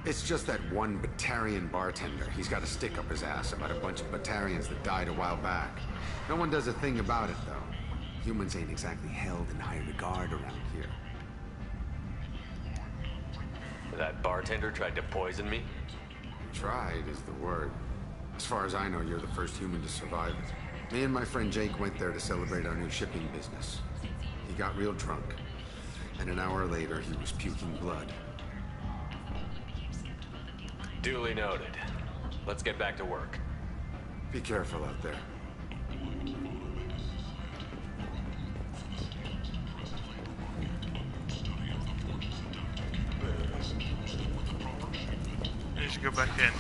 It's just that one Batarian bartender. He's got a stick up his ass about a bunch of Batarians that died a while back. No one does a thing about it, though. Humans ain't exactly held in high regard around here. That bartender tried to poison me? Tried is the word. As far as I know, you're the first human to survive it. Me and my friend Jake went there to celebrate our new shipping business. He got real drunk, and an hour later he was puking blood. Duly noted. Let's get back to work. Be careful out there. I should go back in.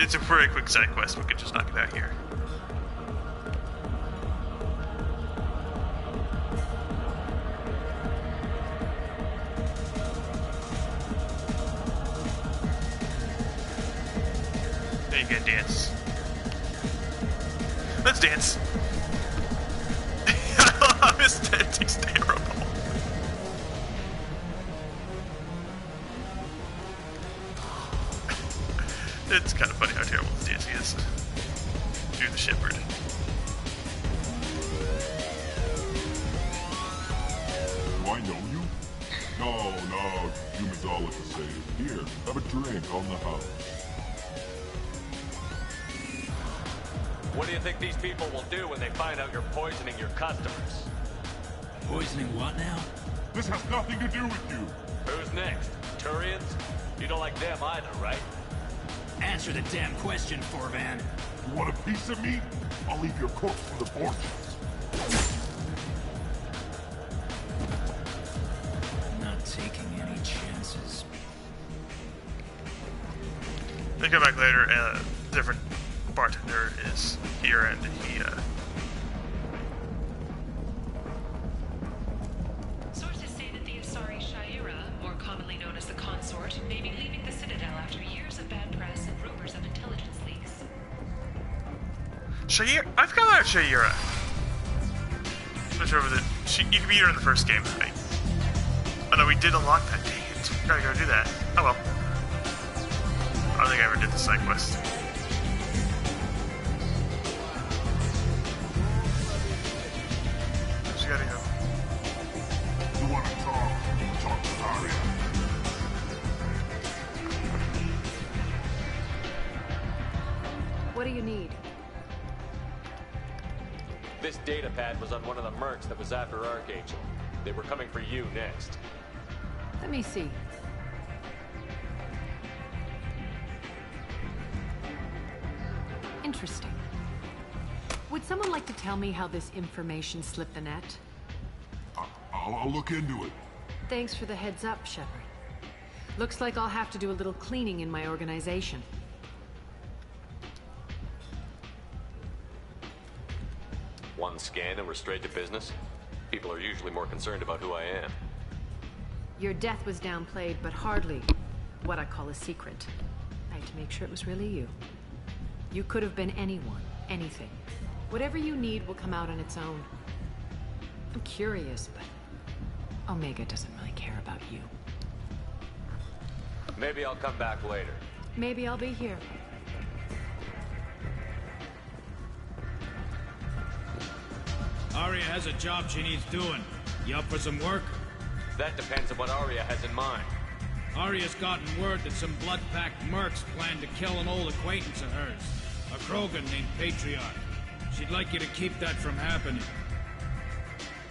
It's a very quick side quest. We could just knock it out here. There you go, dance. Let's dance. This dancing's terrible. It's kind of funny how terrible this dancing is. Do the Shepard. Do I know you? No, humans all look the same. Here, have a drink on the house. What do you think these people will do when they find out you're poisoning your customers? Poisoning what now? This has nothing to do with you. Who's next? Turians? You don't like them either, right? Answer the damn question, Forvan. You want a piece of me? I'll leave your corpse for the fortress. Not taking any chances. They come back later, and a different bartender is here, and he, Sources say that the Asari Shaira, more commonly known as the Consort, may be leaving the Citadel after years of bad press and rumors of intelligence leaks. Shaira? I forgot about Shaira. Switch over the... you can beat her in the first game. Oh no, we did unlock that. Dang it. Gotta go do that. Oh well. I don't think I ever did the side quest. Just gotta go. You want to talk? Talk to Arya. What do you need? This data pad was on one of the mercs that was after Archangel. They were coming for you next. Let me see. Interesting. Would someone like to tell me how this information slipped the net? I'll look into it. Thanks for the heads up, Shepard. Looks like I'll have to do a little cleaning in my organization. One scan and we're straight to business? People are usually more concerned about who I am. Your death was downplayed, but hardly what I call a secret. I had to make sure it was really you. You could have been anyone, anything. Whatever you need will come out on its own. I'm curious, but Omega doesn't really care about you. Maybe I'll come back later. Maybe I'll be here. Arya has a job she needs doing. You up for some work? That depends on what Arya has in mind. Arya's gotten word that some blood-packed mercs plan to kill an old acquaintance of hers, a Krogan named Patriarch. She'd like you to keep that from happening.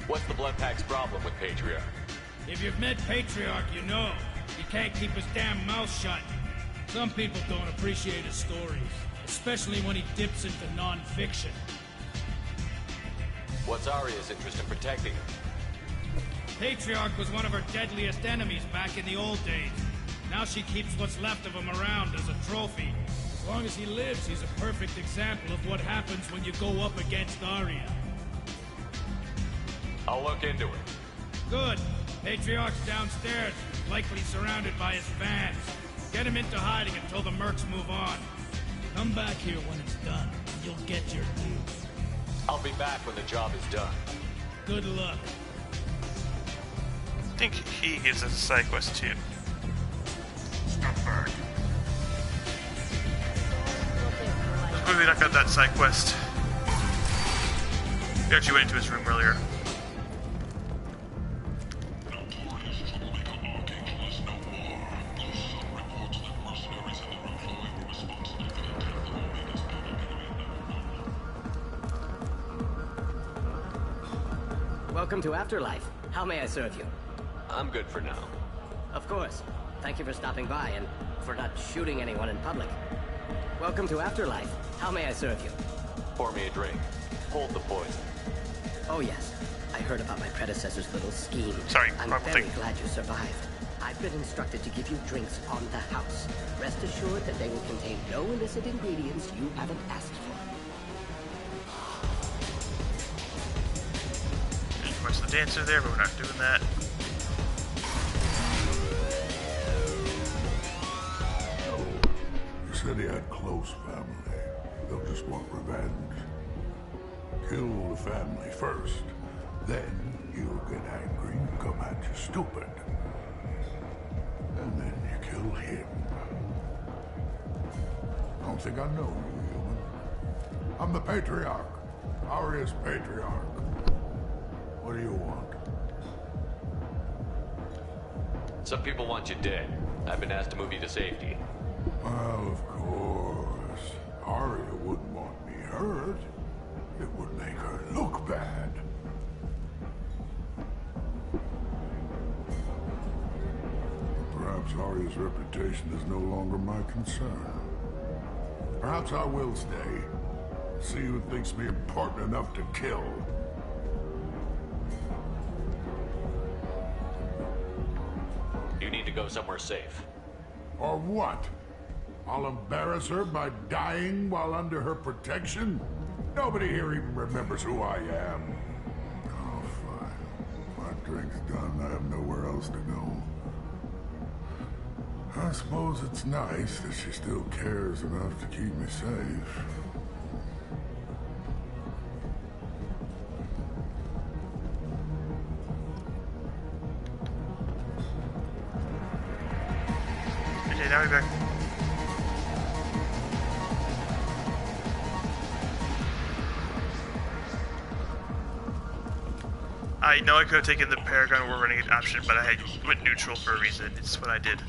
What's the Blood Pack's problem with Patriarch? If you've met Patriarch, you know. He can't keep his damn mouth shut. Some people don't appreciate his stories, especially when he dips into non-fiction. What's Arya's interest in protecting him? Patriarch was one of her deadliest enemies back in the old days. Now she keeps what's left of him around as a trophy. As long as he lives, he's a perfect example of what happens when you go up against Arya. I'll look into it. Good. Patriarch's downstairs, likely surrounded by his fans. Get him into hiding until the mercs move on. Come back here when it's done, and you'll get your due. I'll be back when the job is done. Good luck. I think he gives us a side quest too. Step back. Let's quickly knock out that side quest. We actually went into his room earlier. Welcome to Afterlife. How may I serve you? I'm good for now. Of course. Thank you for stopping by and for not shooting anyone in public. Welcome to Afterlife. How may I serve you? Pour me a drink. Hold the poison. Oh yes. I heard about my predecessor's little scheme. Sorry, I'm very glad you survived. I've been instructed to give you drinks on the house. Rest assured that they will contain no illicit ingredients you haven't asked for. There's the dancer there, but we're not doing that. You said he had close family. They'll just want revenge. Kill the family first. Then you'll get angry and come at you stupid. And then you kill him. I don't think I know you, human. I'm the Patriarch. Arya's Patriarch. What do you want? Some people want you dead. I've been asked to move you to safety. Well, of course. Arya wouldn't want me hurt. It would make her look bad. Perhaps Arya's reputation is no longer my concern. Perhaps I will stay. See who thinks me important enough to kill. You need to go somewhere safe. Or what? I'll embarrass her by dying while under her protection? Nobody here even remembers who I am. Oh, fine. My drink's done. I have nowhere else to go. I suppose it's nice that she still cares enough to keep me safe. Okay, now we're back. I know I could have taken the Paragon War Renegade option, but I went neutral for a reason. It's what I did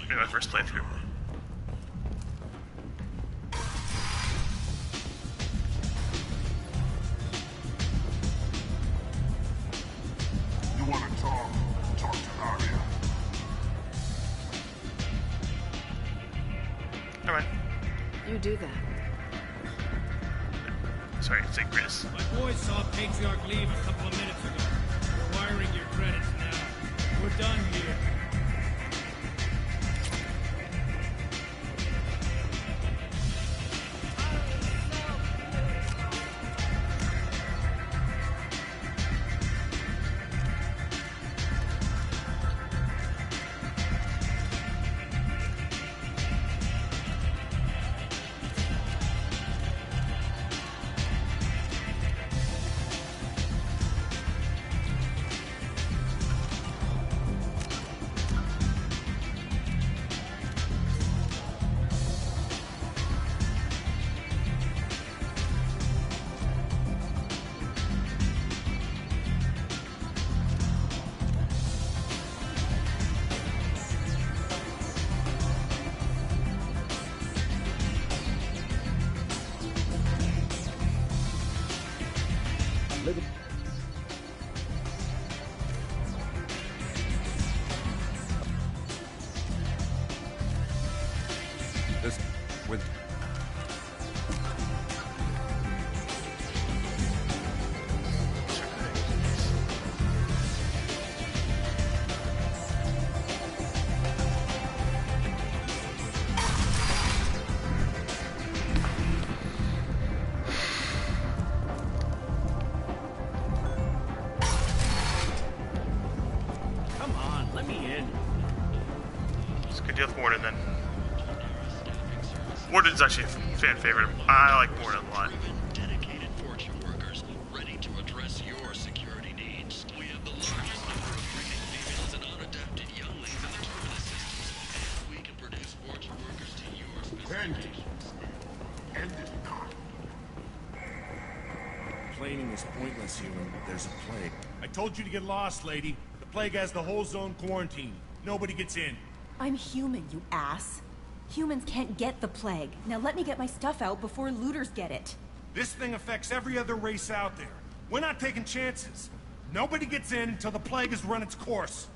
in my first playthrough. You want to talk? Talk to Arya. Never mind. You do that. Sorry, it's like Chris. My boys saw Patriarch leave a couple of minutes ago. We're wiring your credits now. We're done here. can deal with Morden then. Morden's actually a fan favorite. I like Morden a lot. Dedicated Fortune workers ready to address your security needs. We have the largest number of breeding females and unadapted younglings in the terminus systems, and we can produce Fortune workers to your specifications. End it not. Complaining is pointless, human. There's a plague. I told you to get lost, lady. The plague has the whole zone quarantined. Nobody gets in. I'm human, you ass. Humans can't get the plague. Now let me get my stuff out before looters get it. This thing affects every other race out there. We're not taking chances. Nobody gets in until the plague has run its course.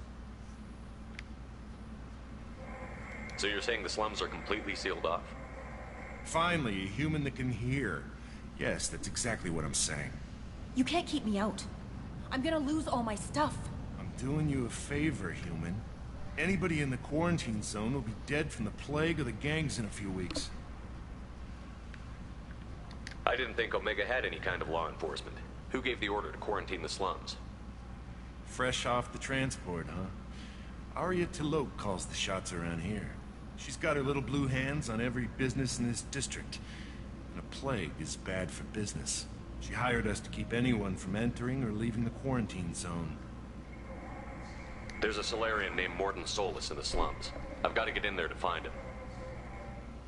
So you're saying the slums are completely sealed off? Finally, a human that can hear. Yes, that's exactly what I'm saying. You can't keep me out. I'm gonna lose all my stuff. I'm doing you a favor, human. Anybody in the quarantine zone will be dead from the plague or the gangs in a few weeks. I didn't think Omega had any kind of law enforcement. Who gave the order to quarantine the slums? Fresh off the transport, huh? Arya Tilok calls the shots around here. She's got her little blue hands on every business in this district. And a plague is bad for business. She hired us to keep anyone from entering or leaving the quarantine zone. There's a Solarian named Morden Solus in the slums. I've got to get in there to find him.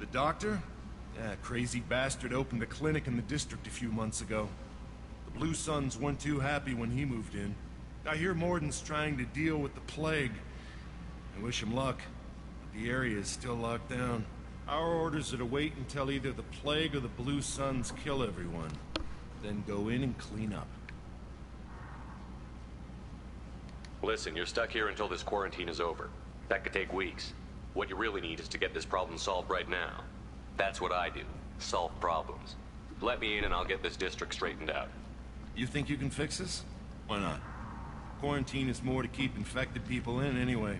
The doctor? Yeah, crazy bastard opened a clinic in the district a few months ago. The Blue Suns weren't too happy when he moved in. I hear Morden's trying to deal with the plague. I wish him luck, but the area is still locked down. Our orders are to wait until either the plague or the Blue Suns kill everyone. Then go in and clean up. Listen, you're stuck here until this quarantine is over. That could take weeks. What you really need is to get this problem solved right now. That's what I do. Solve problems. Let me in and I'll get this district straightened out. You think you can fix this? Why not? Quarantine is more to keep infected people in anyway.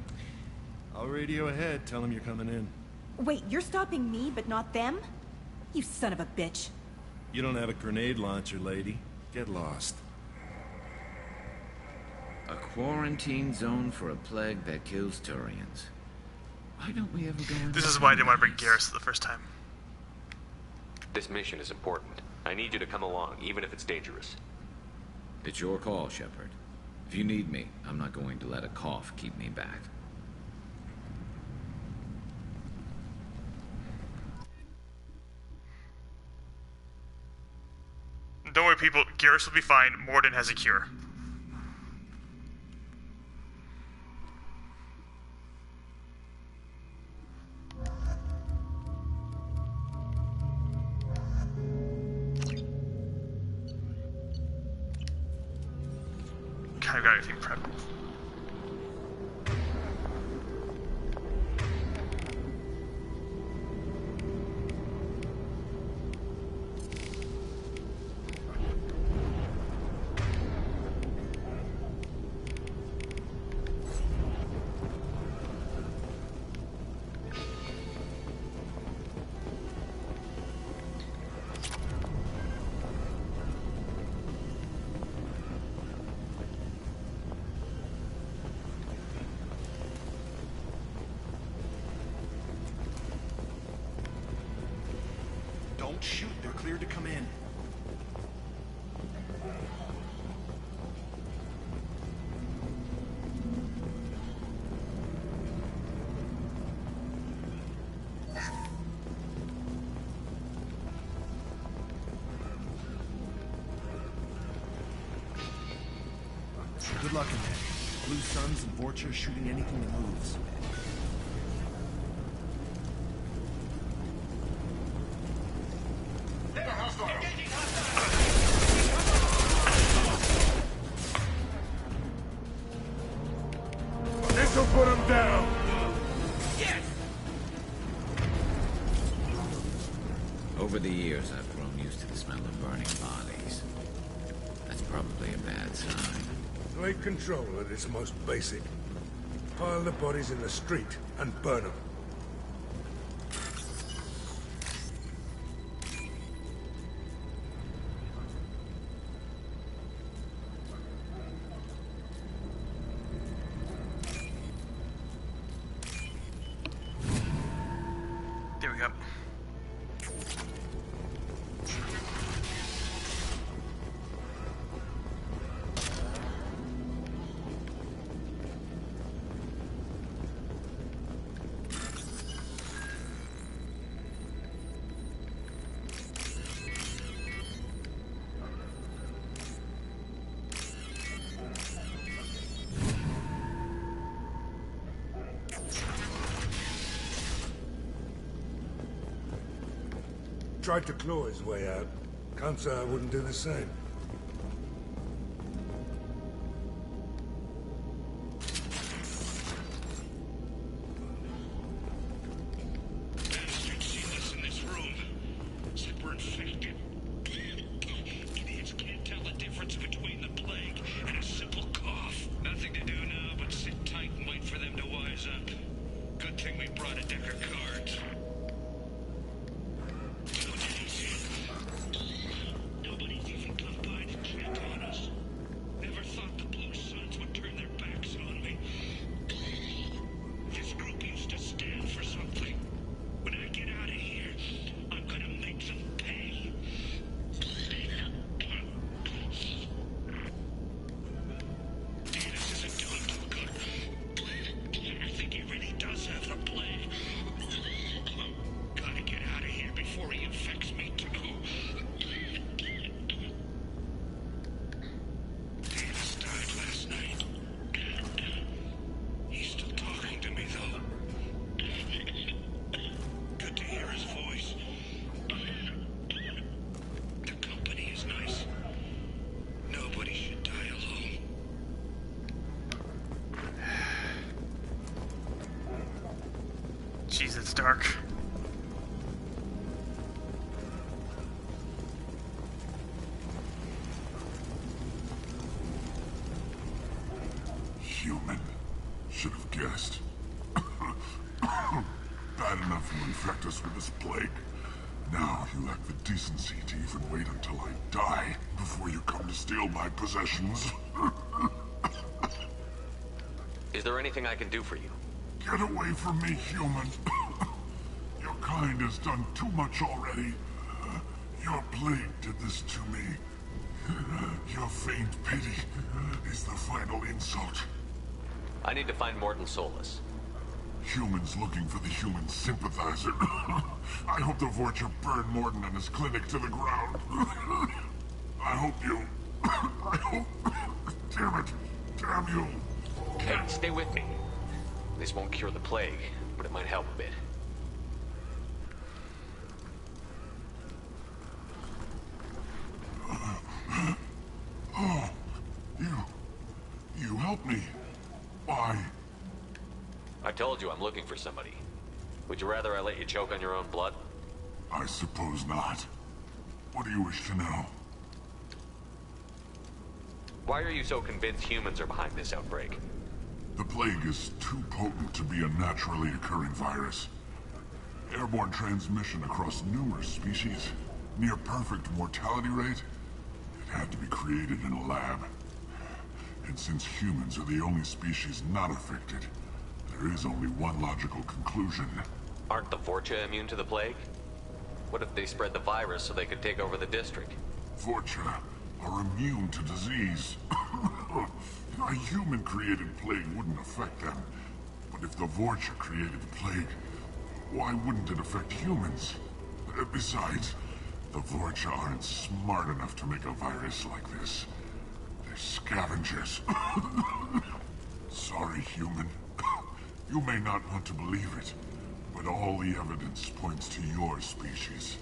I'll radio ahead, tell them you're coming in. Wait, you're stopping me, but not them? You son of a bitch. You don't have a grenade launcher, lady. Get lost. A quarantine zone for a plague that kills Turians. Why don't we ever go into This is why I didn't want to bring Garrus the first time. This mission is important. I need you to come along, even if it's dangerous. It's your call, Shepard. If you need me, I'm not going to let a cough keep me back. Don't worry, people. Garrus will be fine. Morden has a cure. Kind of got everything prepped. Don't shoot, they're cleared to come in. Good luck in there. Blue Suns and Vorcha shooting anything that moves. This'll put him down. Yes! Over the years, I've grown used to the smell of burning bodies. That's probably a bad sign. Take control at its most basic. Pile the bodies in the street and burn them. coming up. Tried to claw his way out. Can't say I wouldn't do the same. Bastards seen us in this room. Said we're infected. Idiots can't tell the difference between the plague and a simple cough. Nothing to do now but sit tight and wait for them to wise up. Good thing we brought a deck of cards. Nobody's even come by to check on us. Never thought the Blue Suns would turn their backs on me. This group used to stand for something. When I get out of here, I'm gonna make them pay. Dennis isn't doing too good. I think he really does have the plague. Gotta get out of here before he infects me too. Dennis died last night. He's still talking to me though. Good to hear his voice. The company is nice. Nobody should die alone. Jeez, it's dark. Human. Should have guessed. Bad enough you infect us with this plague. Now you lack the decency to even wait until I die before you come to steal my possessions. Is there anything I can do for you? Get away from me, human. Your kind has done too much already. Your plague did this to me. Your faint pity is the final insult. I need to find Morton Solus. Humans looking for the human sympathizer. I hope the Vorcha burn Morton and his clinic to the ground. I hope you... I hope... Damn it. Damn you. Hey, stay with me. This won't cure the plague, but it might help a bit. Oh, you helped me. Why? I told you I'm looking for somebody. Would you rather I let you choke on your own blood? I suppose not. What do you wish to know? Why are you so convinced humans are behind this outbreak? The plague is too potent to be a naturally occurring virus. Airborne transmission across numerous species, near perfect mortality rate. It had to be created in a lab. And since humans are the only species not affected, there is only one logical conclusion. Aren't the Vorcha immune to the plague? What if they spread the virus so they could take over the district? Vorcha are immune to disease. A human-created plague wouldn't affect them. But if the Vorcha created the plague, why wouldn't it affect humans? Besides, the Vorcha aren't smart enough to make a virus like this. They're scavengers. Sorry, human. You may not want to believe it, but all the evidence points to your species.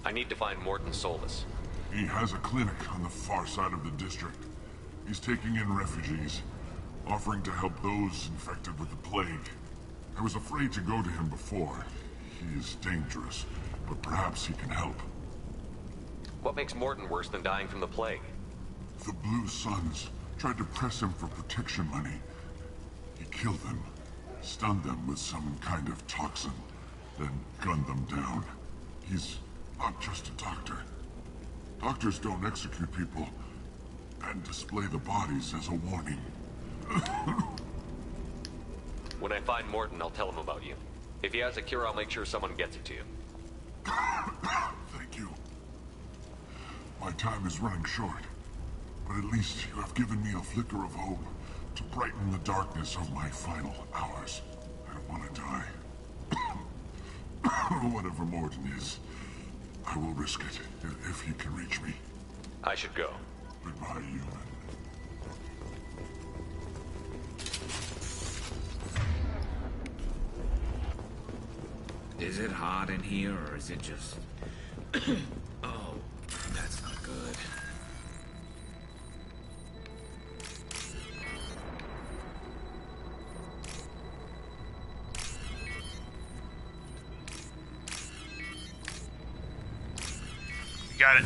I need to find Morton Solus. He has a clinic on the far side of the district. He's taking in refugees, offering to help those infected with the plague. I was afraid to go to him before. He is dangerous, but perhaps he can help. What makes Morton worse than dying from the plague? The Blue Suns tried to press him for protection money. He killed them, stunned them with some kind of toxin, then gunned them down. He's not just a doctor. Doctors don't execute people and display the bodies as a warning. When I find Morton, I'll tell him about you. If he has a cure, I'll make sure someone gets it to you. Thank you. My time is running short, but at least you have given me a flicker of hope to brighten the darkness of my final hours. I don't want to die. Whatever Morden is, I will risk it if he can reach me. I should go. Goodbye, human. Is it hot in here, or is it just... Oh, that's not good. You got it.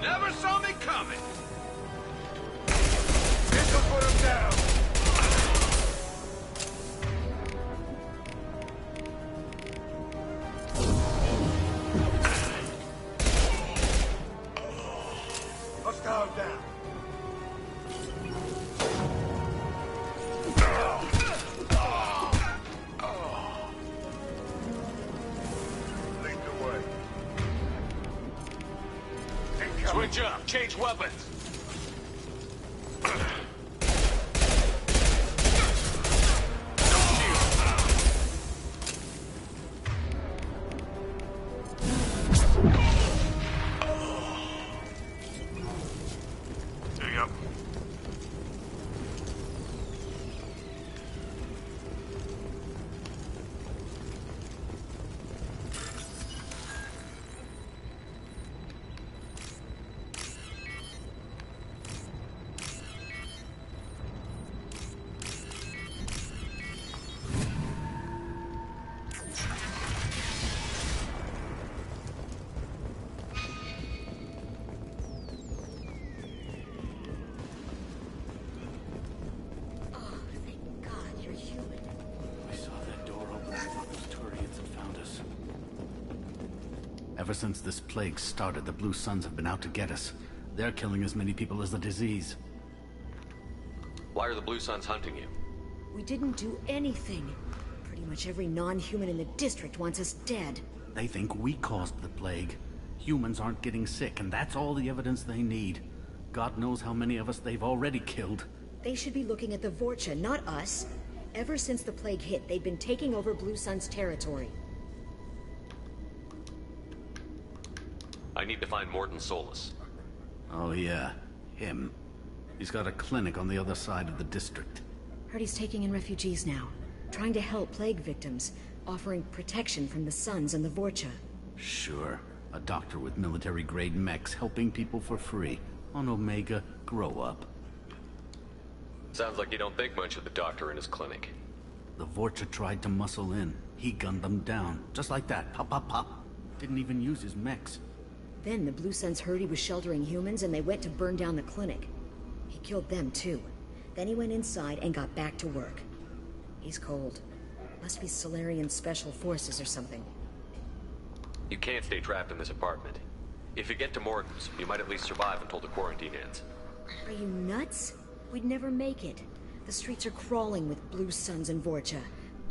Never saw me coming. This'll put him down. Hostile down. Lead the way. Switch up. Change weapons. There you go. Ever since this plague started, the Blue Suns have been out to get us. They're killing as many people as the disease. Why are the Blue Suns hunting you? We didn't do anything. Pretty much every non-human in the district wants us dead. They think we caused the plague. Humans aren't getting sick, and that's all the evidence they need. God knows how many of us they've already killed. They should be looking at the Vorcha, not us. Ever since the plague hit, they've been taking over Blue Sun's territory. I need to find Morden Solus. Oh yeah, him. He's got a clinic on the other side of the district. Heard he's taking in refugees now, trying to help plague victims, offering protection from the Suns and the Vorcha. Sure. A doctor with military-grade mechs helping people for free. On Omega, grow up. Sounds like you don't think much of the doctor in his clinic. The Vorcha tried to muscle in. He gunned them down. Just like that. Pop, pop, pop. Didn't even use his mechs. Then the Blue Suns heard he was sheltering humans and they went to burn down the clinic. He killed them too. Then he went inside and got back to work. He's cold. Must be Solarian Special Forces or something. You can't stay trapped in this apartment. If you get to Morgan's, you might at least survive until the quarantine ends. Are you nuts? We'd never make it. The streets are crawling with Blue Suns and Vorcha.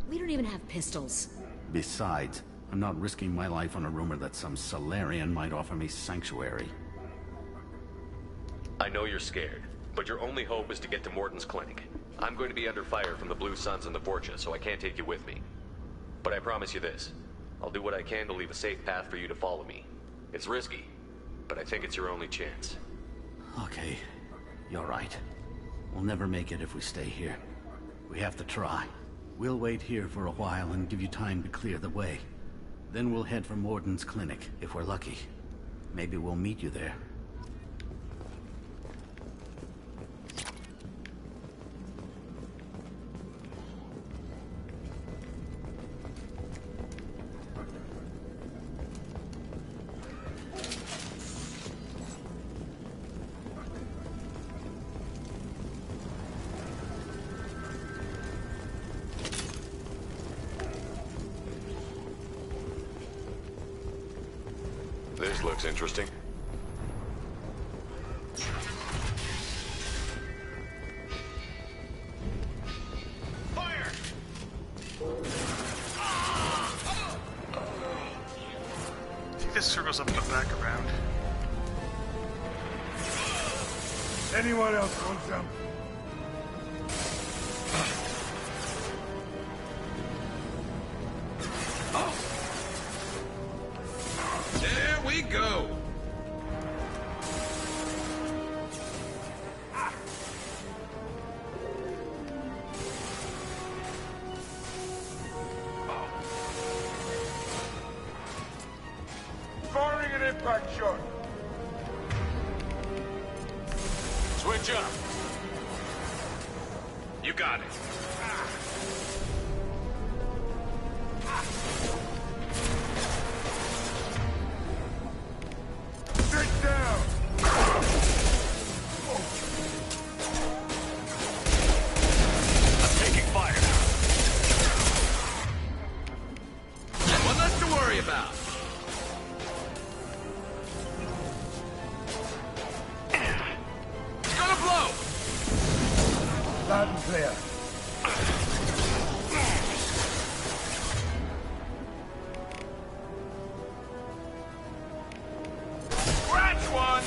We don't even have pistols. Besides, I'm not risking my life on a rumor that some Solarian might offer me sanctuary. I know you're scared, but your only hope is to get to Morton's clinic. I'm going to be under fire from the Blue Suns and the Vorcha, so I can't take you with me. But I promise you this. I'll do what I can to leave a safe path for you to follow me. It's risky, but I think it's your only chance. Okay, you're right. We'll never make it if we stay here. We have to try. We'll wait here for a while and give you time to clear the way. Then we'll head for Morden's clinic, if we're lucky. Maybe we'll meet you there. This looks interesting. Fire! I think this circles up and back around. Anyone else want some? There we go! Firing an impact shot. Switch up. You got it. Sit down. I'm taking fire now. One less to worry about. It's gonna blow! Loud and clear. Scratch one!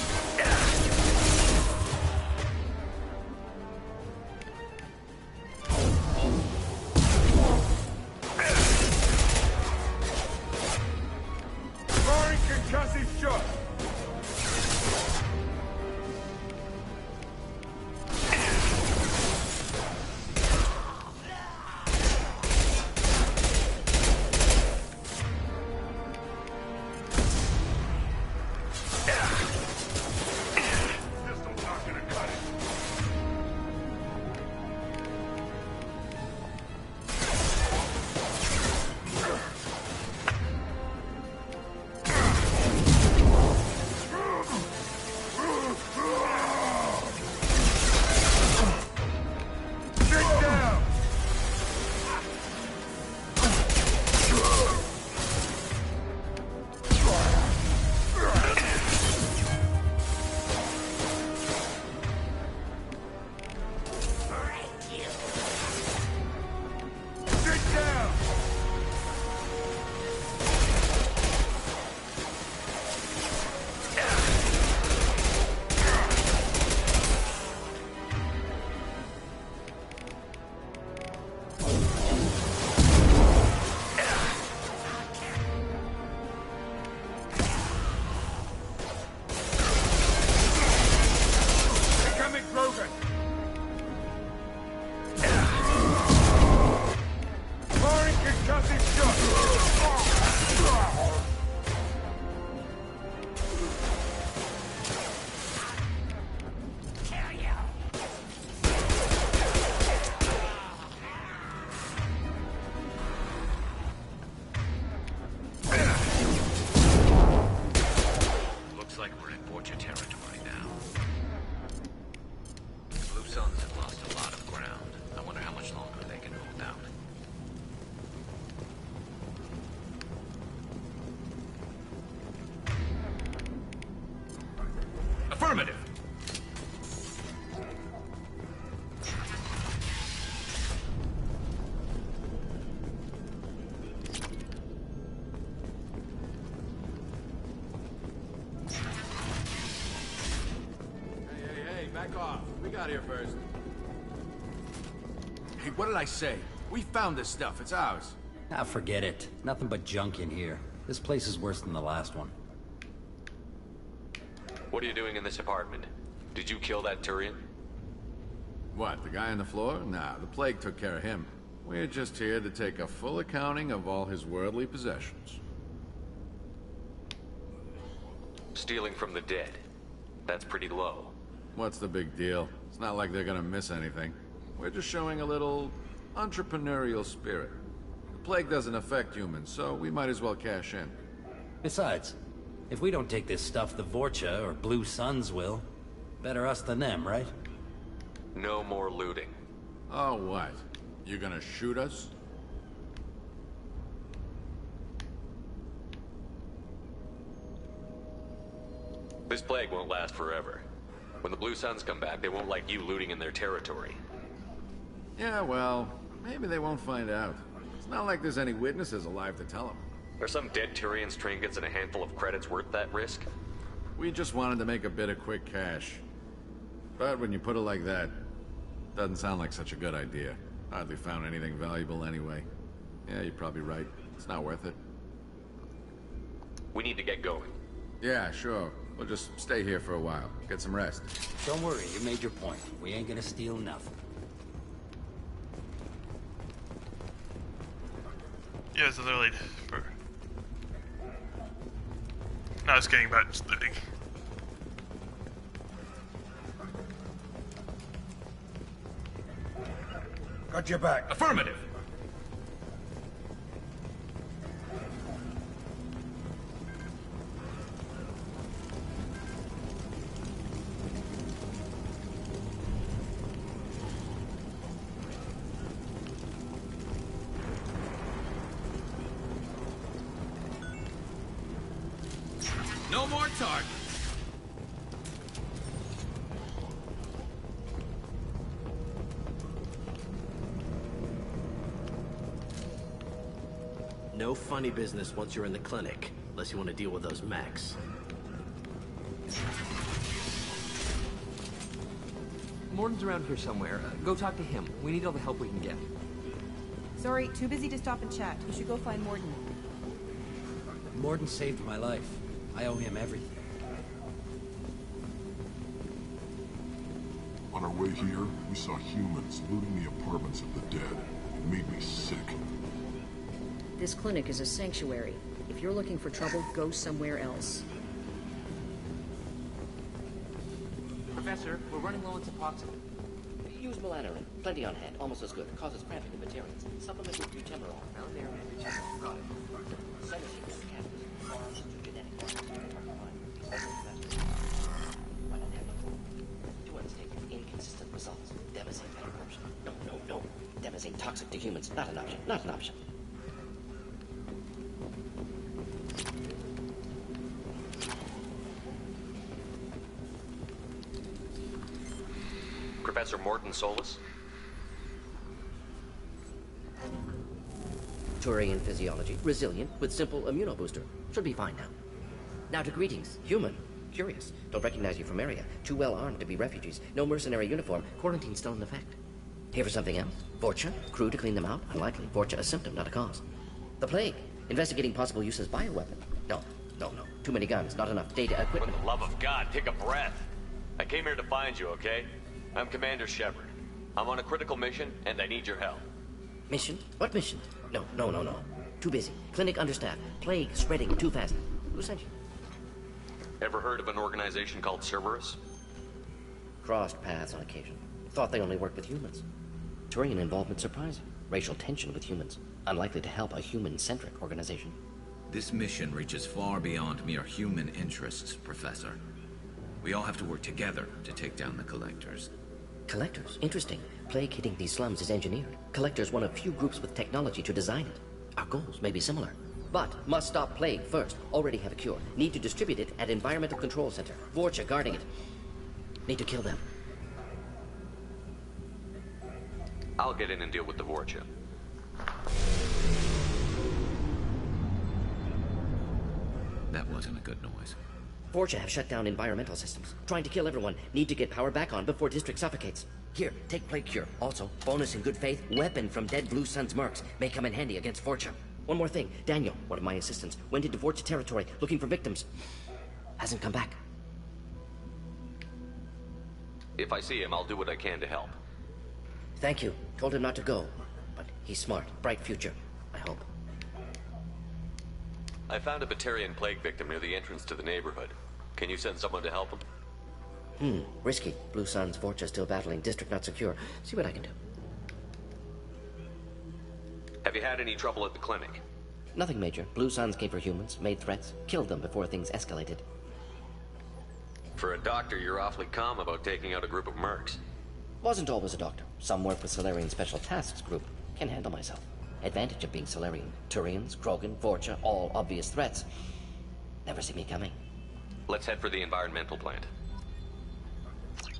Affirmative. Hey, back off. We got here first. Hey, what did I say? We found this stuff. It's ours. Ah, forget it. Nothing but junk in here. This place is worse than the last one. What are you doing in this apartment? Did you kill that Turian? What, the guy on the floor? Nah, the plague took care of him. We're just here to take a full accounting of all his worldly possessions. Stealing from the dead. That's pretty low. What's the big deal? It's not like they're gonna miss anything. We're just showing a little entrepreneurial spirit. The plague doesn't affect humans, so we might as well cash in. Besides, if we don't take this stuff, the Vorcha or Blue Suns will. Better us than them, right? No more looting. Oh, what? You gonna shoot us? This plague won't last forever. When the Blue Suns come back, they won't like you looting in their territory. Yeah, well, maybe they won't find out. It's not like there's any witnesses alive to tell them. Are some dead Turians' trinkets and a handful of credits worth that risk? We just wanted to make a bit of quick cash. But when you put it like that, doesn't sound like such a good idea. Hardly found anything valuable anyway. Yeah, you're probably right. It's not worth it. We need to get going. Yeah, sure. We'll just stay here for a while. Get some rest. Don't worry, you made your point. We ain't gonna steal nothing. Yeah, it's literally for... No, I was kidding about just looting. Got your back. Affirmative. No more targets. No funny business once you're in the clinic, unless you want to deal with those mechs. Morton's around here somewhere. Go talk to him. We need all the help we can get. Sorry, too busy to stop and chat. You should go find Morton. Morton saved my life. I owe him everything. On our way here, we saw humans looting the apartments of the dead. It made me sick. This clinic is a sanctuary. If you're looking for trouble, go somewhere else. Professor, we're running low on Suboxone. Use melanorin. Plenty on hand. Almost as good. Causes cramping in materials. Supplement with butemerol. Got it. Inconsistent results. Demazine better option. No. Demazine toxic to humans. Not an option. Not an option. Professor Morton Solus? Turian physiology. Resilient with simple immunobooster. Should be fine now. Now to greetings. Human. Curious. Don't recognize you from area. Too well armed to be refugees. No mercenary uniform. Quarantine still in effect. Here for something else? Vorcha? Crew to clean them out? Unlikely. Vorcha a symptom, not a cause. The plague. Investigating possible use as bioweapon. No. Too many guns. Not enough data equipment. For the love of God, take a breath. I came here to find you, okay? I'm Commander Shepard. I'm on a critical mission, and I need your help. Mission? What mission? No. Too busy. Clinic understaffed. Plague spreading too fast. Who sent you? Ever heard of an organization called Cerberus? Crossed paths on occasion. Thought they only worked with humans. Turian involvement surprising. Racial tension with humans. Unlikely to help a human-centric organization. This mission reaches far beyond mere human interests, Professor. We all have to work together to take down the Collectors. Collectors? Interesting. Plague hitting these slums is engineered. Collectors one of few groups with technology to design it. Our goals may be similar. But must stop plague first. Already have a cure. Need to distribute it at Environmental Control Center. Vorcha guarding it. Need to kill them. I'll get in and deal with the Vorcha. That wasn't a good noise. Vorcha have shut down environmental systems. Trying to kill everyone. Need to get power back on before District suffocates. Here, take Plague Cure. Also, bonus in good faith, weapon from dead Blue Sun's mercs. May come in handy against Vorcha. One more thing. Daniel, one of my assistants, went into Vorcha territory looking for victims. Hasn't come back. If I see him, I'll do what I can to help. Thank you. Told him not to go. But he's smart. Bright future. I hope. I found a Batarian plague victim near the entrance to the neighborhood. Can you send someone to help him? Risky. Blue Sun's Vorcha still battling. District not secure. See what I can do. Have you had any trouble at the clinic? Nothing major. Blue Suns came for humans, made threats, killed them before things escalated. For a doctor, you're awfully calm about taking out a group of mercs. Wasn't always a doctor. Some work with Solarian Special Tasks Group. Can handle myself. Advantage of being Solarian. Turians, Krogan, Vorcha, all obvious threats. Never see me coming. Let's head for the environmental plant.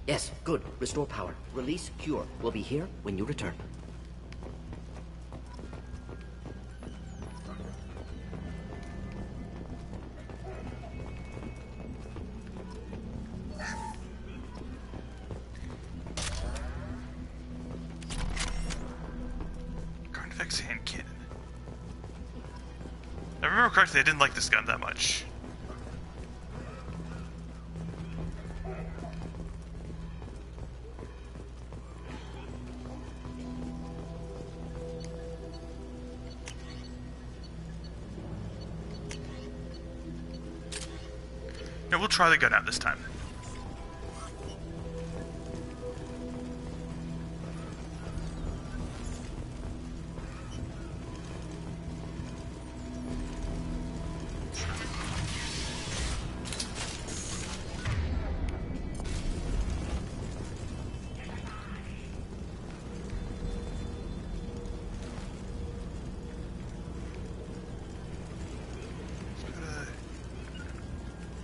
Yes, good. Restore power. Release Cure. We'll be here when you return. Carnifex hand cannon. If I remember correctly, I didn't like this gun that much. Yeah, we'll try the gun out this time.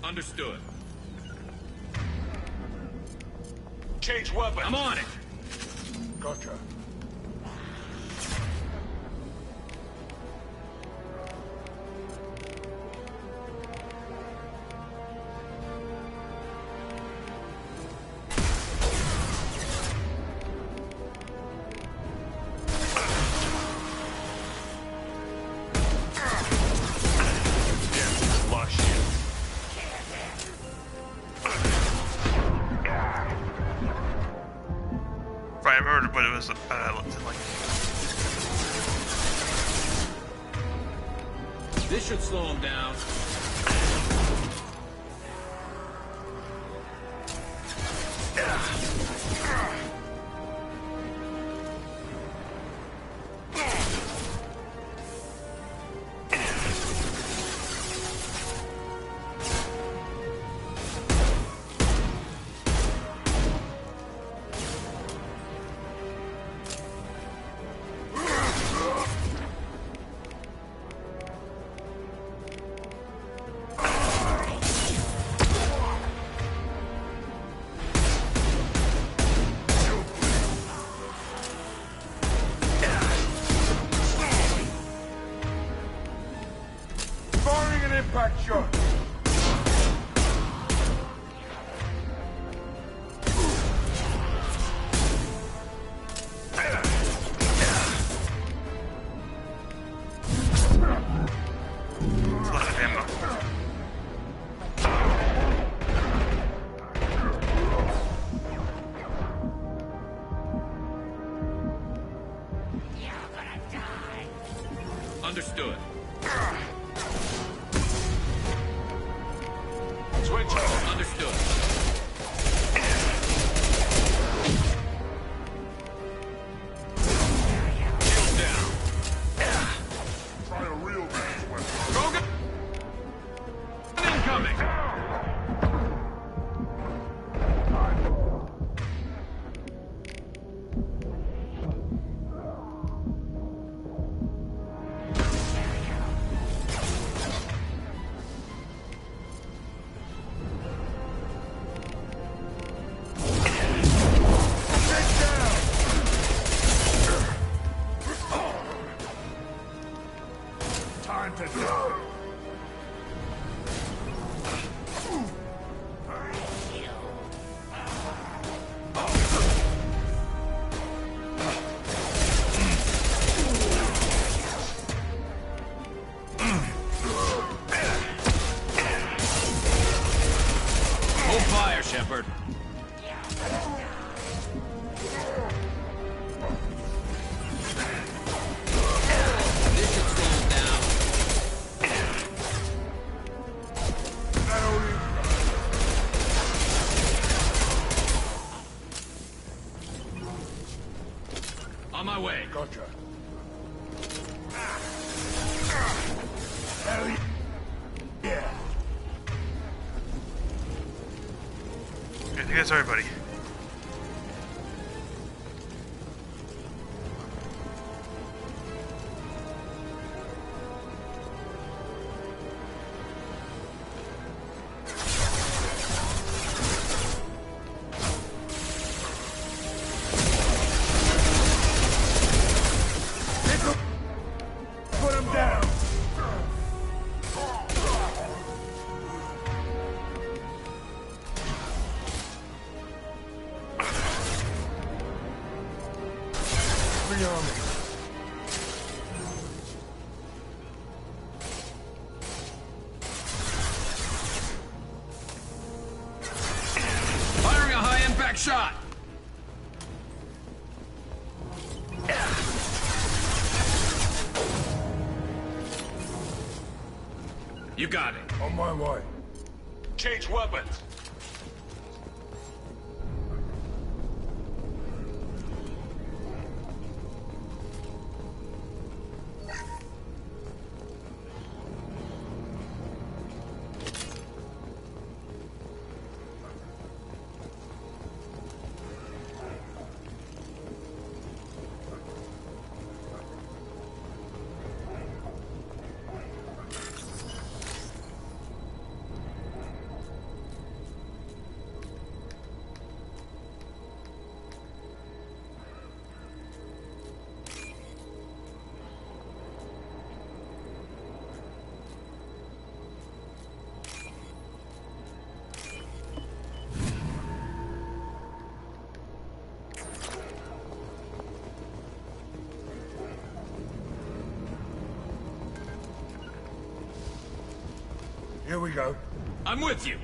Understood. Change weapon. I'm on it. Gotcha. Right, I remember what it was looked like. This should slow him down. Firing an impact shot. It's a lot of ammo. Understood. Hold fire, Shepard. This should slow him down. On my way. Gotcha. Yeah. I think that's everybody. Put him down. Bring on me. Firing a high-impact shot. You got it. On my way. Change weapons. Here we go. I'm with you.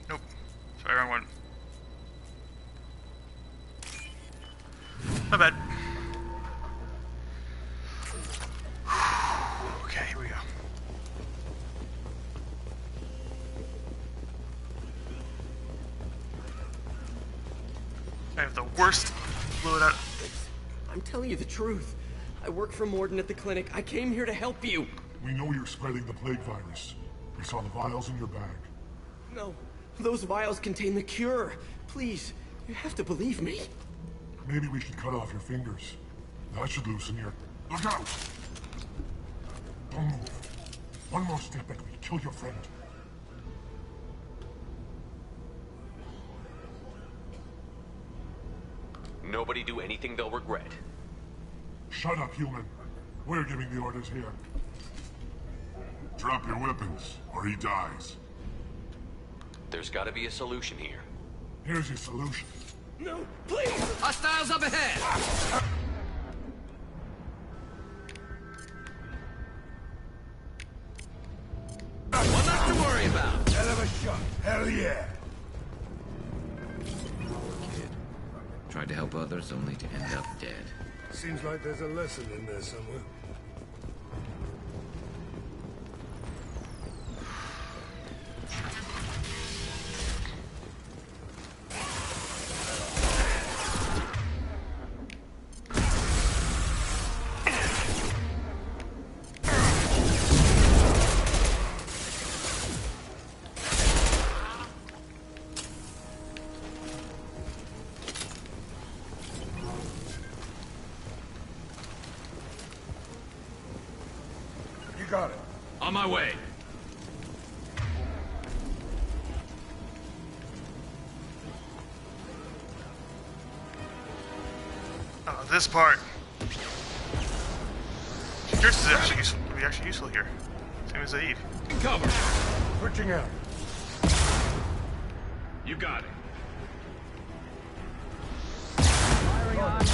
Nope. Sorry, wrong one. My bad. Okay, here we go. I have the worst loadout. I'm telling you the truth. I work for Morden at the clinic. I came here to help you. We know you're spreading the plague virus. We saw the vials in your bag. No, those vials contain the cure. Please, you have to believe me. Maybe we should cut off your fingers. That should loosen your... Look out! Don't move. One more step and we kill your friend. Nobody do anything they'll regret. Shut up, human. We're giving the orders here. Drop your weapons, or he dies. There's gotta be a solution here. Here's your solution. No, please! Hostiles up ahead! One left to worry about. Hell of a shot. Hell yeah. Kid. Tried to help others only to end up dead. Seems like there's a lesson in there somewhere. Got it. On my way. This part. Yours is actually useful. Would be actually useful here. Same as Zaid. Cover. Switching out. You got it. Firing on.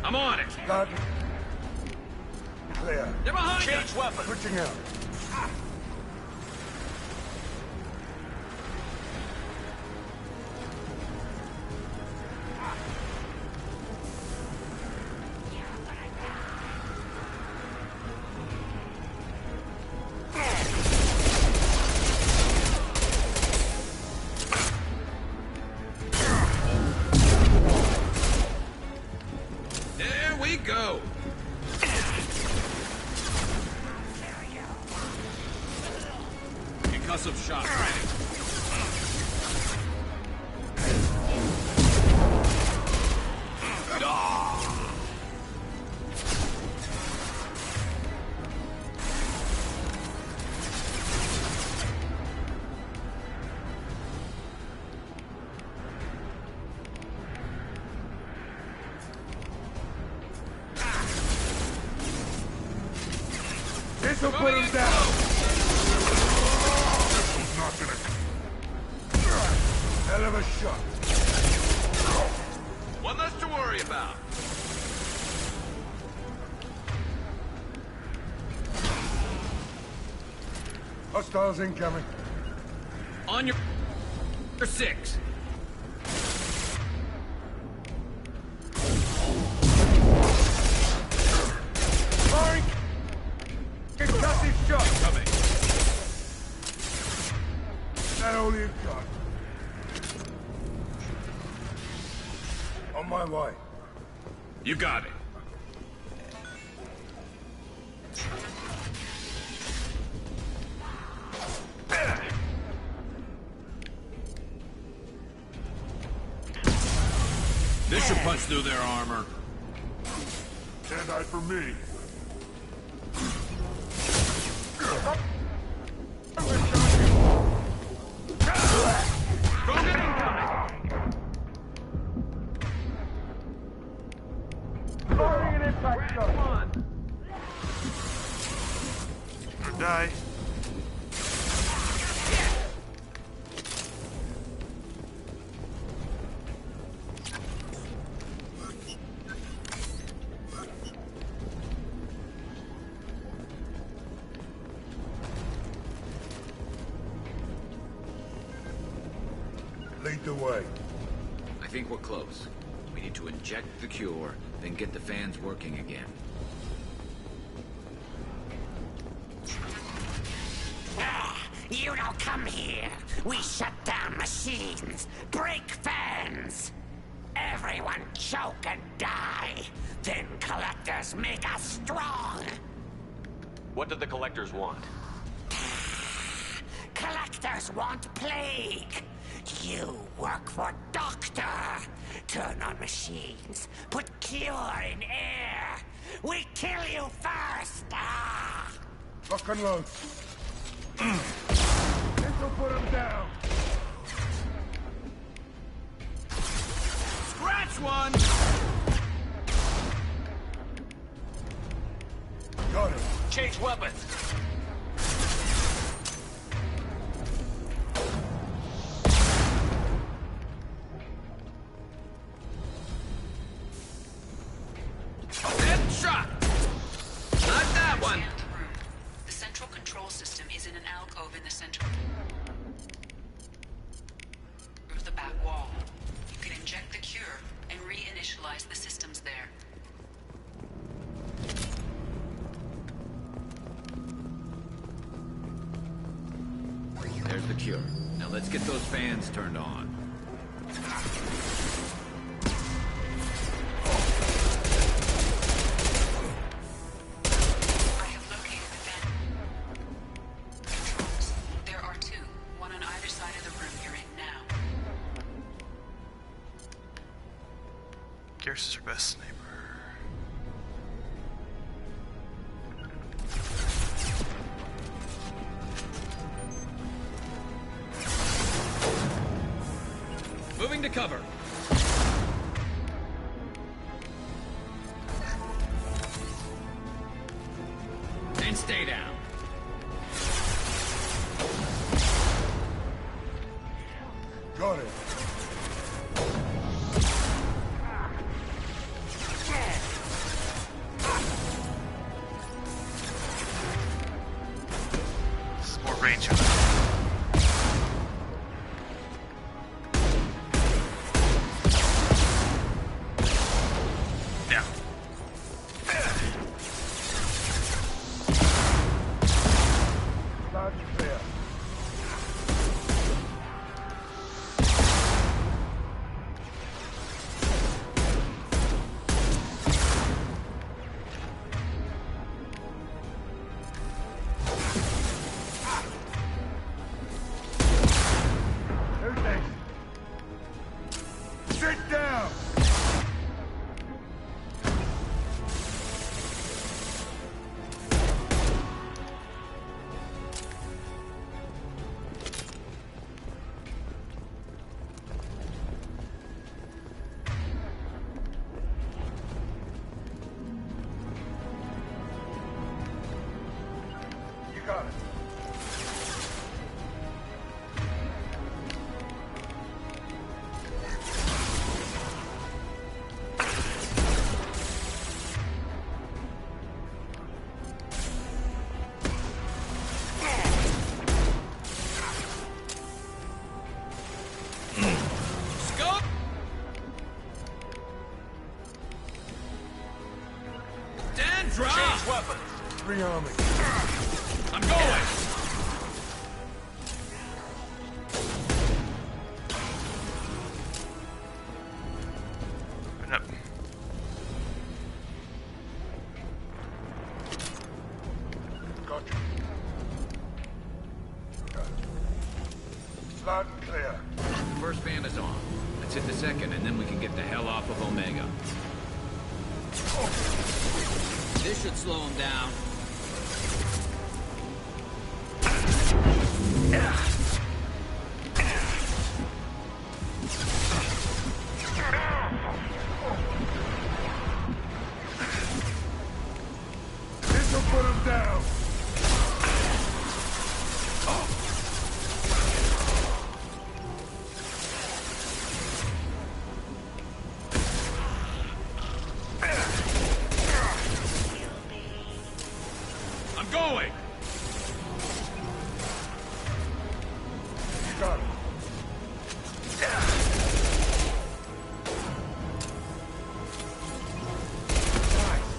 I'm on it. Got it. Clear. They're behind us. Change weapon. Switching out. There we go. Concussive shot ready. This'll put him down. Not gonna. Hell of a shot. One less to worry about. Hostiles incoming. On your 6. Firing. Concussive shot. Coming. That all you've got. On my way. You got it. This should punch through their armor. Can't hide from me. Krogan incoming. Firing an impact shot. Or die. Lead the way. I think we're close. We need to inject the cure, then get the fans working again. You don't come here. We shut down machines, break fans. Everyone choke and die. Then collectors make us strong. What do the collectors want? Collectors want plague. You work for Doctor. Turn on machines. Put cure in air. We kill you first. Lock and load. This'll put him down. Scratch one. Got it. Change weapons. secure. Now let's get those fans turned on. I have located the vent. Controls. There are two, one on either side of the room you're in now. Garrus is our best sniper. Moving to cover. And stay down. Got it. This is more range. Yeah. Loud and clear. Who's next? Sit down! You got it. Scope! Stand drop! Change weapons. Rearming. I'm going! Open up. Gotcha. Got it. Loud and clear. First fan is on. Let's hit the second, and then we can get the hell off of Omega. This should slow him down. This'll put him down. I'm going! You got it. Nice.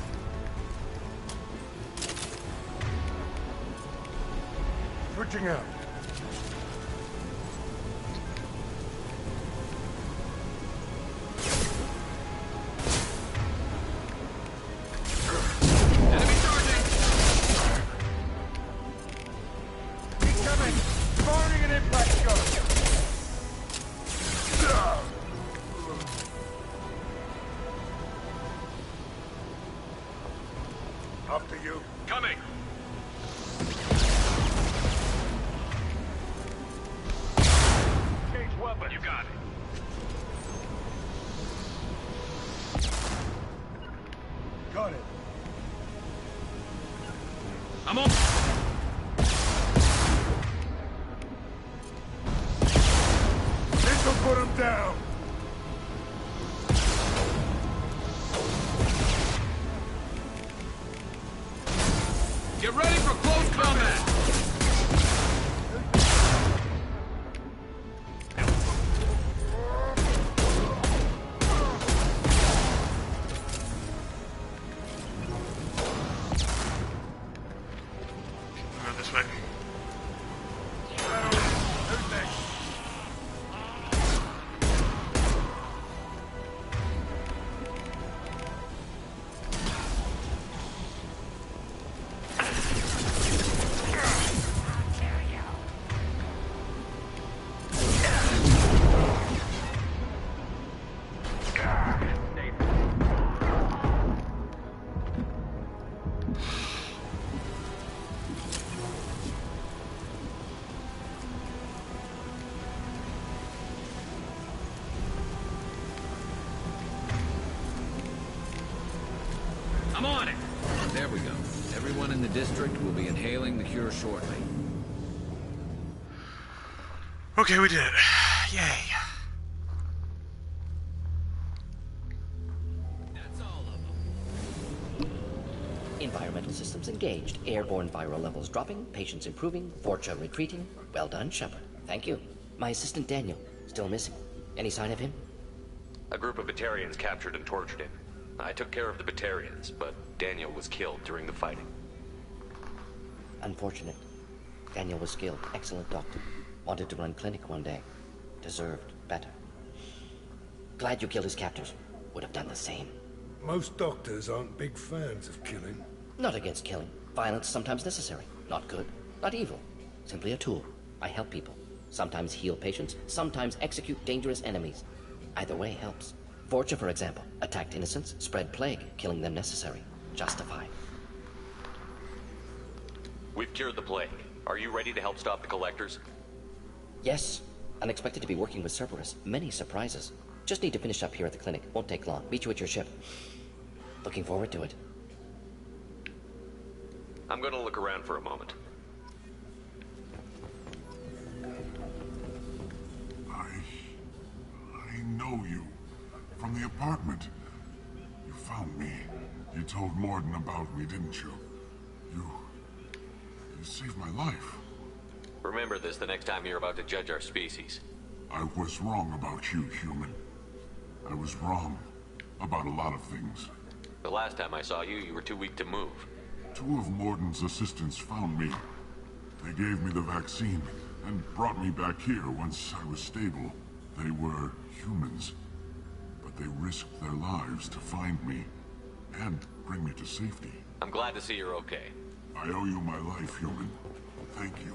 Switching out. Enemy charging! Incoming! Firing an impact gun! After you. Coming! Change weapon. You got it. Got it. I'm on. This'll put him down. Get ready for close combat! Go this way. Who's Everyone in the district will be inhaling the cure shortly. Okay, we did it. Yay. Environmental systems engaged. Airborne viral levels dropping. Patients improving. Vorcha retreating. Well done, Shepard. Thank you. My assistant Daniel, still missing. Any sign of him? A group of Batarians captured and tortured him. I took care of the Batarians, but Daniel was killed during the fighting. Unfortunate. Daniel was skilled. Excellent doctor. Wanted to run clinic one day. Deserved better. Glad you killed his captors. Would have done the same. Most doctors aren't big fans of killing. Not against killing. Violence sometimes necessary. Not good. Not evil. Simply a tool. I help people. Sometimes heal patients. Sometimes execute dangerous enemies. Either way helps. Vorcha, for example, attacked innocents, spread plague, killing them necessary. Justified. We've cured the plague. Are you ready to help stop the Collectors? Yes. Unexpected to be working with Cerberus. Many surprises. Just need to finish up here at the clinic. Won't take long. Meet you at your ship. Looking forward to it. I'm gonna look around for a moment. I know you. From the apartment. You found me. You told Morden about me, didn't you? You saved my life. Remember this the next time you're about to judge our species. I was wrong about you, human. I was wrong about a lot of things. The last time I saw you, you were too weak to move. 2 of Morden's assistants found me. They gave me the vaccine and brought me back here once I was stable. They were humans, but they risked their lives to find me and bring me to safety. I'm glad to see you're okay. I owe you my life, human. Thank you.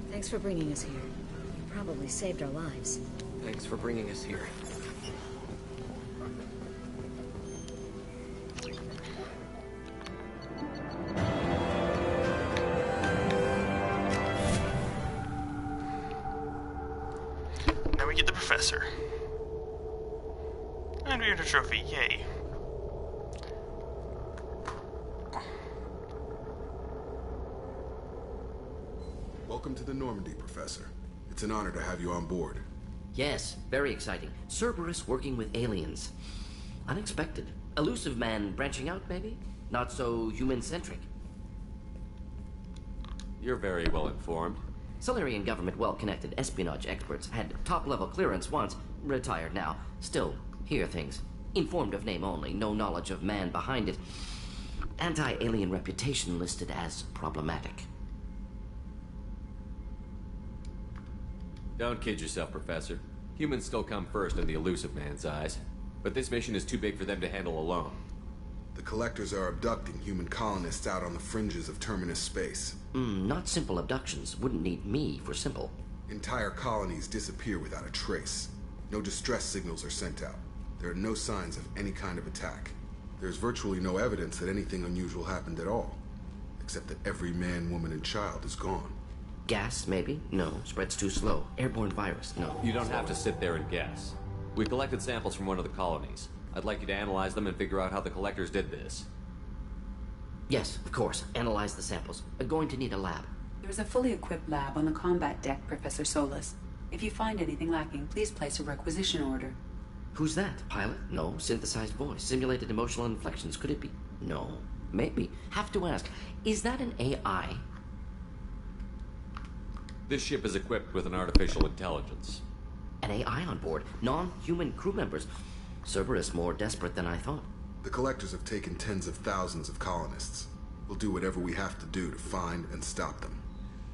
Thanks for bringing us here. You probably saved our lives. Thanks for bringing us here. Now we get the professor. And we earned a trophy, yay. Welcome to the Normandy, Professor. It's an honor to have you on board. Yes, very exciting. Cerberus working with aliens. Unexpected. Elusive man branching out, maybe? Not so human-centric. You're very well informed. Solarian government well-connected espionage experts had top-level clearance once, retired now. Still, hear things. Informed of name only, no knowledge of man behind it. Anti-alien reputation listed as problematic. Don't kid yourself, Professor. Humans still come first in the elusive man's eyes. But this mission is too big for them to handle alone. The Collectors are abducting human colonists out on the fringes of Terminus space. Not simple abductions. Wouldn't need me for simple. Entire colonies disappear without a trace. No distress signals are sent out. There are no signs of any kind of attack. There's virtually no evidence that anything unusual happened at all. Except that every man, woman, and child is gone. Gas, maybe? No. Spreads too slow. Airborne virus? No. You don't have to sit there and guess. We collected samples from one of the colonies. I'd like you to analyze them and figure out how the Collectors did this. Yes, of course. Analyze the samples. Going to need a lab. There's a fully equipped lab on the combat deck, Professor Solis. If you find anything lacking, please place a requisition order. Who's that? Pilot? No. Synthesized voice. Simulated emotional inflections. Could it be? No. Maybe. Have to ask. Is that an AI? This ship is equipped with an artificial intelligence. An AI on board. Non-human crew members. Cerberus more desperate than I thought. The Collectors have taken tens of thousands of colonists. We'll do whatever we have to do to find and stop them.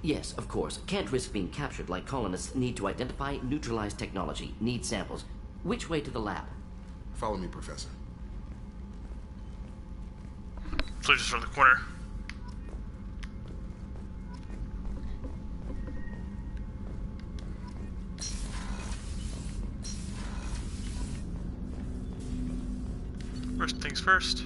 Yes, of course. Can't risk being captured like colonists. Need to identify, neutralize technology. Need samples. Which way to the lab? Follow me, Professor. So just around the corner. First things first.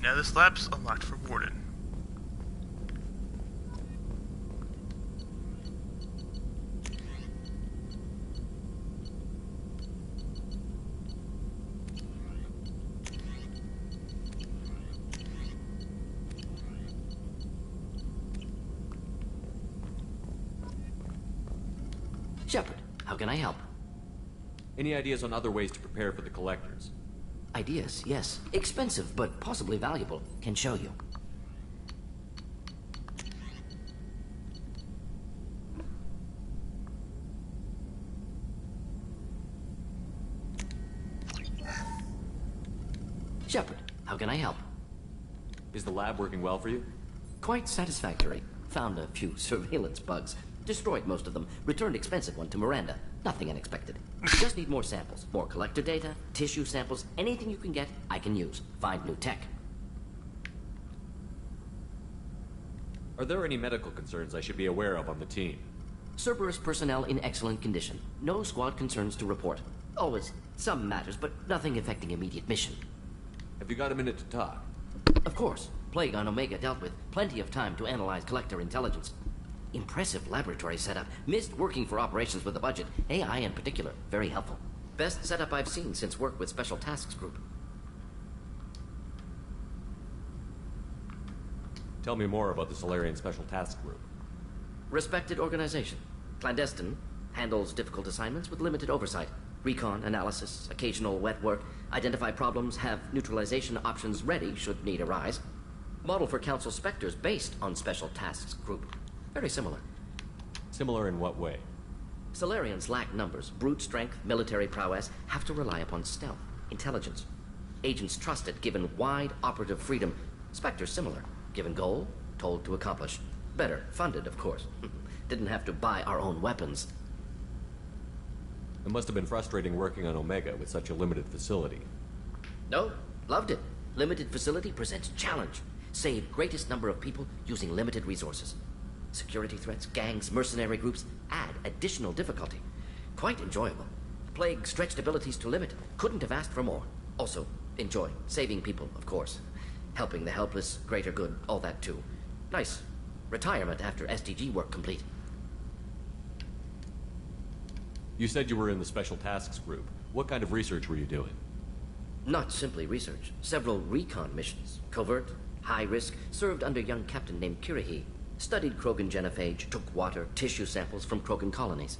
Now this lab's unlocked for Warden. Shepard, how can I help? Any ideas on other ways to prepare for the collectors? Ideas, yes. Expensive, but possibly valuable. Can show you. Shepard, how can I help? Is the lab working well for you? Quite satisfactory. Found a few surveillance bugs. Destroyed most of them. Returned expensive one to Miranda. Nothing unexpected. Just need more samples. More collector data, tissue samples, anything you can get, I can use. Find new tech. Are there any medical concerns I should be aware of on the team? Cerberus personnel in excellent condition. No squad concerns to report. Always some matters, but nothing affecting immediate mission. Have you got a minute to talk? Of course. Plague on Omega dealt with. Plenty of time to analyze collector intelligence. Impressive laboratory setup. Missed working for operations with a budget. AI in particular. Very helpful. Best setup I've seen since work with Special Tasks Group. Tell me more about the Solarian Special Task Group. Respected organization. Clandestine. Handles difficult assignments with limited oversight. Recon, analysis, occasional wet work. Identify problems, have neutralization options ready should need arise. Model for Council Spectres based on Special Tasks Group. Very similar. Similar in what way? Solarians lack numbers, brute strength, military prowess, have to rely upon stealth, intelligence. Agents trusted, given wide operative freedom. Spectres similar, given goal, told to accomplish. Better, funded, of course. Didn't have to buy our own weapons. It must have been frustrating working on Omega with such a limited facility. No, loved it. Limited facility presents challenge. Save greatest number of people using limited resources. Security threats, gangs, mercenary groups add additional difficulty. Quite enjoyable. Plague stretched abilities to limit. Couldn't have asked for more. Also, enjoy. Saving people, of course. Helping the helpless, greater good, all that too. Nice. Retirement after SDG work complete. You said you were in the Special Tasks Group. What kind of research were you doing? Not simply research. Several recon missions. Covert, high risk, served under a young captain named Kirihi. Studied Krogan genophage, took water, tissue samples from Krogan colonies.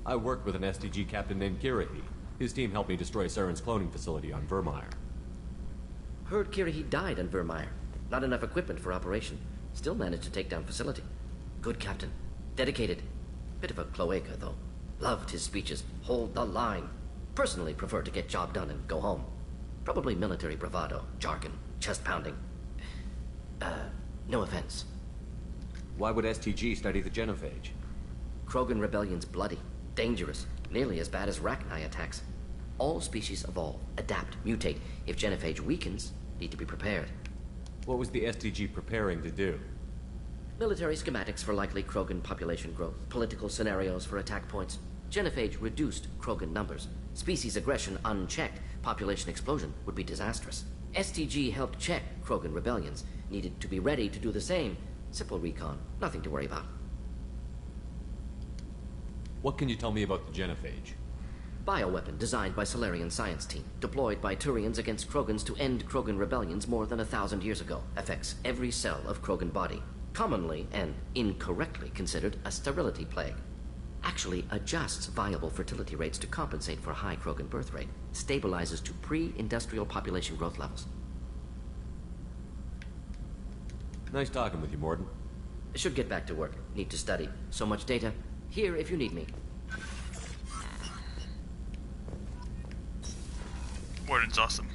I worked with an SDG captain named Kirihi. His team helped me destroy Saren's cloning facility on Vermeer. Heard Kirihi died on Vermeer. Not enough equipment for operation. Still managed to take down facility. Good captain. Dedicated. Bit of a cloaca, though. Loved his speeches. Hold the line. Personally prefer to get job done and go home. Probably military bravado, jargon, chest pounding. No offense. Why would STG study the genophage? Krogan rebellion's bloody, dangerous, nearly as bad as Rachni attacks. All species evolve, adapt, mutate. If genophage weakens, need to be prepared. What was the STG preparing to do? Military schematics for likely Krogan population growth, political scenarios for attack points. Genophage reduced Krogan numbers. Species aggression unchecked, population explosion would be disastrous. STG helped check Krogan rebellions. Needed to be ready to do the same. Simple recon, nothing to worry about. What can you tell me about the genophage? Bioweapon designed by Solarian science team. Deployed by Turians against Krogans to end Krogan rebellions more than 1,000 years ago. Affects every cell of Krogan body. Commonly and incorrectly considered a sterility plague. Actually adjusts viable fertility rates to compensate for high Krogan birth rate. Stabilizes to pre-industrial population growth levels. Nice talking with you, Morden. Should get back to work. Need to study. So much data. Here if you need me. Warden's awesome.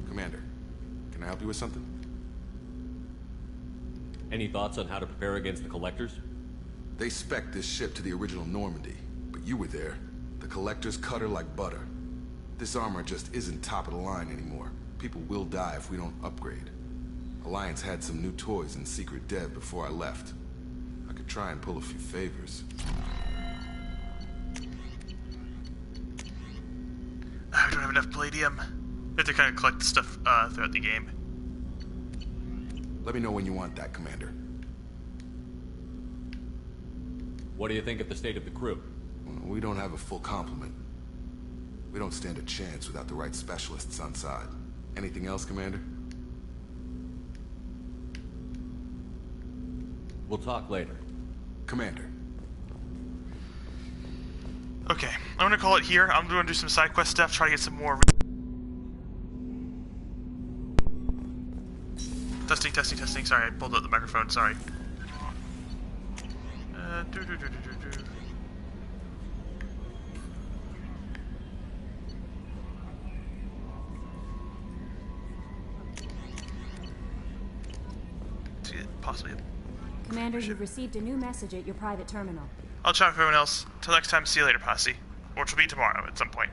Commander, can I help you with something? Any thoughts on how to prepare against the Collectors? They spec'd this ship to the original Normandy, but you were there. The Collectors cut her like butter. This armor just isn't top of the line anymore. People will die if we don't upgrade. Alliance had some new toys in secret dev before I left. I could try and pull a few favors. I don't have enough palladium. We have to kind of collect stuff throughout the game. Let me know when you want that, Commander. What do you think of the state of the crew? We don't have a full complement. We don't stand a chance without the right specialists on side. Anything else, Commander? We'll talk later. Commander. Okay, I'm gonna call it here. I'm gonna do some side quest stuff, try to get some more. Testing, testing, testing. Sorry, I pulled out the microphone. Sorry. Possibly. Commander, you've received a new message at your private terminal. I'll chat with everyone else. Till next time, see you later, Posse. Which will be tomorrow at some point.